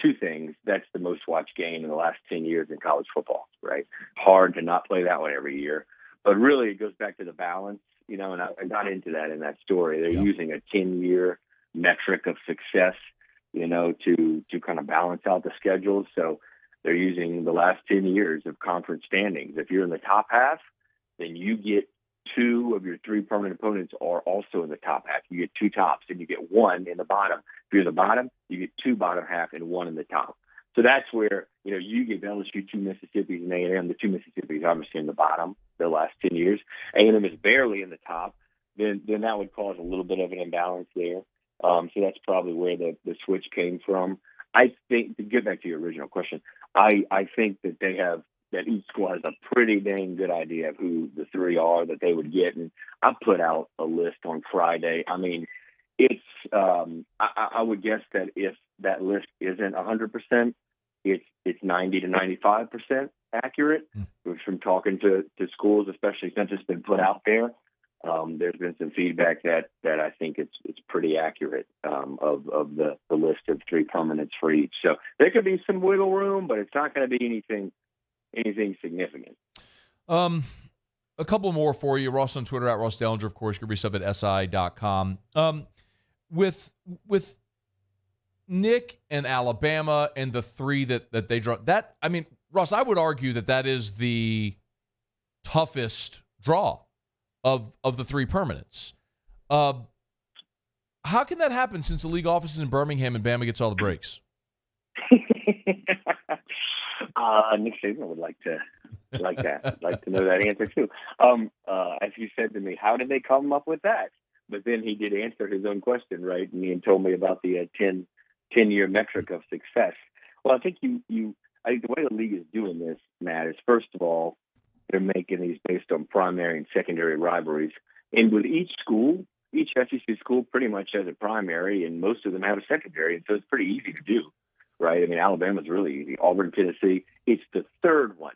two things. That's the most watched game in the last 10 years in college football, right? Hard to not play that one every year. But really, it goes back to the balance, and I got into that in that story. They're using a 10-year metric of success, to kind of balance out the schedule. So they're using the last 10 years of conference standings. If you're in the top half, then you get 2 of your 3 permanent opponents are also in the top half. You get 2 tops, and you get 1 in the bottom. If you're in the bottom, you get 2 bottom half and 1 in the top. So that's where, you give LSU 2 Mississippis and A&M. The 2 Mississippis obviously in the bottom the last 10 years. A&M is barely in the top. Then that would cause a little bit of an imbalance there. So that's probably where the switch came from. I think, to get back to your original question, I think that each school has a pretty dang good idea of who the 3 are that they would get. And I put out a list on Friday. I mean, it's I would guess that if that list isn't 100%, it's 90 to 95% accurate. From talking to schools, especially since it's been put out there, there's been some feedback that I think it's pretty accurate of the list of 3 permanents for each. So there could be some wiggle room, but it's not going to be anything significant. A couple more for you. Ross on Twitter, at Ross Dellenger, of course. You can read stuff at si.com. With Nick and Alabama and the 3 that they draw, Ross, I would argue that is the toughest draw of the 3 permanents. How can that happen since the league office is in Birmingham and Bama gets all the breaks? Nick Saban would like to know that answer too. As you said to me, how did they come up with that? But then he did answer his own question, right? And he told me about the 10-year metric of success. Well, I think I think the way the league is doing this, Matt, is first of all, they're making these based on primary and secondary rivalries. And with each school, each SEC school pretty much has a primary, and most of them have a secondary. And so it's pretty easy to do, right? I mean, Alabama's really easy. Auburn, Tennessee, it's the third one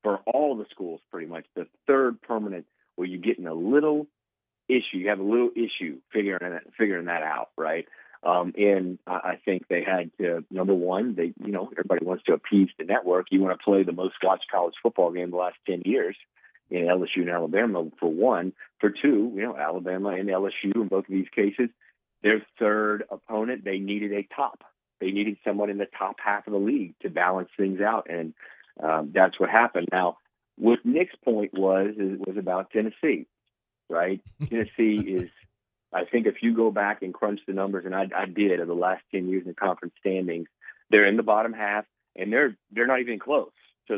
for all the schools, pretty much the third permanent where you get in a little issue. You have a little issue figuring that out, right? And I think they had to, number one, everybody wants to appease the network. You want to play the most watched college football game the last 10 years in LSU and Alabama, for one. For two, Alabama and LSU in both of these cases, their third opponent, they needed a top. They needed someone in the top half of the league to balance things out. And that's what happened. Now, what Nick's point was about Tennessee, right? Tennessee is, I think if you go back and crunch the numbers, and I did of the last 10 years in conference standings, they're in the bottom half, and they're not even close. So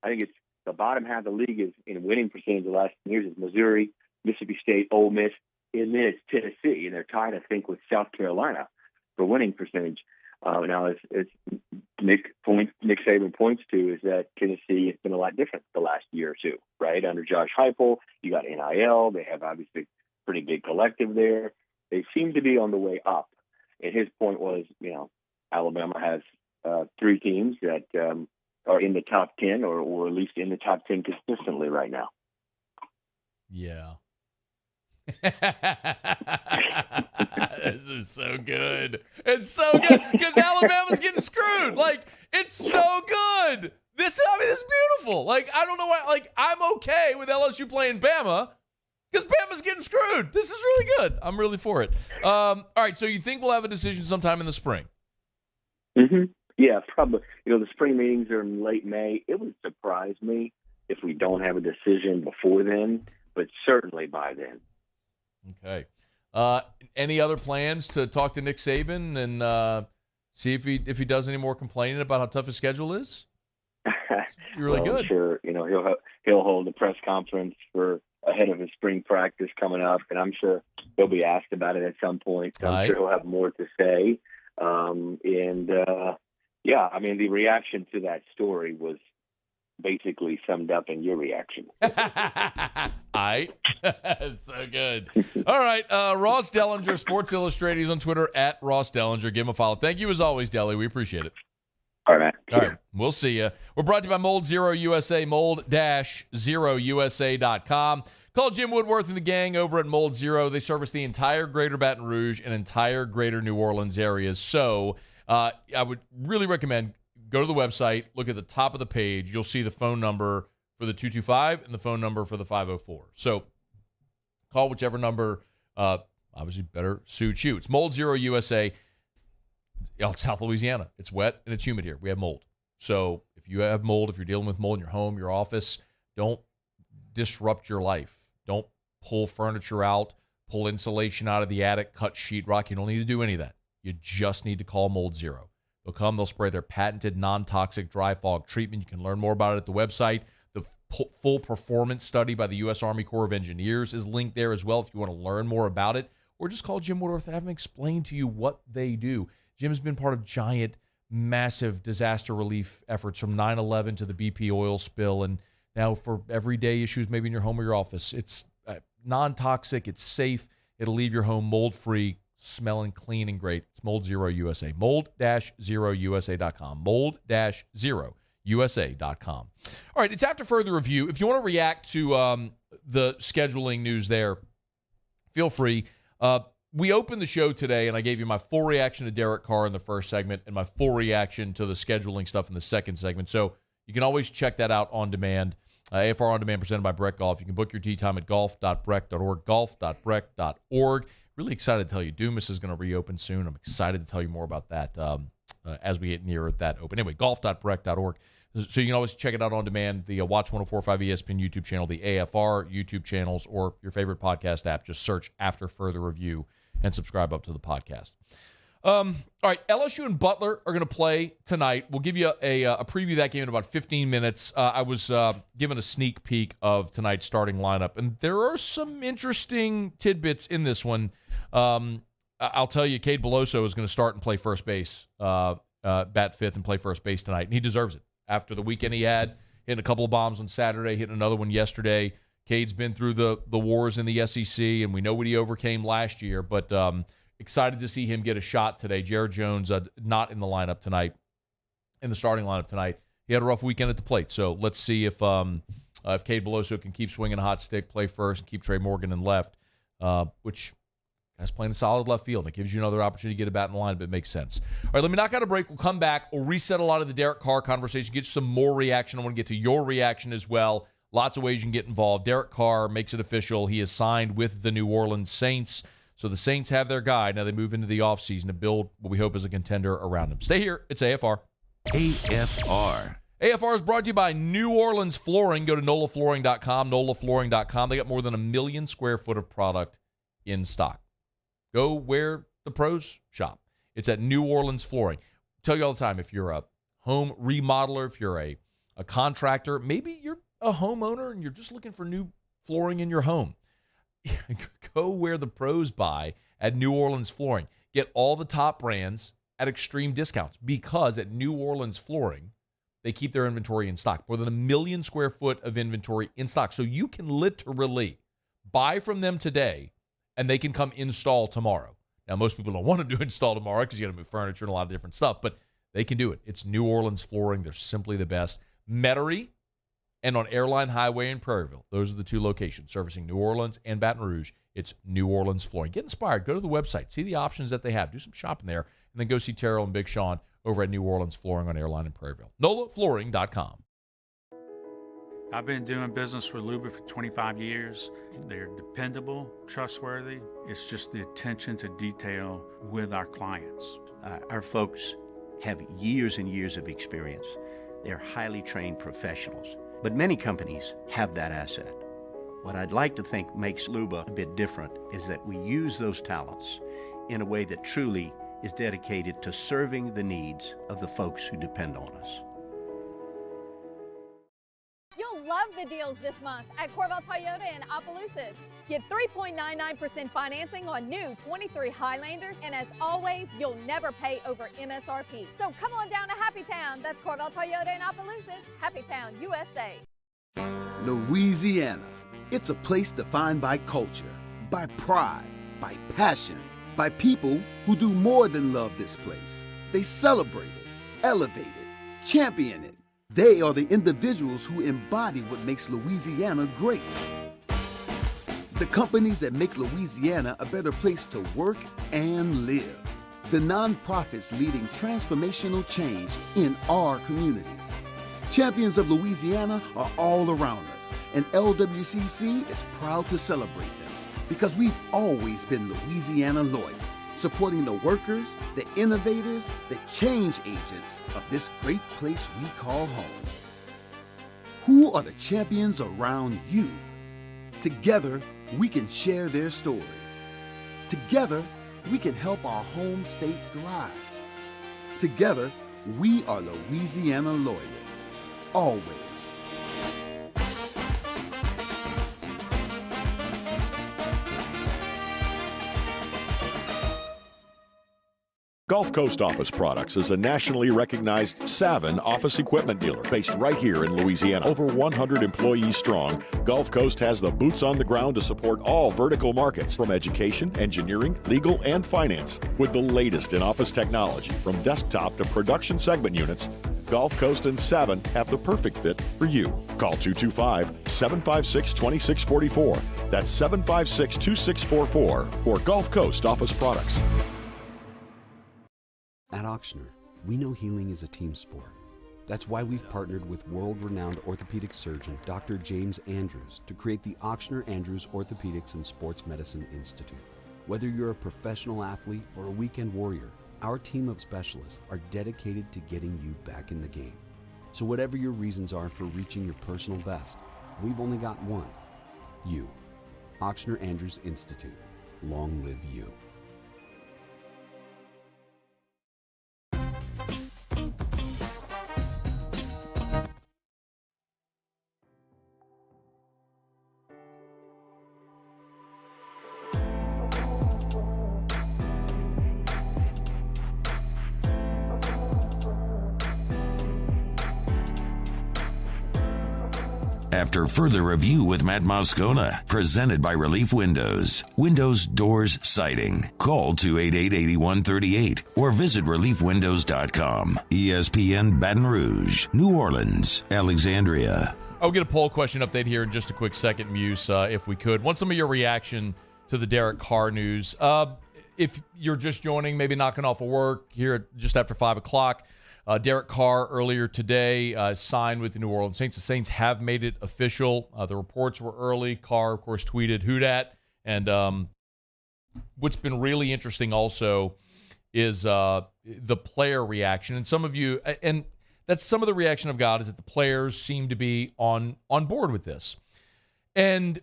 I think it's the bottom half of the league is in winning percentage the last 10 years is Missouri, Mississippi State, Ole Miss, and then it's Tennessee, and they're tied, I think, with South Carolina for winning percentage. Now, it's Nick Saban points to is that Tennessee has been a lot different the last year or two, right? Under Josh Heupel, you got NIL. They have obviously pretty big collective there. They seem to be on the way up. And his point was, Alabama has 3 teams that are in the top 10 or at least in the top 10 consistently right now. Yeah. This is so good. It's so good because Alabama's getting screwed. Like, it's so good. This is beautiful. Like, I don't know why. Like, I'm okay with LSU playing Bama because Bama's getting screwed. This is really good. I'm really for it. All right, so you think we'll have a decision sometime in the spring? Mm-hmm. Yeah, probably. The spring meetings are in late May. It would surprise me if we don't have a decision before then, but certainly by then. Okay. Any other plans to talk to Nick Saban and see if he does any more complaining about how tough his schedule is? It's really good. I'm sure he'll hold a press conference for ahead of his spring practice coming up, and I'm sure he'll be asked about it at some point. So I'm sure he'll have more to say. Yeah, I mean, the reaction to that story was basically summed up in your reaction. So good. All right, Ross Dellenger, Sports Illustrated. He's on Twitter at Ross Dellenger. Give him a follow. Thank you as always, Delly. We appreciate it. All right. All right. We'll see you. We're brought to you by Mold Zero USA, mold-0usa.com. Call Jim Woodworth and the gang over at Mold Zero. They service the entire greater Baton Rouge and entire greater New Orleans areas. So I would really recommend go to the website, look at the top of the page. You'll see the phone number for the 225 and the phone number for the 504. So call whichever number obviously better suits you. It's Mold Zero USA. South Louisiana. It's wet and it's humid here. We have mold. So if you have mold, if you're dealing with mold in your home, your office, don't disrupt your life. Don't pull furniture out, pull insulation out of the attic, cut sheetrock. You don't need to do any of that. You just need to call Mold Zero. They'll come, they'll spray their patented non-toxic dry fog treatment. You can learn more about it at the website. The full performance study by the U.S. Army Corps of Engineers is linked there as well if you want to learn more about it. Or just call Jim Woodworth and have him explain to you what they do. Jim's been part of giant, massive disaster relief efforts from 9/11 to the BP oil spill, and now for everyday issues maybe in your home or your office. It's non-toxic, it's safe, it'll leave your home mold-free, smelling clean and great. It's Mold Zero USA. Mold-0usa.com. Mold-0usa.com. All right, it's after further review. If you want to react to the scheduling news there, feel free. We opened the show today, and I gave you my full reaction to Derek Carr in the first segment and my full reaction to the scheduling stuff in the second segment. So you can always check that out on demand. AFR On Demand presented by Breck Golf. You can book your tee time at golf.breck.org, golf.breck.org. Really excited to tell you Dumas is going to reopen soon. I'm excited to tell you more about that as we get nearer that open. Anyway, golf.breck.org. So you can always check it out on demand, the Watch 104.5 ESPN YouTube channel, the AFR YouTube channels, or your favorite podcast app. Just search After Further Review and subscribe up to the podcast. All right, LSU and Butler are going to play tonight. We'll give you a preview of that game in about 15 minutes. I was given a sneak peek of tonight's starting lineup, and there are some interesting tidbits in this one. I'll tell you, Cade Beloso is going to start and play first base, bat fifth and play first base tonight, and he deserves it. After the weekend he had, hitting a couple of bombs on Saturday, hitting another one yesterday. Cade's been through the wars in the SEC, and we know what he overcame last year, but excited to see him get a shot today. Jared Jones not in the lineup tonight, in the starting lineup tonight. He had a rough weekend at the plate, so let's see if Cade Beloso can keep swinging a hot stick, play first, and keep Trey Morgan in left, which guy's playing a solid left field. It gives you another opportunity to get a bat in the lineup. It makes sense. All right, let me knock out a break. We'll come back. We'll reset a lot of the Derek Carr conversation, get some more reaction. I want to get to your reaction as well. Lots of ways you can get involved. Derek Carr makes it official. He is signed with the New Orleans Saints. So the Saints have their guy. Now they move into the offseason to build what we hope is a contender around him. Stay here. It's AFR. AFR. AFR is brought to you by New Orleans Flooring. Go to nolaflooring.com, nolaflooring.com. They got more than 1 million square foot of product in stock. Go where the pros shop. It's at New Orleans Flooring. I tell you all the time, if you're a home remodeler, if you're a contractor, maybe you're a homeowner and you're just looking for new flooring in your home, go where the pros buy at New Orleans Flooring. Get all the top brands at extreme discounts because at New Orleans Flooring, they keep their inventory in stock. More than 1 million square foot of inventory in stock. So you can literally buy from them today and they can come install tomorrow. Now, most people don't want them to install tomorrow because you got to move furniture and a lot of different stuff, but they can do it. It's New Orleans Flooring. They're simply the best. Metairie and on Airline Highway in Prairieville. Those are the two locations servicing New Orleans and Baton Rouge. It's New Orleans Flooring. Get inspired. Go to the website. See the options that they have. Do some shopping there, and then go see Terrell and Big Sean over at New Orleans Flooring on Airline in Prairieville. NOLAFlooring.com. I've been doing business with Luba for 25 years. They're dependable, trustworthy. It's just the attention to detail with our clients. Our folks have years and years of experience. They're highly trained professionals. But many companies have that asset. What I'd like to think makes Luba a bit different is that we use those talents in a way that truly is dedicated to serving the needs of the folks who depend on us. You'll love the deals this month at Corval Toyota in Opelousas. Get 3.99% financing on new 23 Highlanders, and as always, you'll never pay over MSRP. So come on down to Happy Town. That's Corval Toyota in Opelousas. Happy Town, USA. Louisiana. It's a place defined by culture, by pride, by passion, by people who do more than love this place. They celebrate it, elevate it, champion it. They are the individuals who embody what makes Louisiana great. The companies that make Louisiana a better place to work and live. The nonprofits leading transformational change in our communities. Champions of Louisiana are all around us, and LWCC is proud to celebrate them because we've always been Louisiana loyal, supporting the workers, the innovators, the change agents of this great place we call home. Who are the champions around you? Together, we can share their stories. Together, we can help our home state thrive. Together, we are Louisiana loyal. Always. Gulf Coast Office Products is a nationally recognized Savin office equipment dealer based right here in Louisiana. Over 100 employees strong, Gulf Coast has the boots on the ground to support all vertical markets, from education, engineering, legal, and finance. With the latest in office technology, from desktop to production segment units, Gulf Coast and Savin have the perfect fit for you. Call 225-756-2644. That's 756-2644 for Gulf Coast Office Products. At Ochsner, we know healing is a team sport. That's why we've partnered with world-renowned orthopedic surgeon Dr. James Andrews to create the Ochsner Andrews Orthopedics and Sports Medicine Institute. Whether you're a professional athlete or a weekend warrior, our team of specialists are dedicated to getting you back in the game. So whatever your reasons are for reaching your personal best, we've only got one: you. Ochsner Andrews Institute. Long live you. After further review with Matt Moscona, presented by Relief Windows. Windows, doors, siding. Call 288-8138 or visit reliefwindows.com. ESPN Baton Rouge, New Orleans, Alexandria. I'll get a poll question update here in just a quick second, Muse, if we could. Want some of your reaction to the Derek Carr news. If you're just joining, maybe knocking off of work here just after 5 o'clock, Derek Carr earlier today signed with the New Orleans Saints. The Saints have made it official. The reports were early. Carr, of course, tweeted, "Who dat?" And what's been really interesting also is the player reaction. And some of you, and that's some of the reaction I've got, is that the players seem to be on board with this. And,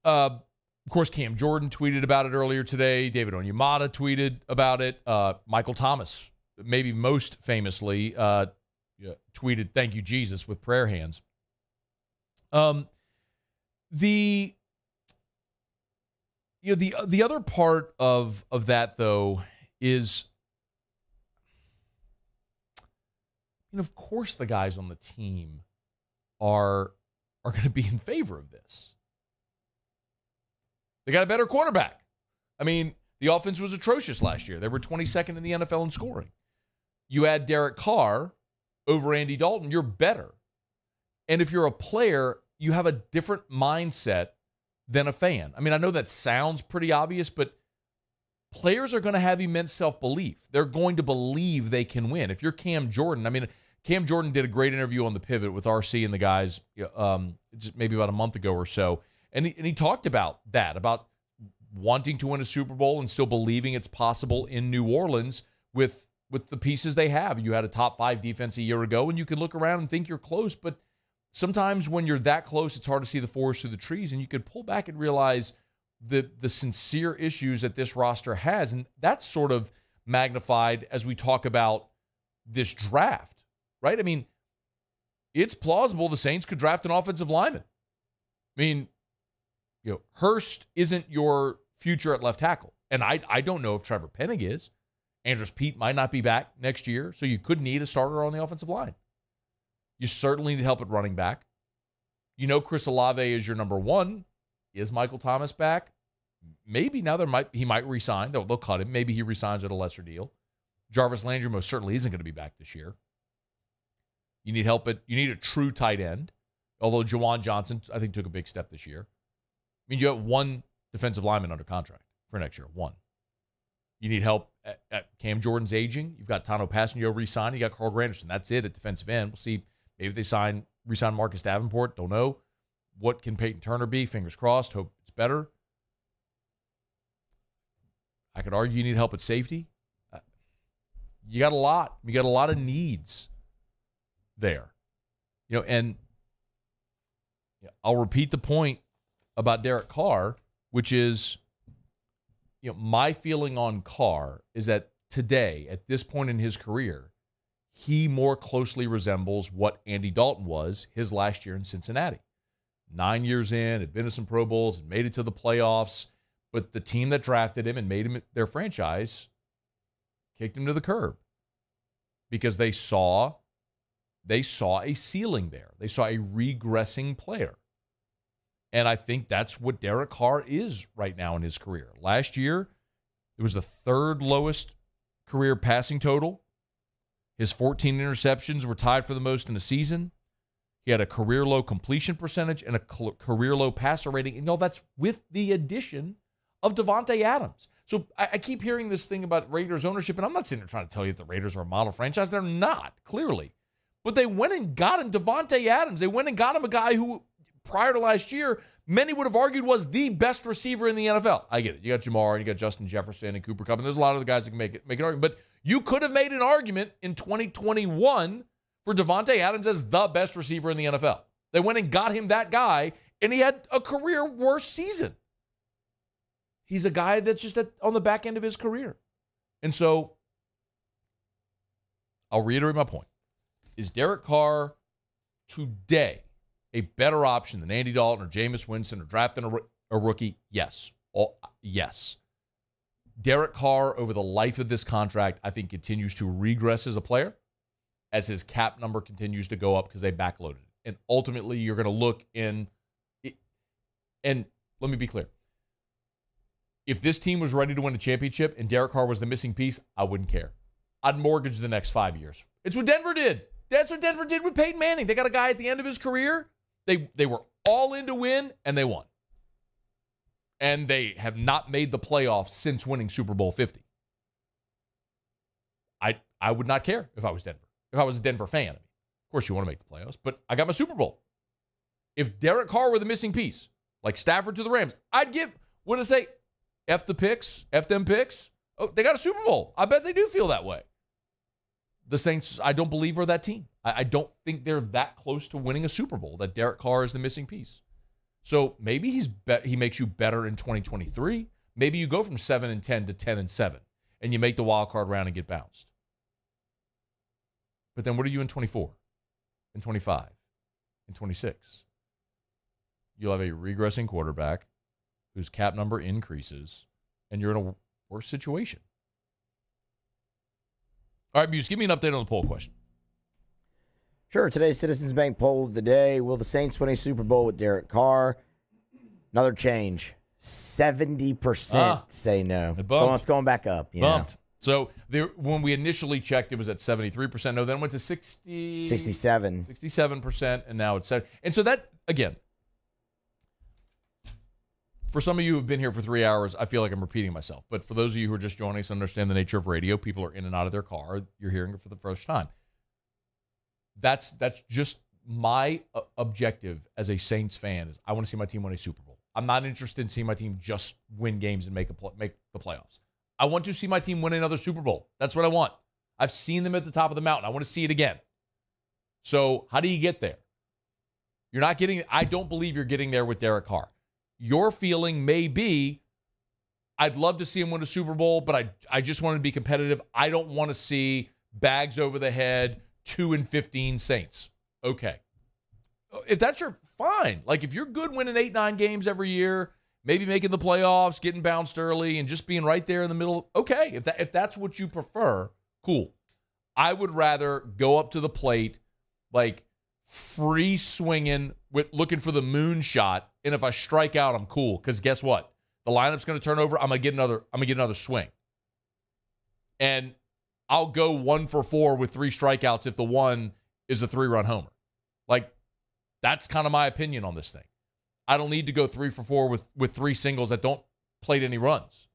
of course, Cam Jordan tweeted about it earlier today. David Onyemata tweeted about it. Michael Thomas, maybe most famously, tweeted, "Thank you, Jesus," with prayer hands. The other part of that, though, is, of course the guys on the team are going to be in favor of this. They got a better quarterback. I mean, the offense was atrocious last year. They were 22nd in the NFL in scoring. You add Derek Carr over Andy Dalton, you're better. And if you're a player, you have a different mindset than a fan. I mean, I know that sounds pretty obvious, but players are going to have immense self-belief. They're going to believe they can win. If you're Cam Jordan, I mean, Cam Jordan did a great interview on The Pivot with RC and the guys just maybe about a month ago or so. And he talked about that, about wanting to win a Super Bowl and still believing it's possible in New Orleans with the pieces they have. You had a top 5 defense a year ago, and you can look around and think you're close, but sometimes when you're that close, it's hard to see the forest through the trees, and you could pull back and realize the sincere issues that this roster has, and that's sort of magnified as we talk about this draft, right? I mean, it's plausible the Saints could draft an offensive lineman. I mean, Hurst isn't your future at left tackle. And I don't know if Trevor Penning is. Andrus Peat might not be back next year, so you could need a starter on the offensive line. You certainly need help at running back. Chris Olave is your number one. Is Michael Thomas back? Maybe now he might resign. They'll cut him. Maybe he resigns at a lesser deal. Jarvis Landry most certainly isn't going to be back this year. You need help you need a true tight end. Although Juwan Johnson, I think, took a big step this year. I mean, you have one defensive lineman under contract for next year. One. You need help at Cam Jordan's aging. You've got Tano Passanio re-signed. You got Carl Granderson. That's it at defensive end. We'll see. Maybe they re-sign Marcus Davenport. Don't know. What can Peyton Turner be? Fingers crossed. Hope it's better. I could argue you need help at safety. You got a lot. You got a lot of needs there. And I'll repeat the point about Derek Carr, which is, my feeling on Carr is that today, at this point in his career, he more closely resembles what Andy Dalton was his last year in Cincinnati. 9 years in, had been to some Pro Bowls, and made it to the playoffs, but the team that drafted him and made him their franchise kicked him to the curb because they saw a ceiling there. They saw a regressing player. And I think that's what Derek Carr is right now in his career. Last year, it was the third lowest career passing total. His 14 interceptions were tied for the most in the season. He had a career-low completion percentage and a career-low passer rating. And that's with the addition of Davante Adams. So I keep hearing this thing about Raiders ownership, and I'm not sitting there trying to tell you that the Raiders are a model franchise. They're not, clearly. But they went and got him Davante Adams. They went and got him a guy who, prior to last year, many would have argued was the best receiver in the NFL. I get it. You got Jamar, and you got Justin Jefferson and Cooper Kupp, and there's a lot of the guys that can make an argument. But you could have made an argument in 2021 for Davante Adams as the best receiver in the NFL. They went and got him that guy, and he had a career worst season. He's a guy that's just on the back end of his career. And so I'll reiterate my point. Is Derek Carr today a better option than Andy Dalton or Jameis Winston or drafting a rookie? Yes. Yes. Derek Carr, over the life of this contract, I think continues to regress as a player as his cap number continues to go up because they backloaded it. And ultimately, you're going to look in – and let me be clear. If this team was ready to win a championship and Derek Carr was the missing piece, I wouldn't care. I'd mortgage the next 5 years. It's what Denver did. That's what Denver did with Peyton Manning. They got a guy at the end of his career. They were all in to win, and they won. And they have not made the playoffs since winning Super Bowl 50. I would not care if I was Denver. If I was a Denver fan. Of course, you want to make the playoffs, but I got my Super Bowl. If Derek Carr were the missing piece, like Stafford to the Rams, I'd give, what did I say? F the picks, F them picks. Oh, they got a Super Bowl. I bet they do feel that way. The Saints, I don't believe, are that team. I don't think they're that close to winning a Super Bowl, that Derek Carr is the missing piece. So maybe he makes you better in 2023. Maybe you go from 7-10 to 10-7, and you make the wild card round and get bounced. But then what are you in 24, in 25, in 26? You'll have a regressing quarterback whose cap number increases, and you're in a worse situation. All right, Muse, give me an update on the poll question. Sure. Today's Citizens Bank poll of the day. Will the Saints win a Super Bowl with Derek Carr? Another change. 70% say no. It's going back up. Bumped. So when we initially checked, it was at 73%. No, then it went to 67%, and now it's 7. And so that, again, for some of you who have been here for 3 hours, I feel like I'm repeating myself. But for those of you who are just joining us and understand the nature of radio, people are in and out of their car. You're hearing it for the first time. That's just my objective as a Saints fan is I want to see my team win a Super Bowl. I'm not interested in seeing my team just win games and make the playoffs. I want to see my team win another Super Bowl. That's what I want. I've seen them at the top of the mountain. I want to see it again. So how do you get there? I don't believe you're getting there with Derek Carr. Your feeling may be, I'd love to see him win a Super Bowl, but I just want to be competitive. I don't want to see bags over the head, 2-15 Saints. okay. If that's your fine. Like if you're good winning 8-9 games every year, maybe making the playoffs, getting bounced early, and just being right there in the middle, okay. If that's what you prefer, cool. I would rather go up to the plate like free swinging with looking for the moon shot, and if I strike out, I'm cool. Because guess what? The lineup's going to turn over. I'm gonna get another swing, and I'll go 1 for 4 with 3 strikeouts if the one is a 3-run homer. Like that's kind of my opinion on this thing. I don't need to go 3 for 4 with 3 singles that don't plate any runs.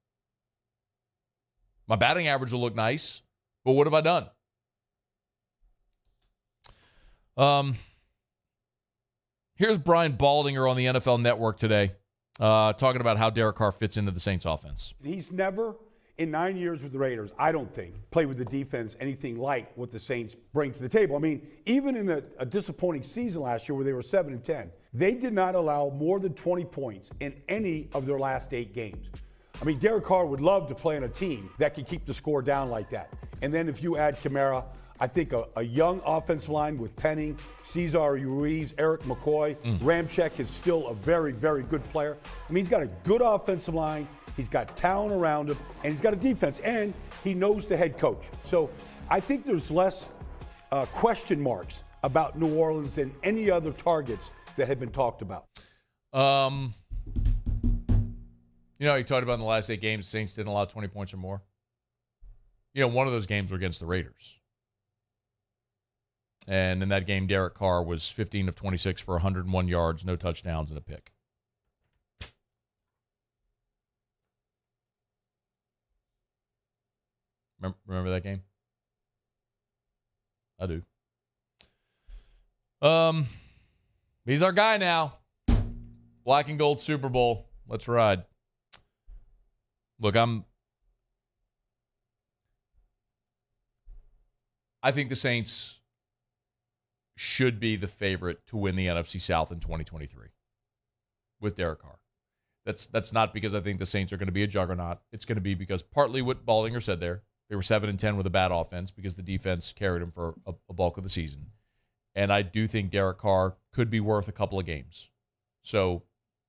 My batting average will look nice, but what have I done? Here's Brian Baldinger on the NFL Network today, talking about how Derek Carr fits into the Saints offense. He's never, in 9 years with the Raiders, I don't think, played with the defense anything like what the Saints bring to the table. I mean, even in a disappointing season last year where they were 7-10, they did not allow more than 20 points in any of their last 8 games. I mean, Derek Carr would love to play on a team that can keep the score down like that. And then if you add Kamara, I think a young offensive line with Penning, Cesar Ruiz, Eric McCoy, Ramczyk is still a very, very good player. I mean, he's got a good offensive line. He's got talent around him, and he's got a defense, and he knows the head coach. So I think there's less question marks about New Orleans than any other targets that have been talked about. You know, you talked about in the last 8 games, Saints didn't allow 20 points or more. You know, one of those games were against the Raiders. And in that game, Derek Carr was 15 of 26 for 101 yards, no touchdowns, and a pick. Remember that game? I do. He's our guy now. Black and gold Super Bowl. Let's ride. Look, I think the Saints should be the favorite to win the NFC South in 2023 with Derek Carr. That's not because I think the Saints are going to be a juggernaut. It's going to be because partly what Baldinger said there. They were 7-10 with a bad offense because the defense carried them for a bulk of the season. And I do think Derek Carr could be worth a couple of games. So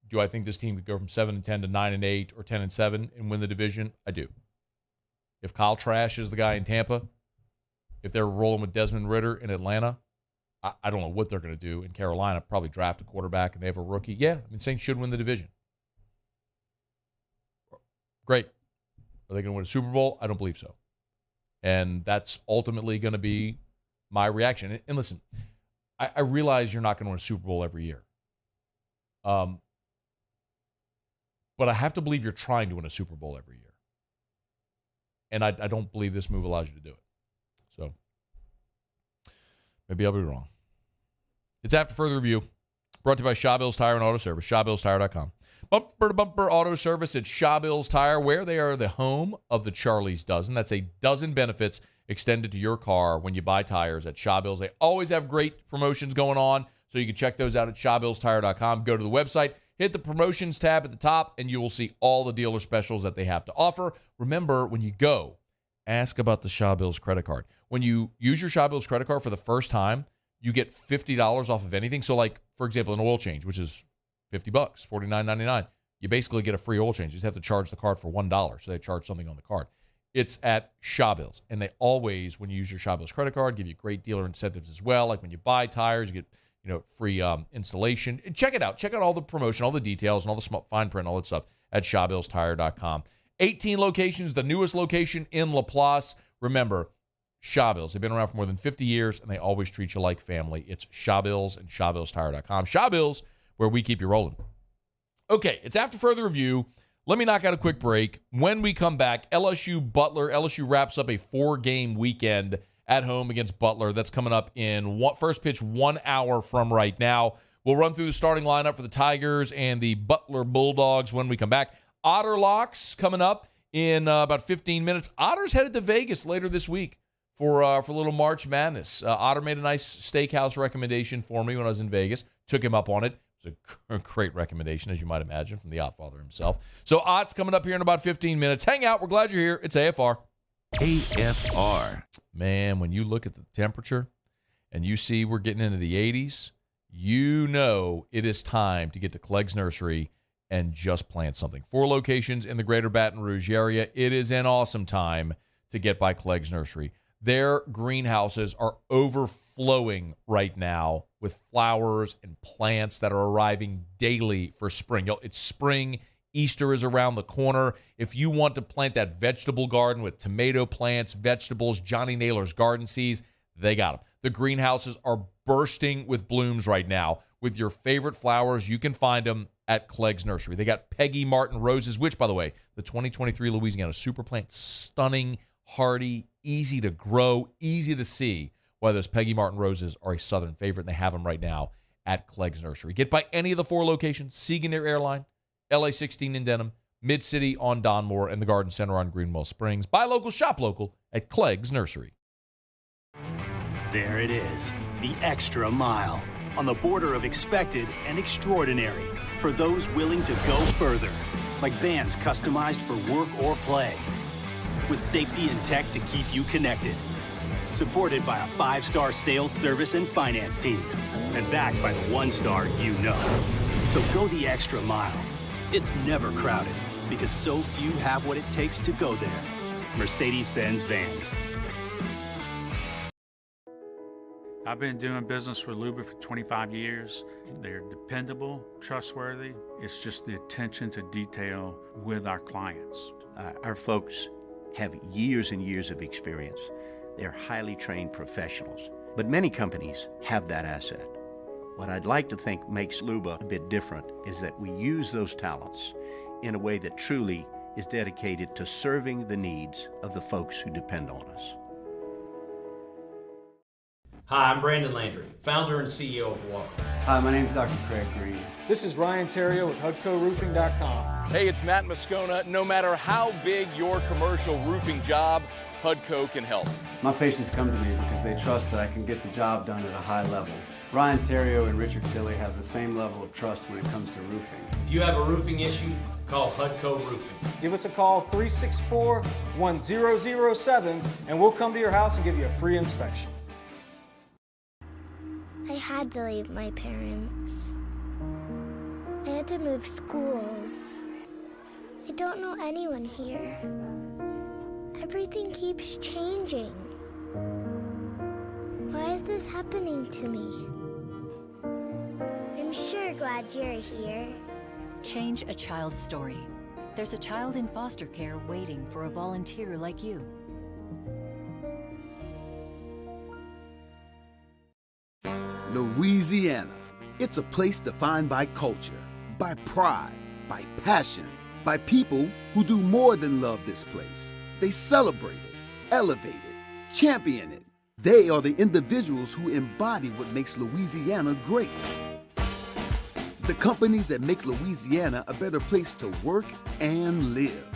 do I think this team could go from 7-10 to 9-8 or 10-7 and win the division? I do. If Kyle Trask is the guy in Tampa, if they're rolling with Desmond Ridder in Atlanta, I don't know what they're going to do in Carolina. Probably draft a quarterback and they have a rookie. Yeah, I mean, Saints should win the division. Great. Are they going to win a Super Bowl? I don't believe so. And that's ultimately going to be my reaction. And listen, I realize you're not going to win a Super Bowl every year. But I have to believe you're trying to win a Super Bowl every year. And I don't believe this move allows you to do it. So maybe I'll be wrong. It's After Further Review, brought to you by Shawbills Tire and Auto Service, ShawBillsTire.com. Bumper-to-bumper auto service at Shawbills Tire, where they are the home of the Charlie's Dozen. That's a dozen benefits extended to your car when you buy tires at Shawbills. They always have great promotions going on, so you can check those out at ShawBillsTire.com. Go to the website, hit the promotions tab at the top, and you will see all the dealer specials that they have to offer. Remember, when you go, ask about the Shawbills credit card. When you use your Shawbills credit card for the first time, you get $50 off of anything. So, like, for example, an oil change, which is $50, $49.99. You basically get a free oil change. You just have to charge the card for $1, so they charge something on the card. It's at Shawbills, and they always, when you use your Shawbills credit card, give you great dealer incentives as well. Like when you buy tires, you get free installation. Check it out. Check out all the promotion, all the details, and all the fine print, all that stuff at ShawBillsTire.com. 18 locations, the newest location in Laplace. Remember, Shawbills. They've been around for more than 50 years, and they always treat you like family. It's Shawbills and ShawBillsTire.com. Shawbills, where we keep you rolling. Okay, it's After Further Review. Let me knock out a quick break. When we come back, LSU Butler. LSU wraps up a 4-game weekend at home against Butler. That's coming up in first pitch 1 hour from right now. We'll run through the starting lineup for the Tigers and the Butler Bulldogs when we come back. Otter Locks coming up in about 15 minutes. Otter's headed to Vegas later this week for a little March Madness. Otter made a nice steakhouse recommendation for me when I was in Vegas. Took him up on it. It's a great recommendation, as you might imagine, from the Ottfather himself. So Ott's coming up here in about 15 minutes. Hang out. We're glad you're here. It's AFR. AFR. Man, when you look at the temperature and you see we're getting into the 80s, you know it is time to get to Clegg's Nursery and just plant something. 4 locations in the greater Baton Rouge area. It is an awesome time to get by Clegg's Nursery. Their greenhouses are overflowing right now with flowers and plants that are arriving daily for spring. It's spring. Easter is around the corner. If you want to plant that vegetable garden with tomato plants, vegetables, Johnny Naylor's garden seeds, they got them. The greenhouses are bursting with blooms right now. With your favorite flowers, you can find them at Clegg's Nursery. They got Peggy Martin roses, which, by the way, the 2023 Louisiana Super Plant, stunning, hardy, easy to grow, easy to see why those Peggy Martin roses are a Southern favorite, and they have them right now at Clegg's Nursery. Get by any of the 4 locations, Seagoneer Airline, LA 16 in Denham, Mid-City on Donmore, and the Garden Center on Greenwell Springs. Buy local, shop local at Clegg's Nursery. There it is, the extra mile, on the border of expected and extraordinary, for those willing to go further, like vans customized for work or play, with safety and tech to keep you connected, supported by a 5-star sales, service, and finance team, and backed by the 1-star you know. So go the extra mile. It's never crowded, because so few have what it takes to go there. Mercedes-Benz Vans. I've been doing business with Luba for 25 years. They're dependable, trustworthy. It's just the attention to detail with our clients. Our folks have years and years of experience. They're highly trained professionals. But many companies have that asset. What I'd like to think makes Luba a bit different is that we use those talents in a way that truly is dedicated to serving the needs of the folks who depend on us. Hi, I'm Brandon Landry, founder and CEO of Walker. Hi, my name is Dr. Craig Green. This is Ryan Terrio with HUDCORoofing.com. Hey, it's Matt Moscona. No matter how big your commercial roofing job, HUDCO can help. My patients come to me because they trust that I can get the job done at a high level. Ryan Terrio and Richard Tilley have the same level of trust when it comes to roofing. If you have a roofing issue, call HUDCO Roofing. Give us a call, 364-1007, and we'll come to your house and give you a free inspection. I had to leave my parents. I had to move schools. I don't know anyone here. Everything keeps changing. Why is this happening to me? I'm sure glad you're here. Change a child's story. There's a child in foster care waiting for a volunteer like you. Louisiana. It's a place defined by culture, by pride, by passion, by people who do more than love this place. They celebrate it, elevate it, champion it. They are the individuals who embody what makes Louisiana great. The companies that make Louisiana a better place to work and live.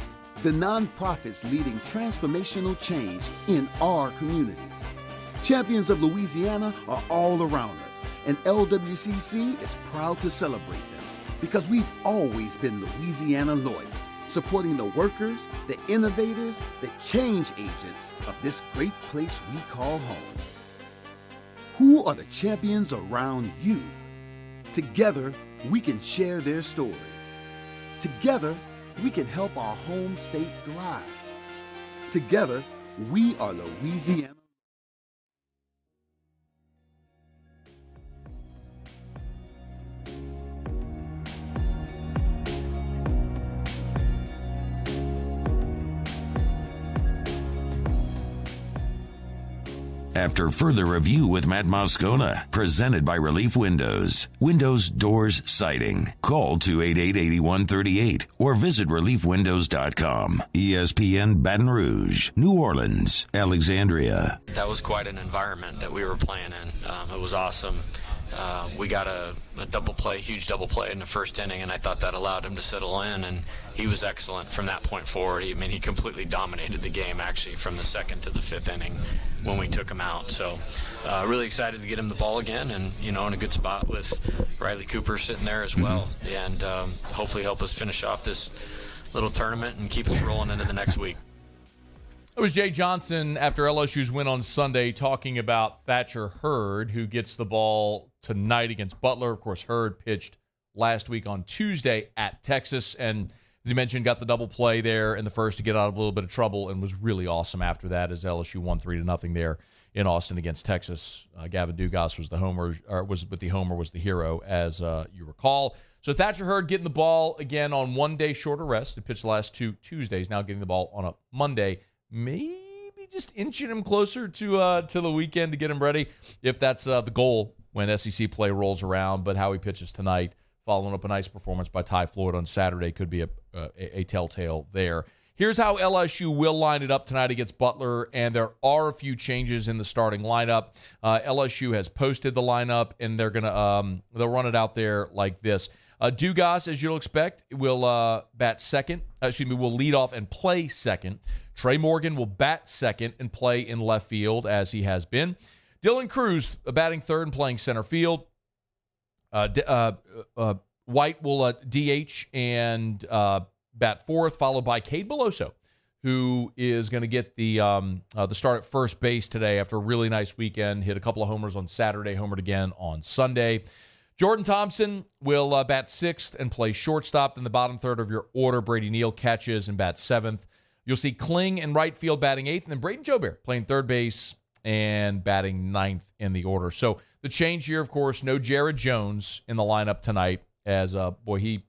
The nonprofits leading transformational change in our communities. Champions of Louisiana are all around us, and LWCC is proud to celebrate them because we've always been Louisiana loyal, supporting the workers, the innovators, the change agents of this great place we call home. Who are the champions around you? Together, we can share their stories. Together, we can help our home state thrive. Together, we are Louisiana. After further review with Matt Moscona, presented by Relief Windows. Windows, doors, siding. Call 288-8138 or visit reliefwindows.com. ESPN Baton Rouge, New Orleans, Alexandria. That was quite an environment that we were playing in. It was awesome. We got a double play, huge double play in the first inning, and I thought that allowed him to settle in, and he was excellent from that point forward. He completely dominated the game, actually, from the second to the fifth inning when we took him out. So really excited to get him the ball again, and, in a good spot with Riley Cooper sitting there as well, and hopefully help us finish off this little tournament and keep us rolling into the next week. It was Jay Johnson after LSU's win on Sunday talking about Thatcher Hurd, who gets the ball tonight against Butler. Of course, Hurd pitched last week on Tuesday at Texas, and as he mentioned, got the double play there in the first to get out of a little bit of trouble, and was really awesome after that as LSU won 3-0 there in Austin against Texas. Gavin Dugas was the homer, or was the hero, as you recall. So Thatcher Hurd getting the ball again on 1 day shorter rest. He pitched the last 2 Tuesdays, now getting the ball on a Monday. Maybe just inching him closer to the weekend to get him ready, if that's the goal when SEC play rolls around. But how he pitches tonight, following up a nice performance by Ty Floyd on Saturday, could be a telltale there. Here's how LSU will line it up tonight against Butler, and there are a few changes in the starting lineup. LSU has posted the lineup, and they're gonna they'll run it out there like this. Dugas, as you'll expect, will bat second. Will lead off and play second. Trey Morgan will bat second and play in left field, as he has been. Dylan Cruz batting third and playing center field. White will DH and bat fourth, followed by Cade Beloso, who is going to get the start at first base today after a really nice weekend. Hit a couple of homers on Saturday, homered again on Sunday. Jordan Thompson will bat sixth and play shortstop. In the bottom third of your order, Brady Neal catches and bats seventh. You'll see Kling in right field batting eighth, and then Braden Joubert playing third base and batting ninth in the order. So the change here, of course, no Jared Jones in the lineup tonight, as he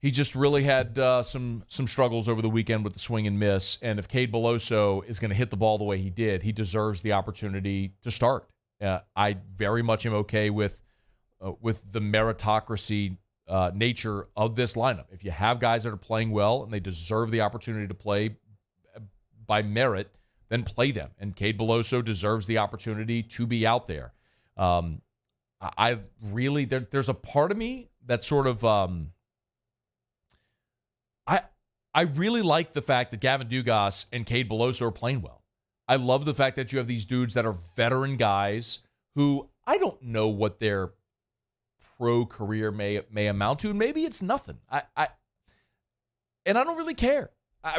just really had some struggles over the weekend with the swing and miss. And if Cade Beloso is going to hit the ball the way he did, he deserves the opportunity to start. I very much am okay with the meritocracy nature of this lineup. If you have guys that are playing well and they deserve the opportunity to play by merit, then play them. And Cade Beloso deserves the opportunity to be out there. I really, there's a part of me that sort of, I really like the fact that Gavin Dugas and Cade Beloso are playing well. I love the fact that you have these dudes that are veteran guys who I don't know what their pro career may amount to, and maybe it's nothing. And I don't really care.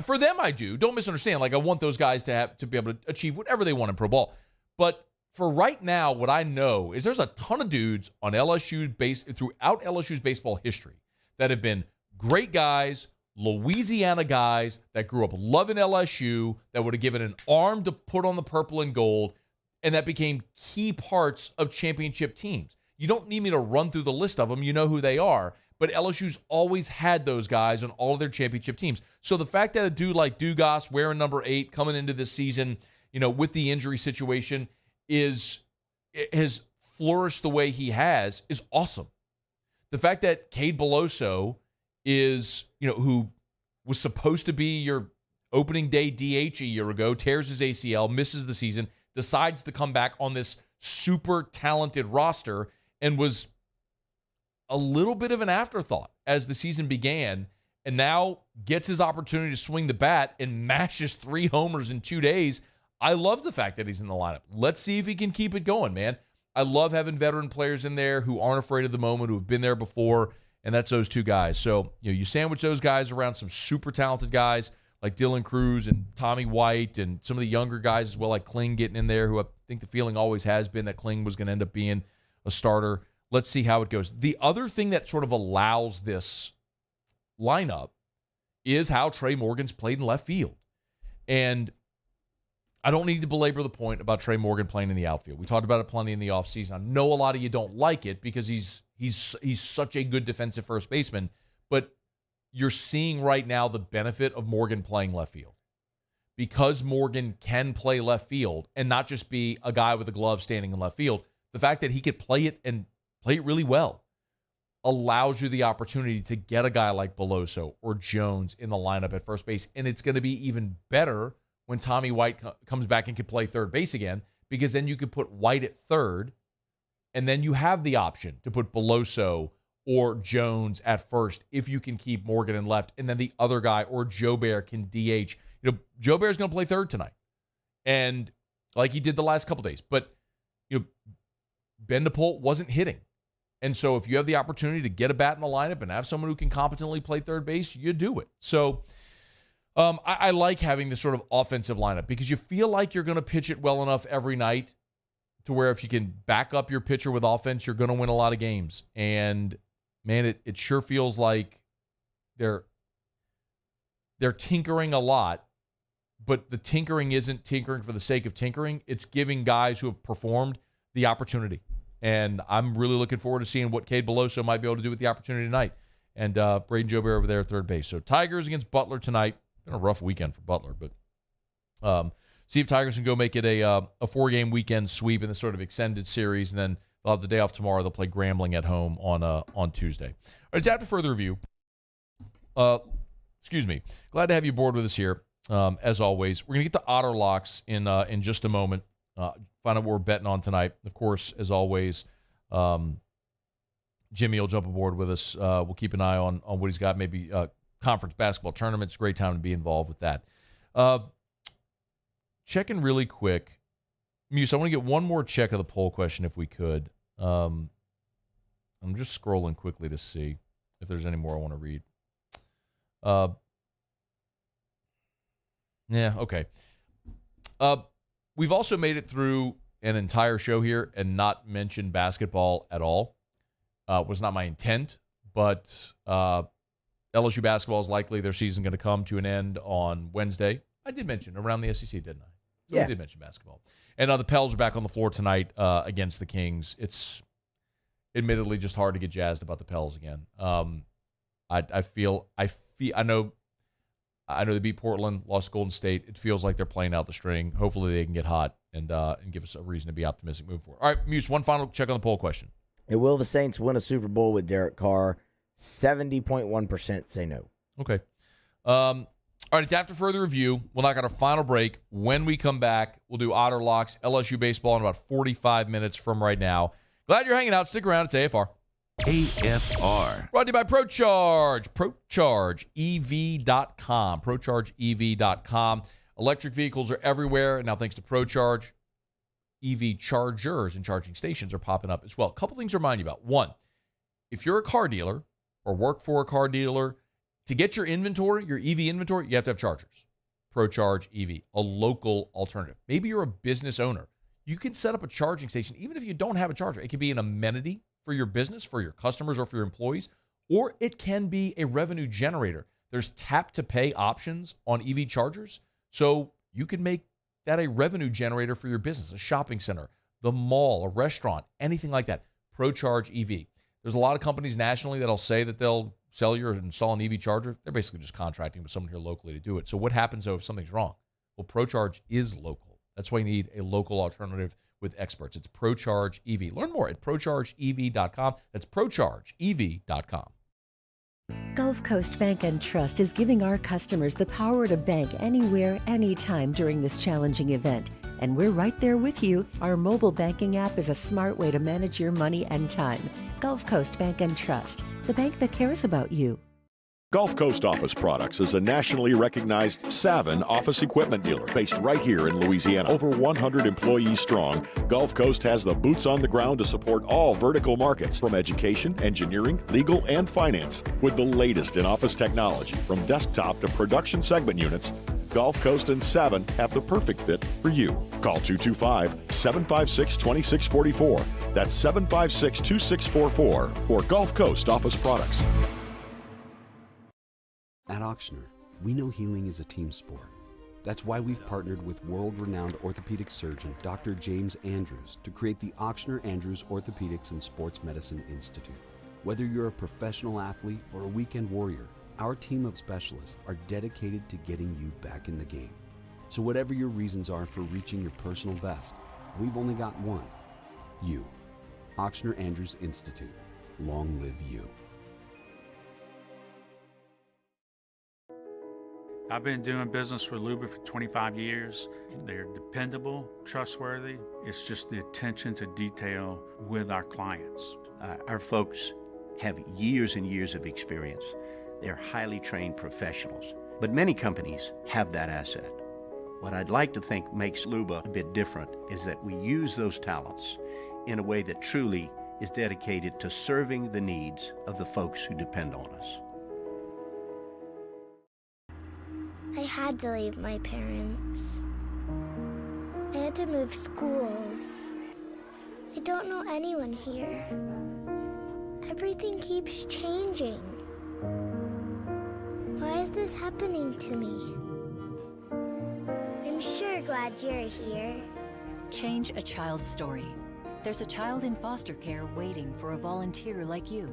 For them, I do. Don't misunderstand. Like, I want those guys to be able to achieve whatever they want in pro ball. But for right now, what I know is there's a ton of dudes on throughout LSU's baseball history that have been great guys, Louisiana guys that grew up loving LSU, that would have given an arm to put on the purple and gold, and that became key parts of championship teams. You don't need me to run through the list of them. You know who they are. But LSU's always had those guys on all of their championship teams. So the fact that a dude like Dugas wearing number 8 coming into this season, with the injury situation, has flourished the way he has is awesome. The fact that Cade Beloso is, who was supposed to be your opening day DH a year ago, tears his ACL, misses the season, decides to come back on this super talented roster, and was a little bit of an afterthought as the season began, and now gets his opportunity to swing the bat and mashes 3 homers in 2 days. I love the fact that he's in the lineup. Let's see if he can keep it going, man. I love having veteran players in there who aren't afraid of the moment, who have been there before, and that's those 2 guys. So, you sandwich those guys around some super talented guys like Dylan Cruz and Tommy White, and some of the younger guys as well, like Kling getting in there, who I think the feeling always has been that Kling was going to end up being a starter. Let's see how it goes. The other thing that sort of allows this lineup is how Trey Morgan's played in left field. And I don't need to belabor the point about Trey Morgan playing in the outfield. We talked about it plenty in the offseason. I know a lot of you don't like it because he's such a good defensive first baseman, but you're seeing right now the benefit of Morgan playing left field. Because Morgan can play left field and not just be a guy with a glove standing in left field, the fact that he could play it and play it really well allows you the opportunity to get a guy like Beloso or Jones in the lineup at first base. And it's going to be even better when Tommy White comes back and can play third base again, because then you could put White at third, and then you have the option to put Beloso or Jones at first if you can keep Morgan in left, and then the other guy or Joubert can DH. Joubert's going to play third tonight, and like he did the last couple days. But Ben DePaul wasn't hitting. And so if you have the opportunity to get a bat in the lineup and have someone who can competently play third base, you do it. So I like having this sort of offensive lineup because you feel like you're going to pitch it well enough every night to where if you can back up your pitcher with offense, you're going to win a lot of games. And, man, it sure feels like they're tinkering a lot, but the tinkering isn't tinkering for the sake of tinkering. It's giving guys who have performed the opportunity. And I'm really looking forward to seeing what Cade Beloso might be able to do with the opportunity tonight. And Braden Joubert over there at third base. So Tigers against Butler tonight. Been a rough weekend for Butler, but see if Tigers can go make it a 4-game weekend sweep in this sort of extended series, and then they'll have the day off tomorrow. They'll play Grambling at home on Tuesday. All right, it's after further review. Excuse me. Glad to have you aboard with us here. As always, we're gonna get to Otter Locks in just a moment. Find out what we're betting on tonight. Of course, as always, Jimmy will jump aboard with us. We'll keep an eye on what he's got. Maybe conference basketball tournaments. Great time to be involved with that. Checking really quick. Muse, I want to get one more check of the poll question if we could. I'm just scrolling quickly to see if there's any more I want to read. Yeah, okay. We've also made it through an entire show here and not mentioned basketball at all. Was not my intent, but LSU basketball is likely their season going to come to an end on Wednesday. I did mention around the SEC, didn't I? So yeah. I did mention basketball. And the Pels are back on the floor tonight against the Kings. It's admittedly just hard to get jazzed about the Pels again. I know they beat Portland, lost Golden State. It feels like they're playing out the string. Hopefully they can get hot and give us a reason to be optimistic moving forward. All right, Muse, one final check on the poll question. Will the Saints win a Super Bowl with Derek Carr? 70.1% say no. Okay. All right, it's after further review. We'll knock out our final break. When we come back, we'll do Otter Locks, LSU baseball in about 45 minutes from right now. Glad you're hanging out. Stick around. It's AFR. AFR. Brought to you by ProCharge. ProChargeEV.com. ProChargeEV.com. Electric vehicles are everywhere. And now thanks to ProCharge, EV chargers and charging stations are popping up as well. A couple things to remind you about. One, if you're a car dealer or work for a car dealer, to get your inventory, your EV inventory, you have to have chargers. ProCharge EV, a local alternative. Maybe you're a business owner. You can set up a charging station even if you don't have a charger. It can be an amenity for your business, for your customers, or for your employees, or it can be a revenue generator. There's tap-to-pay options on EV chargers, so you can make that a revenue generator for your business, a shopping center, the mall, a restaurant, anything like that. ProCharge EV. There's a lot of companies nationally that'll say that they'll sell you or install an EV charger. They're basically just contracting with someone here locally to do it. So what happens, though, if something's wrong? Well, ProCharge is local. That's why you need a local alternative with experts. It's ProCharge EV. Learn more at ProChargeEV.com. That's ProChargeEV.com. Gulf Coast Bank and Trust is giving our customers the power to bank anywhere, anytime during this challenging event. And we're right there with you. Our mobile banking app is a smart way to manage your money and time. Gulf Coast Bank and Trust, the bank that cares about you. Gulf Coast Office Products is a nationally recognized Savin office equipment dealer based right here in Louisiana. Over 100 employees strong, Gulf Coast has the boots on the ground to support all vertical markets from education, engineering, legal, and finance. With the latest in office technology from desktop to production segment units, Gulf Coast and Savin have the perfect fit for you. Call 225-756-2644. That's 756-2644 for Gulf Coast Office Products. At Auctioner, we know healing is a team sport. That's why we've partnered with world-renowned orthopedic surgeon Dr. James Andrews to create the Auctioner Andrews Orthopedics and Sports Medicine Institute. Whether you're a professional athlete or a weekend warrior, our team of specialists are dedicated to getting you back in the game. So whatever your reasons are for reaching your personal best, we've only got one. You. Auctioner Andrews Institute. Long live you. I've been doing business with Luba for 25 years. They're dependable, trustworthy. It's just the attention to detail with our clients. Our folks have years and years of experience. They're highly trained professionals. But many companies have that asset. What I'd like to think makes Luba a bit different is that we use those talents in a way that truly is dedicated to serving the needs of the folks who depend on us. I had to leave my parents. I had to move schools. I don't know anyone here. Everything keeps changing. Why is this happening to me? I'm sure glad you're here. Change a child's story. There's a child in foster care waiting for a volunteer like you.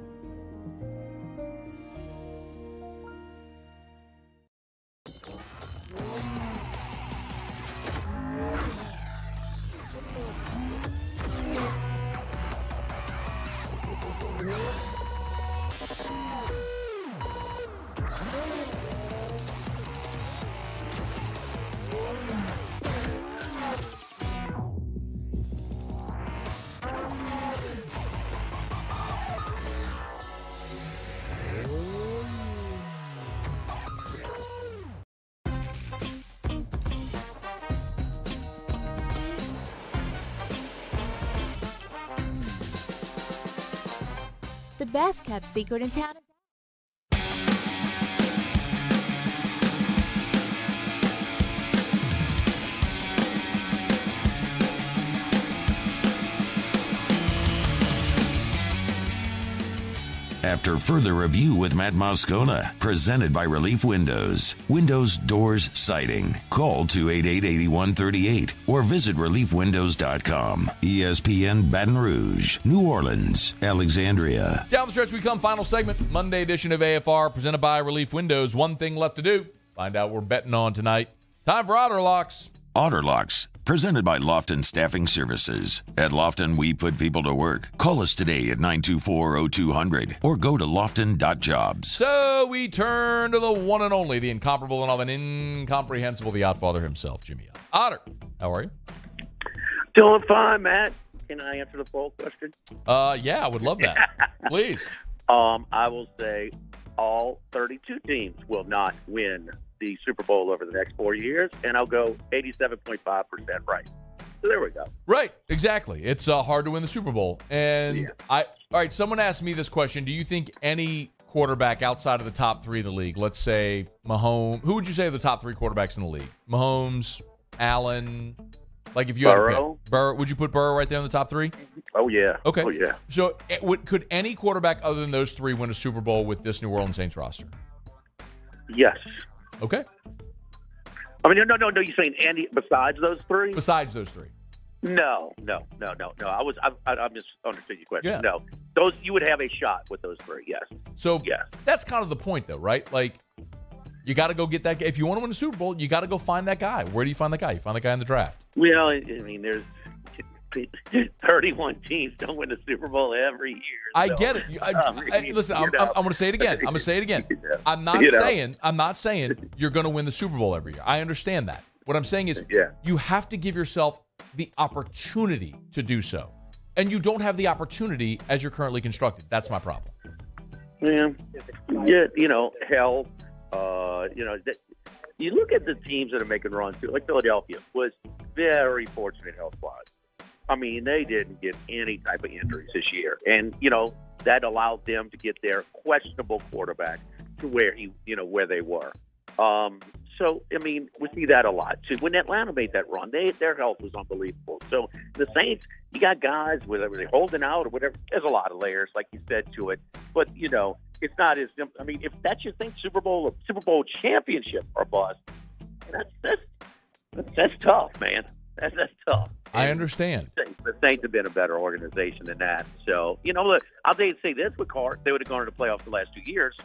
The best kept secret in town is After further review with Matt Moscona, presented by Relief Windows. Windows, doors, siding. Call 288-8138 or visit reliefwindows.com. ESPN Baton Rouge, New Orleans, Alexandria. Down the stretch we come. Final segment, Monday edition of AFR, presented by Relief Windows. One thing left to do. Find out what we're betting on tonight. Time for Otter Locks. Otter Locks, presented by Lofton Staffing Services. At Lofton, we put people to work. Call us today at 924-0200 or go to lofton.jobs. So we turn to the one and only, the incomparable and often incomprehensible, the Oddfather himself, Jimmy. Otter, how are you? Doing fine, Matt. Can I answer the poll question? Yeah, I would love that. Please. I will say all 32 teams will not win the Super Bowl over the next 4 years, and I'll go 87.5% right. So there we go. Right, exactly. It's hard to win the Super Bowl. And all right, someone asked me this question. Do you think any quarterback outside of the top three of the league, let's say Mahomes, who would you say are the top three quarterbacks in the league? Mahomes, Allen, like if you had to pick. Burrow, would you put Burrow right there in the top three? Oh, yeah. Okay. Oh, yeah. So could any quarterback other than those three win a Super Bowl with this New Orleans Saints roster? Yes. Okay. I mean, no. You're saying Andy besides those three? Besides those three. No. I misunderstood your question. Yeah. No, those you would have a shot with those three. Yes. So that's kind of the point, though, right? Like, you got to go get that guy. If you want to win a Super Bowl, you got to go find that guy. Where do you find that guy? You find the guy in the draft. Well, I mean, there's 31 teams don't win the Super Bowl every year. I get it. Listen, I'm going to say it again. I'm not saying you're going to win the Super Bowl every year. I understand that. What I'm saying is you have to give yourself the opportunity to do so. And you don't have the opportunity as you're currently constructed. That's my problem. Yeah, hell, you look at the teams that are making runs too, like Philadelphia was very fortunate health-wise. I mean, they didn't get any type of injuries this year. And, that allowed them to get their questionable quarterback to where they were. So, I mean, we see that a lot, too. When Atlanta made that run, their health was unbelievable. So, the Saints, you got guys, whether they're holding out or whatever, there's a lot of layers, like you said, to it. But, it's not as – I mean, if that's your thing, Super Bowl championship or bust, that's tough, man. That's tough. I understand. The Saints have been a better organization than that. So, look, I'll say this with Carr. They would have gone to the playoffs the last 2 years.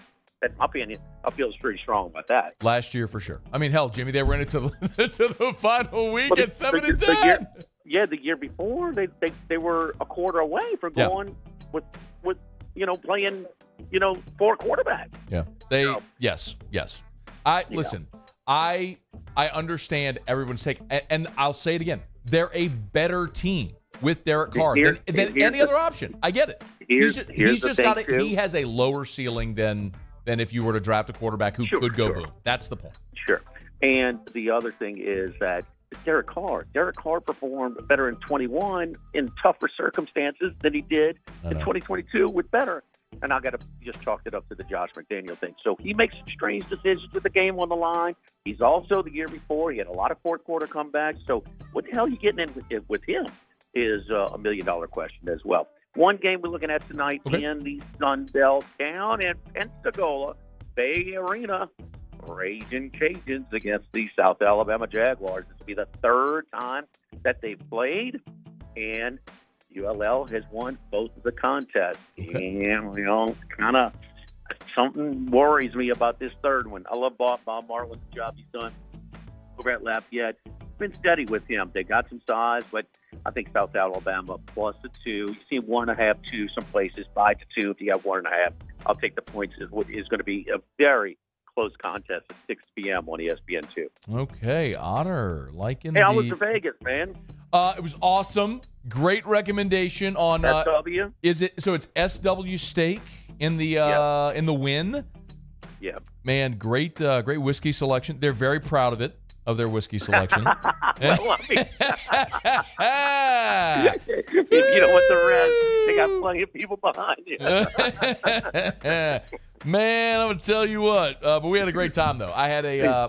That's my opinion. I feel pretty strong about that. Last year, for sure. I mean, hell, Jimmy, they ran into the final week at 7-10. The year before, they were a quarter away from going with playing, 4 quarterbacks. Yeah. Yes. Listen, I understand everyone's take, and I'll say it again. They're a better team with Derek Carr than any other option. I get it. He has a lower ceiling than if you were to draft a quarterback who could go boom. That's the point. Sure. And the other thing is that Derek Carr performed better in 21 in tougher circumstances than he did in 2022 with better. and I got to just chalk it up to the Josh McDaniel thing. So he makes some strange decisions with the game on the line. He's also, the year before, he had a lot of fourth-quarter comebacks. So what the hell are you getting in with him is $1 million question as well. One game we're looking at tonight in the Sun Belt town in Pensacola, Bay Arena, Raging Cajuns against the South Alabama Jaguars. This will be the third time that they've played, and ULL has won both of the contests. And, kind of something worries me about this third one. I love Bob Marlin's job he's done over at Lafayette. Been steady with him. They got some size, but I think South Alabama plus the 2. You see 1.5, 2 some places, 5-2 if you have 1.5. I'll take the points. Is going to be a very close contest at 6 p.m. on ESPN2. Okay, Otter, Hey, I was to Vegas, man. It was awesome. Great recommendation on SW. Is it so? It's SW Steak in the in the Win. Yeah, man, great whiskey selection. They're very proud of it. Of their whiskey selection. Well, I mean, if you don't want the rest, they got plenty of people behind you. Man, I'm gonna tell you what. But we had a great time though. I had a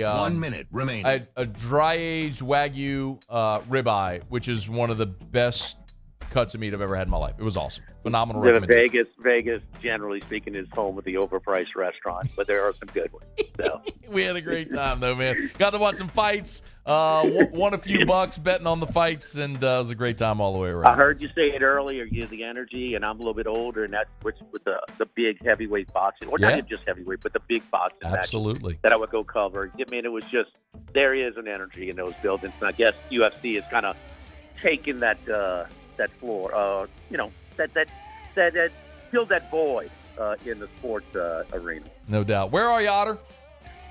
1 minute remaining. I had a dry aged Wagyu ribeye, which is one of the best cuts of meat I've ever had in my life. It was awesome. Phenomenal recommendation. Vegas, generally speaking, is home of the overpriced restaurant, but there are some good ones. So. We had a great time, though, man. Got to watch some fights, won a few bucks betting on the fights, and it was a great time all the way around. I heard you say it earlier, the energy, and I'm a little bit older, and that's with the big heavyweight boxing, or not just heavyweight, but the big boxing Absolutely. That I would go cover. I mean, it was just, there is an energy in those buildings, and I guess UFC is kind of taking that floor, that fill that void in the sports arena. No doubt. Where are you, Otter?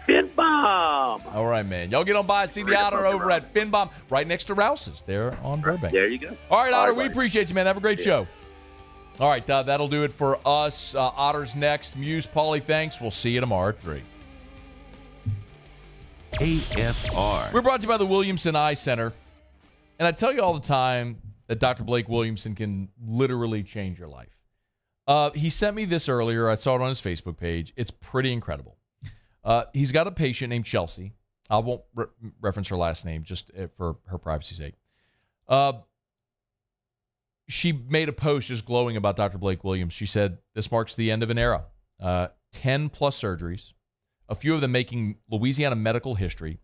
Finbom. All right, man. Y'all get on by, see the Otter over at Finbom, right next to Rouse's there on Burbank. There you go. All right, Otter, we appreciate you, man. Have a great show. All right, that'll do it for us. Otter's next. Muse, Paulie, thanks. We'll see you tomorrow at 3. AFR. We're brought to you by the Williamson Eye Center. And I tell you all the time that Dr. Blake Williamson can literally change your life. He sent me this earlier. I saw it on his Facebook page. It's pretty incredible. He's got a patient named Chelsea. I won't reference her last name just for her privacy's sake. She made a post just glowing about Dr. Blake Williams. She said, this marks the end of an era. 10-plus surgeries, a few of them making Louisiana medical history,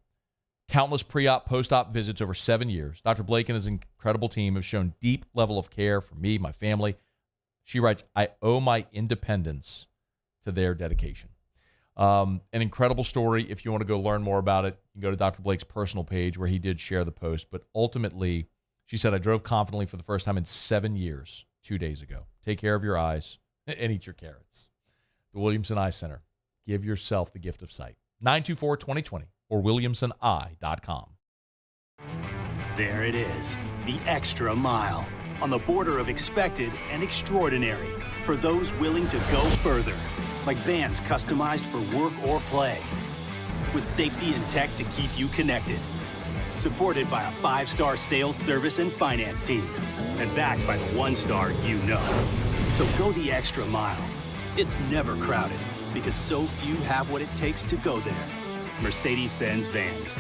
countless pre-op, post-op visits over 7 years. Dr. Blake and his incredible team have shown deep level of care for me, my family. She writes, I owe my independence to their dedication. An incredible story. If you want to go learn more about it, you can go to Dr. Blake's personal page where he did share the post. But ultimately, she said, I drove confidently for the first time in 7 years 2 days ago. Take care of your eyes and eat your carrots. The Williamson Eye Center. Give yourself the gift of sight. 924-2020 or WilliamsonEye.com. There it is, the extra mile. On the border of expected and extraordinary for those willing to go further. Like vans customized for work or play. With safety and tech to keep you connected. Supported by a 5-star sales, service, and finance team. And backed by the 1-star you know. So go the extra mile. It's never crowded because so few have what it takes to go there. Mercedes-Benz Vans.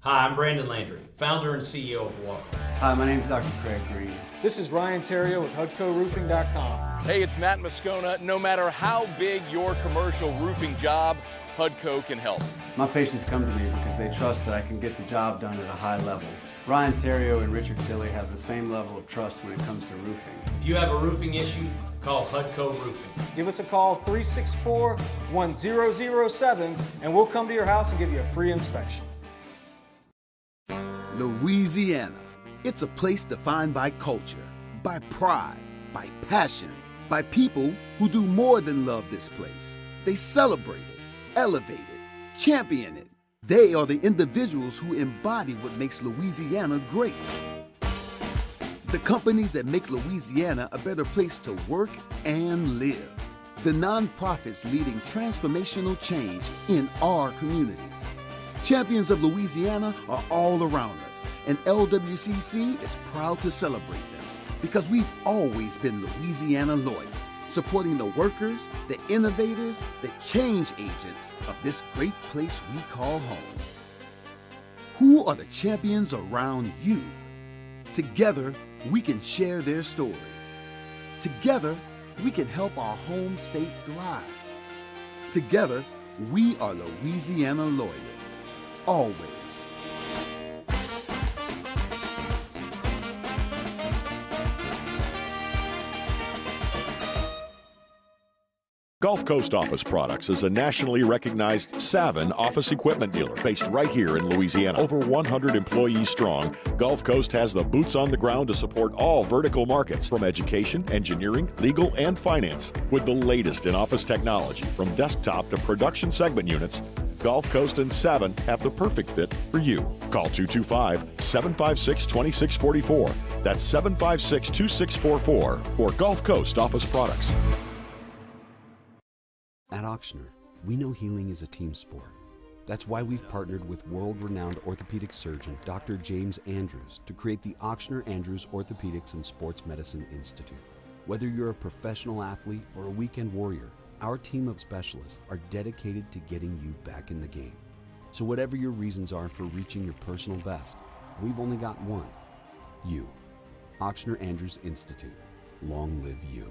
Hi, I'm Brandon Landry, founder and CEO of Walker. Hi, my name is Dr. Craig Green. This is Ryan Terrio with HUDCORoofing.com. Hey, it's Matt Moscona. No matter how big your commercial roofing job, HUDCO can help. My patients come to me because they trust that I can get the job done at a high level. Ryan Terrio and Richard Tilley have the same level of trust when it comes to roofing. If you have a roofing issue, call HUDCO Roofing. Give us a call, 364-1007, and we'll come to your house and give you a free inspection. Louisiana. It's a place defined by culture, by pride, by passion, by people who do more than love this place. They celebrate it, elevate it, champion it. They are the individuals who embody what makes Louisiana great. The companies that make Louisiana a better place to work and live. The nonprofits leading transformational change in our communities. Champions of Louisiana are all around us, and LWCC is proud to celebrate them. Because we've always been Louisiana loyal, supporting the workers, the innovators, the change agents of this great place we call home. Who are the champions around you? Together, we can share their stories. Together, we can help our home state thrive. Together, we are Louisiana loyal. Always. Gulf Coast Office Products is a nationally recognized Savin office equipment dealer based right here in Louisiana. Over 100 employees strong, Gulf Coast has the boots on the ground to support all vertical markets, from education, engineering, legal, and finance. With the latest in office technology, from desktop to production segment units, Gulf Coast and Savin have the perfect fit for you. Call 225-756-2644. That's 756-2644 for Gulf Coast Office Products. At Auctioner, we know healing is a team sport. That's why we've partnered with world-renowned orthopedic surgeon Dr. James Andrews to create the Auctioner Andrews Orthopedics and Sports Medicine Institute. Whether you're a professional athlete or a weekend warrior, our team of specialists are dedicated to getting you back in the game. So whatever your reasons are for reaching your personal best, we've only got one: you. Auctioner Andrews Institute. Long live you.